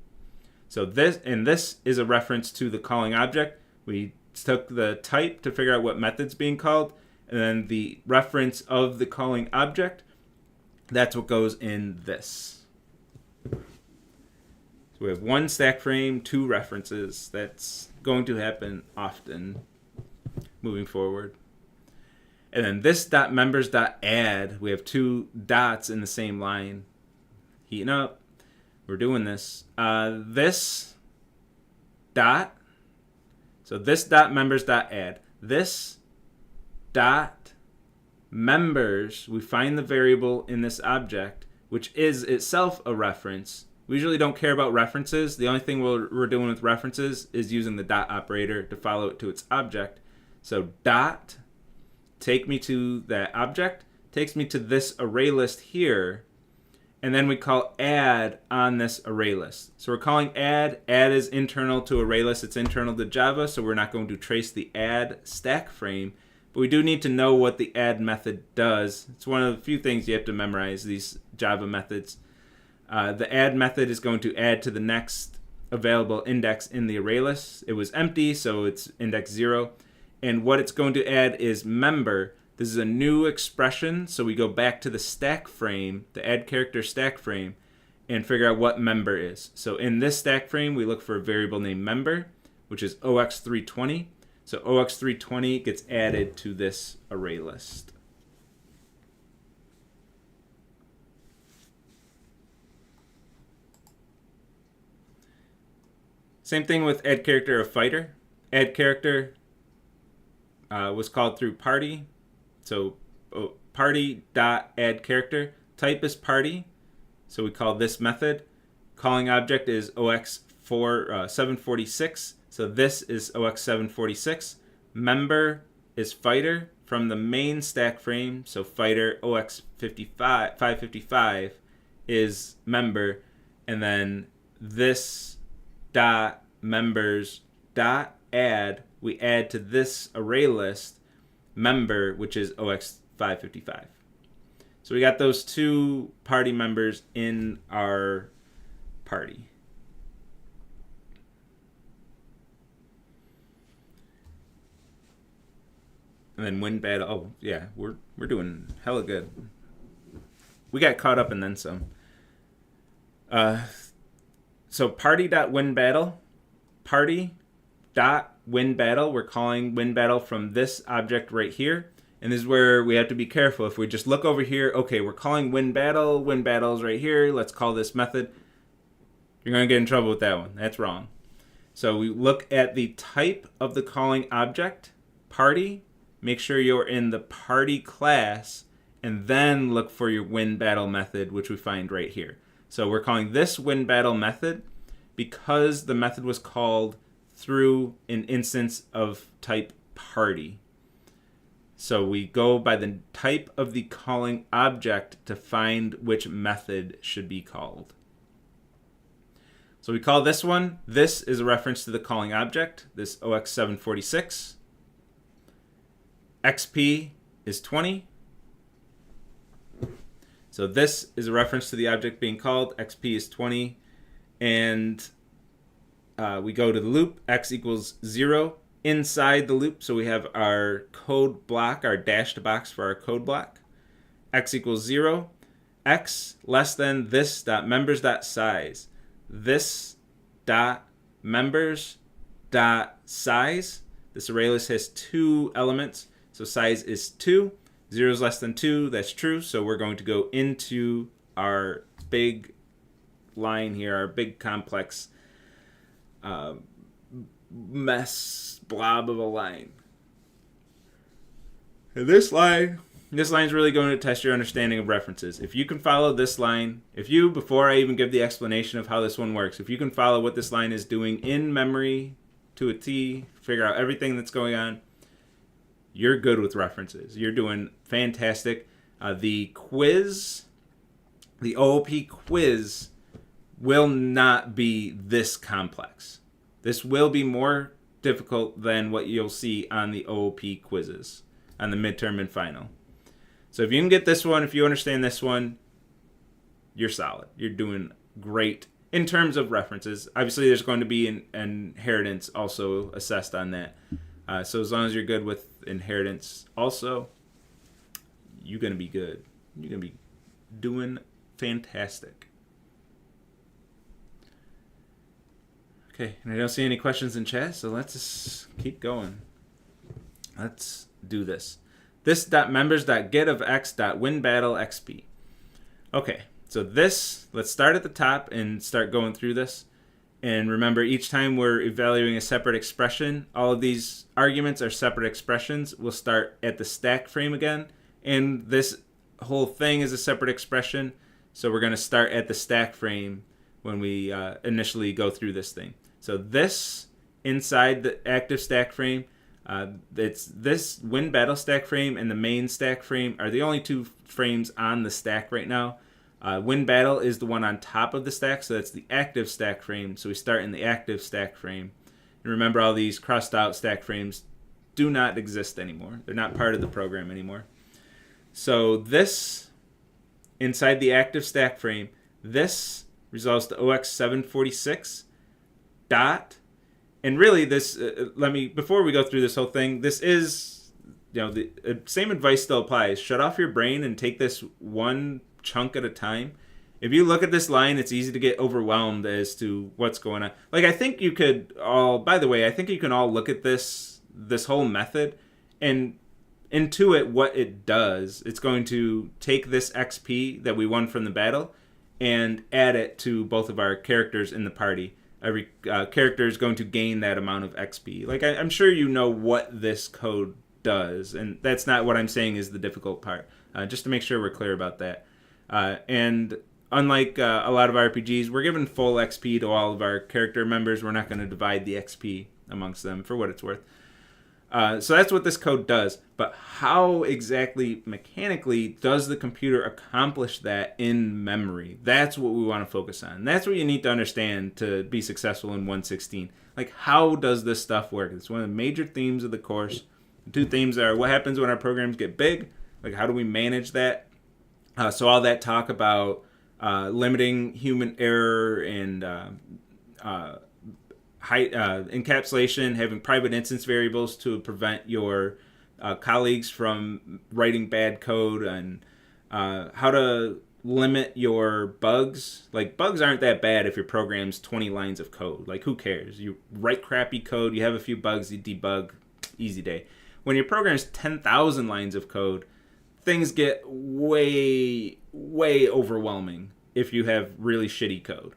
So this is a reference to the calling object. We took the type to figure out what method's being called, and then the reference of the calling object, that's what goes in this. So we have 1 stack frame, 2 references. That's going to happen often moving forward. And then this .members.add, we have 2 dots in the same line. Heating up. We're doing this. This dot, so this .members.add, this dot members, we find the variable in this object, which is itself a reference. We usually don't care about references. The only thing we're doing with references is using the dot operator to follow it to its object. So dot, take me to that object, takes me to this array list here, and then we call add on this array list. So we're calling add. Add is internal to array list. It's internal to Java, so we're not going to trace the add stack frame. But we do need to know what the add method does. It's one of the few things you have to memorize, these Java methods. The add method is going to add to the next available index in the array list. It was empty, so it's index 0. And what it's going to add is member. This is a new expression, so we go back to the stack frame, the addCharacter stack frame, and figure out what member is. So in this stack frame, we look for a variable named member, which is OX320. So OX320 gets added to this array list. Same thing with addCharacter of fighter. addCharacter was called through party. So party.addCharacter. Type is party. So we call this method. Calling object is OX746. So this is OX746. Member is fighter from the main stack frame. So fighter OX555 is member. And then this dot members dot add, we add to this array list member, which is OX555. So we got those 2 party members in our party. And then win battle. Oh yeah, we're doing hella good. We got caught up and then some. So party.win battle. Party.win battle. We're calling win battle from this object right here. And this is where we have to be careful. If we just look over here, okay, we're calling win battle. Win battle is right here. Let's call this method. You're going to get in trouble with that one. That's wrong. So we look at the type of the calling object, party, make sure you're in the party class, and then look for your win battle method, which we find right here. So we're calling this win battle method because the method was called through an instance of type party. So we go by the type of the calling object to find which method should be called. So we call this one, this is a reference to the calling object, this OX746. XP is 20. So this is a reference to the object being called, XP is 20. And we go to the loop, x equals 0 inside the loop. So we have our code block, our dashed box for our code block. X equals 0, x less than this dot members dot size. This dot members dot size. This array list has 2 elements, so size is 2. 0 is less than 2, that's true. So we're going to go into our big line here, our big complex mess blob of a line. And this line is really going to test your understanding of references. If you can follow this line, before I even give the explanation of how this one works, if you can follow what this line is doing in memory to a T, figure out everything that's going on, you're good with references. You're doing fantastic. The quiz, the OOP quiz, will not be this complex. This will be more difficult than what you'll see on the OOP quizzes, on the midterm and final. So if you can get this one, if you understand this one, you're solid. You're doing great in terms of references. Obviously, there's going to be an inheritance also assessed on that. So as long as you're good with inheritance also, you're going to be good. You're going to be doing fantastic. Okay, and I don't see any questions in chat, so let's just keep going. Let's do this. This dot members dot get of x dot win battle xp. Okay, so this, let's start at the top and start going through this. And remember, each time we're evaluating a separate expression, all of these arguments are separate expressions. We'll start at the stack frame again, and this whole thing is a separate expression. So we're going to start at the stack frame when we initially go through this thing. So this, inside the active stack frame, it's this win battle stack frame and the main stack frame are the only 2 frames on the stack right now. Win battle is the one on top of the stack, so that's the active stack frame. So we start in the active stack frame. And remember, all these crossed out stack frames do not exist anymore. They're not part of the program anymore. So this, inside the active stack frame, this resolves to OX746 dot. And really, this, before we go through this whole thing, this is, the same advice still applies. Shut off your brain and take this one chunk at a time. If you look at this line, it's easy to get overwhelmed as to what's going on. I think you could all, by the way, I think you can all look at this whole method and intuit what it does. It's going to take this XP that we won from the battle and add it to both of our characters in the party. Every character is going to gain that amount of XP. I'm sure you know what this code does, and that's not what I'm saying is the difficult part. Just to make sure we're clear about that. And unlike a lot of RPGs, we're giving full XP to all of our character members. We're not going to divide the XP amongst them for what it's worth. So that's what this code does. But how exactly mechanically does the computer accomplish that in memory? That's what we want to focus on. That's what you need to understand to be successful in 116. How does this stuff work? It's one of the major themes of the course. The 2 themes are what happens when our programs get big, how do we manage that? So all that talk about limiting human error and encapsulation, having private instance variables to prevent your colleagues from writing bad code, and how to limit your bugs. Bugs aren't that bad if your program's 20 lines of code. Who cares? You write crappy code, you have a few bugs, you debug, easy day. When your program's 10,000 lines of code, things get way, way overwhelming if you have really shitty code.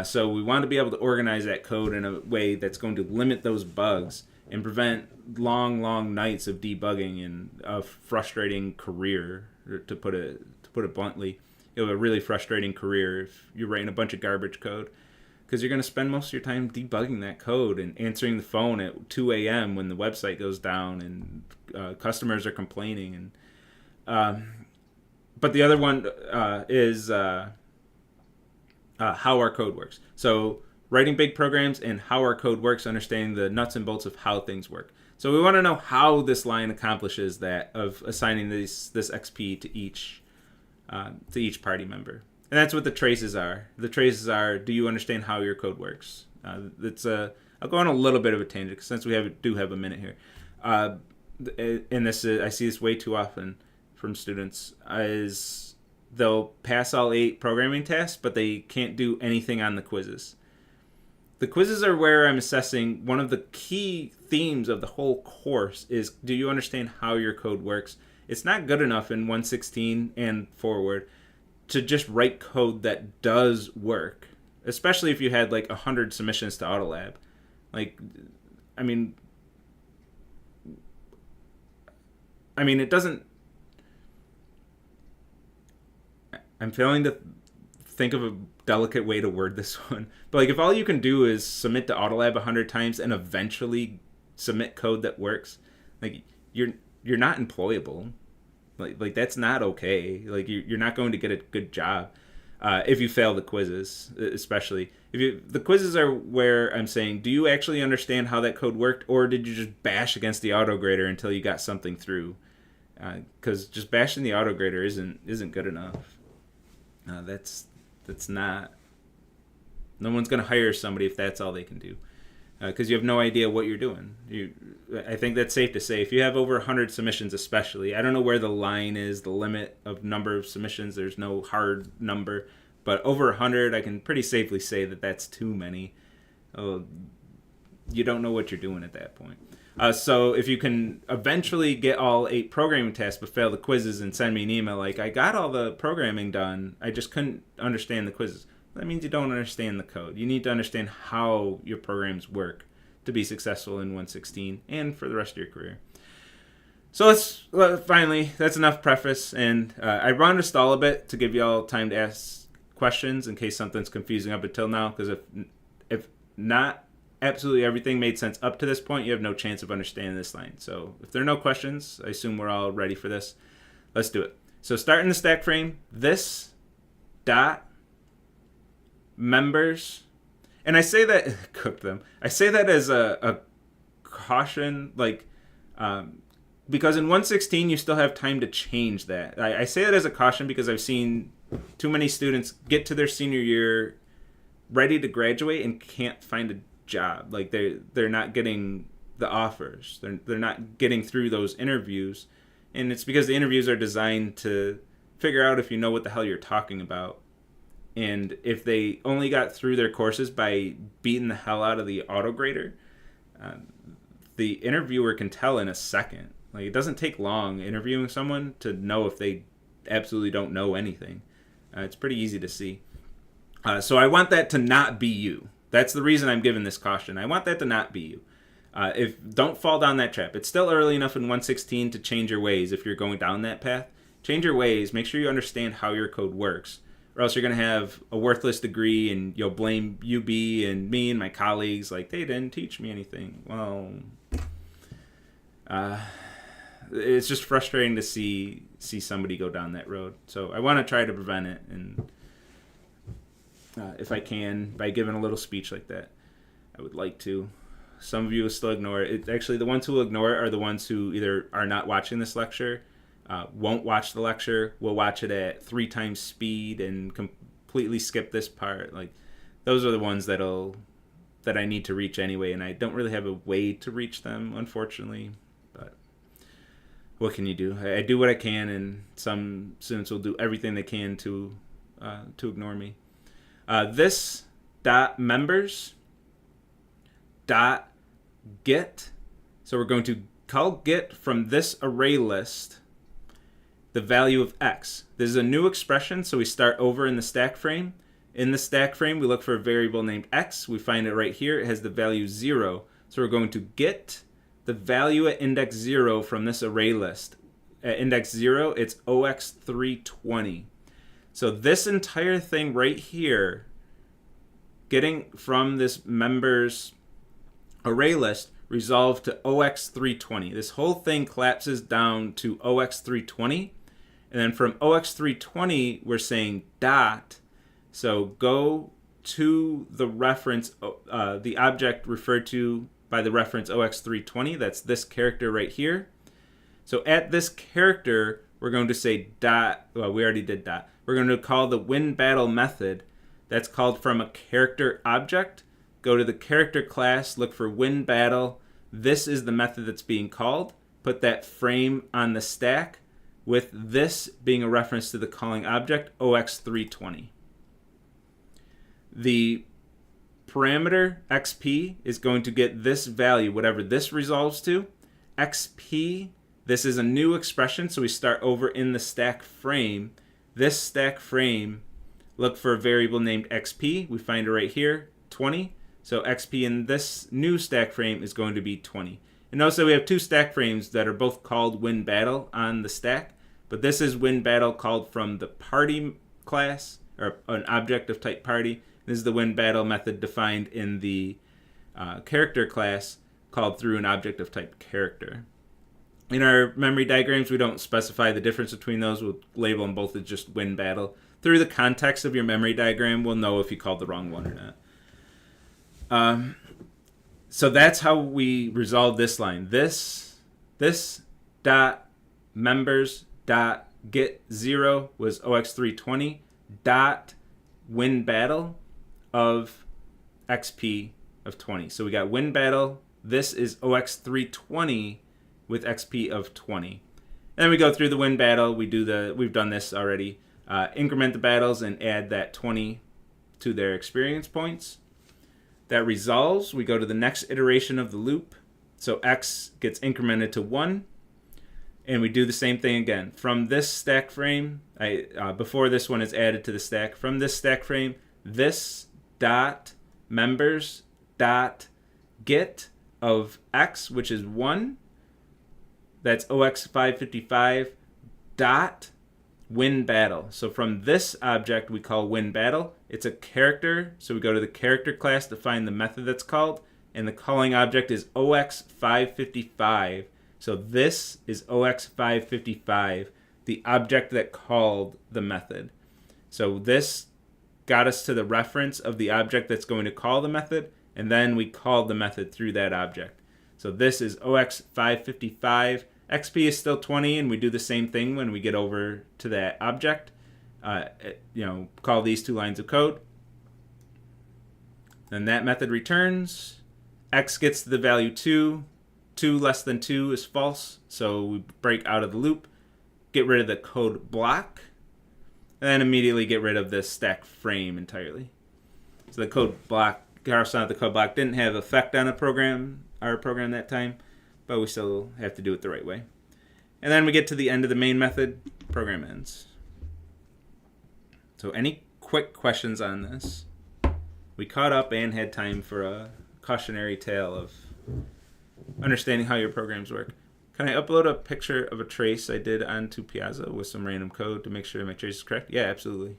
So we want to be able to organize that code in a way that's going to limit those bugs and prevent long nights of debugging and a frustrating career. To put it bluntly, you have a really frustrating career if you're writing a bunch of garbage code, because you're going to spend most of your time debugging that code and answering the phone at 2 a.m. when the website goes down and customers are complaining. But the other one is how our code works. So writing big programs and how our code works, understanding the nuts and bolts of how things work. So we want to know how this line accomplishes that of assigning this XP to each party member. And that's what the traces are. The traces are, do you understand how your code works? I'll go on a little bit of a tangent since we do have a minute here. And this I see this way too often from students, is they'll pass all 8 programming tasks, but they can't do anything on the quizzes. The quizzes are where I'm assessing one of the key themes of the whole course is, do you understand how your code works? It's not good enough in 116 and forward to just write code that does work, especially if you had like 100 submissions to Autolab. Like, I mean, it doesn't. I'm failing to think of a delicate way to word this one. But like, if all you can do is submit to Autolab 100 times and eventually submit code that works, like you're not employable. Like that's not okay. Like you're not going to get a good job if you fail the quizzes, especially the quizzes are where I'm saying, do you actually understand how that code worked, or did you just bash against the autograder until you got something through? Because just bashing the autograder isn't good enough. That's not. No one's going to hire somebody if that's all they can do, because you have no idea what you're doing. I think that's safe to say. If you have over 100 submissions, especially, I don't know where the line is, the limit of number of submissions. There's no hard number, but over 100, I can pretty safely say that that's too many. You don't know what you're doing at that point. So if you can eventually get all 8 programming tests but fail the quizzes and send me an email like, I got all the programming done, I just couldn't understand the quizzes, that means you don't understand the code. You need to understand how your programs work to be successful in 116 and for the rest of your career. So finally, that's enough preface, and I wanted to stall a bit to give you all time to ask questions in case something's confusing up until now, because if not absolutely everything made sense up to this point, you have no chance of understanding this line. So if there are no questions, I assume we're all ready for this. Let's do it. So start in the stack frame, this dot members, and I say that cook them. I say that as a caution, like because in 116 you still have time to change that. I say that as a caution because I've seen too many students get to their senior year ready to graduate and can't find a job. Like they're not getting the offers. They're not getting through those interviews, and it's because the interviews are designed to figure out if you know what the hell you're talking about. And if they only got through their courses by beating the hell out of the autograder, the interviewer can tell in a second. Like, it doesn't take long interviewing someone to know if they absolutely don't know anything. It's pretty easy to see. So I want that to not be you. That's the reason I'm giving this caution. I want that to not be you. Don't fall down that trap. It's still early enough in 116 to change your ways if you're going down that path. Change your ways. Make sure you understand how your code works, or else you're going to have a worthless degree and you'll blame UB and me and my colleagues like they didn't teach me anything. Well, it's just frustrating to see somebody go down that road. So I want to try to prevent it, and if I can, by giving a little speech like that, I would like to. Some of you will still ignore it. Actually, the ones who will ignore it are the ones who either are not watching this lecture, won't watch the lecture, will watch it at 3 times speed and completely skip this part. Like, those are the ones that I need to reach anyway, and I don't really have a way to reach them, unfortunately. But what can you do? I do what I can, and some students will do everything they can to ignore me. This dot members dot get. So we're going to call get from this array list the value of x. This is a new expression, so we start over in the stack frame. In the stack frame, we look for a variable named x. We find it right here. It has the value 0. So we're going to get the value at index 0 from this array list. At index 0, it's OX320. So this entire thing right here, getting from this members array list, resolved to OX320. This whole thing collapses down to OX320. And then from OX320, we're saying dot. So go to the reference, the object referred to by the reference OX320. That's this character right here. So at this character, we're going to say dot. Well, we already did dot. We're going to call the win battle method. That's called from a character object. Go to the character class, look for win battle. This is the method that's being called. Put that frame on the stack with this being a reference to the calling object, OX320. The parameter XP is going to get this value, whatever this resolves to. XP, this is a new expression, so we start over in the stack frame. This stack frame, look for a variable named XP. We find it right here, 20. So XP in this new stack frame is going to be 20. And notice that we have two stack frames that are both called win battle on the stack, but this is win battle called from the party class, or an object of type party. This is the win battle method defined in the character class called through an object of type character. In our memory diagrams, we don't specify the difference between those. We'll label them both as just win battle. Through the context of your memory diagram, we'll know if you called the wrong one or not. So that's how we resolve this line. This dot members dot get 0 was OX320 dot win battle of XP of 20. So we got win battle. This is OX320 with XP of 20. And then we go through the win battle. We've done this already. Increment the battles and add that 20 to their experience points. That resolves. We go to the next iteration of the loop. So X gets incremented to 1. And we do the same thing again. From this stack frame, before this one is added to the stack, from this stack frame, this dot members dot get of X, which is 1. That's OX555 dot win battle. So from this object we call win battle. It's a character, so we go to the character class to find the method that's called, and the calling object is OX555. So this is OX555, the object that called the method. So this got us to the reference of the object that's going to call the method, and then we called the method through that object. So this is OX555. XP is still 20, and we do the same thing when we get over to that object. Call these two lines of code. Then that method returns. X gets to the value 2. 2 less than 2 is false, so we break out of the loop, get rid of the code block, and then immediately get rid of this stack frame entirely. So the code block, the code block didn't have effect on our program that time, but we still have to do it the right way. And then we get to the end of the main method, program ends. So any quick questions on this? We caught up and had time for a cautionary tale of understanding how your programs work. Can I upload a picture of a trace I did onto Piazza with some random code to make sure my trace is correct? Yeah, absolutely.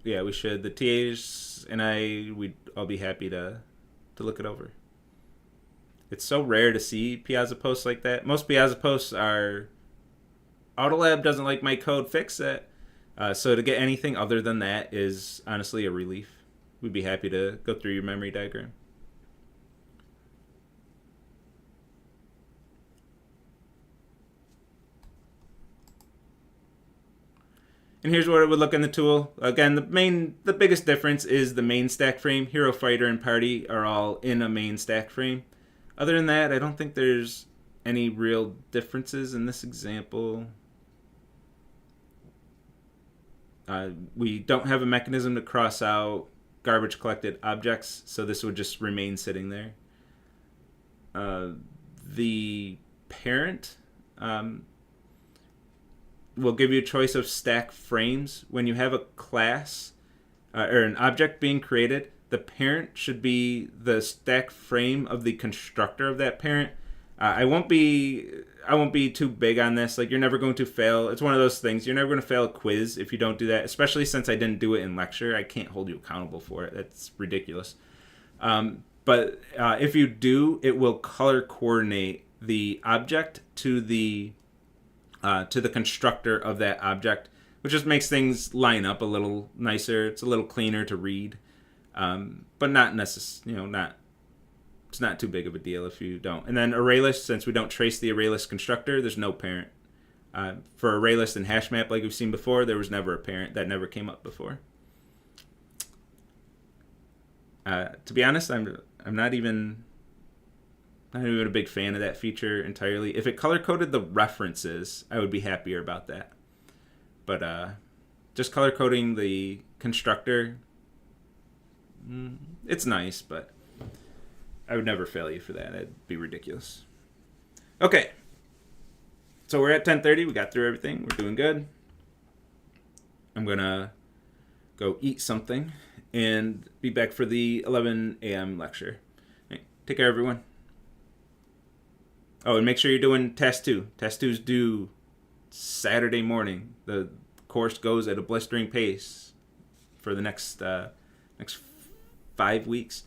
Yeah, we should. The TAs and I'll be happy to look it over. It's so rare to see Piazza posts like that. Most Piazza posts are, Autolab doesn't like my code, fix it. So to get anything other than that is honestly a relief. We'd be happy to go through your memory diagram. And here's what it would look in the tool. Again, the biggest difference is the main stack frame. Hero, Fighter, and Party are all in a main stack frame. Other than that, I don't think there's any real differences in this example. We don't have a mechanism to cross out garbage collected objects, so this would just remain sitting there. The parent will give you a choice of stack frames. When you have a class or an object being created, the parent should be the stack frame of the constructor of that parent. I won't be too big on this. Like, you're never going to fail. It's one of those things. You're never going to fail a quiz if you don't do that, especially since I didn't do it in lecture. I can't hold you accountable for it. That's ridiculous. But if you do, it will color coordinate the object to the constructor of that object, which just makes things line up a little nicer. It's a little cleaner to read, but not necessarily, it's not too big of a deal if you don't. And then array list, since we don't trace the array list constructor, there's no parent. For array list and hash map, like we've seen before, there was never a parent. That never came up before. To be honest, I'm not even a big fan of that feature entirely. If it color coded the references, I would be happier about that. But just color coding the constructor, it's nice, but I would never fail you for that. It'd be ridiculous. Okay, so we're at 10:30. We got through everything. We're doing good. I'm gonna go eat something and be back for the 11 a.m. lecture. Right, take care, everyone. Oh, and make sure you're doing Task 2. Task 2's due Saturday morning. The course goes at a blistering pace for the next 5 weeks.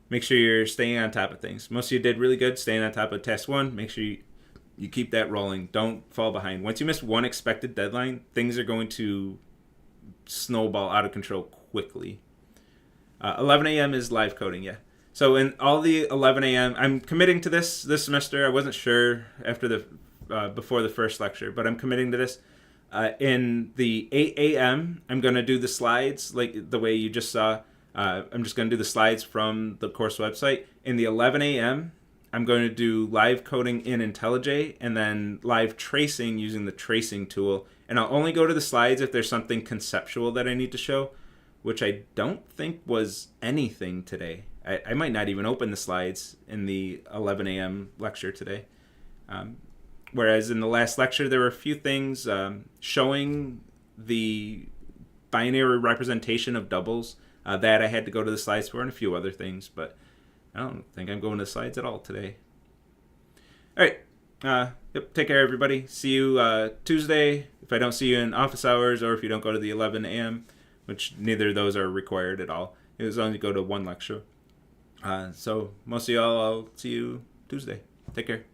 Make sure you're staying on top of things. Most of you did really good staying on top of Task 1. Make sure you keep that rolling. Don't fall behind. Once you miss one expected deadline, things are going to snowball out of control quickly. 11 a.m. is live coding, yeah. So in all the 11 a.m., I'm committing to this semester. I wasn't sure after before the first lecture, but I'm committing to this. In the 8 a.m., I'm going to do the slides like the way you just saw. I'm just going to do the slides from the course website. In the 11 a.m., I'm going to do live coding in IntelliJ and then live tracing using the tracing tool. And I'll only go to the slides if there's something conceptual that I need to show, which I don't think was anything today. I might not even open the slides in the 11 a.m. lecture today. Whereas in the last lecture, there were a few things showing the binary representation of doubles that I had to go to the slides for, and a few other things, but I don't think I'm going to the slides at all today. All right. Yep. Take care, everybody. See you Tuesday. If I don't see you in office hours, or if you don't go to the 11 a.m., which neither of those are required at all. It was only go to one lecture. So most of y'all, I'll see you Tuesday. Take care.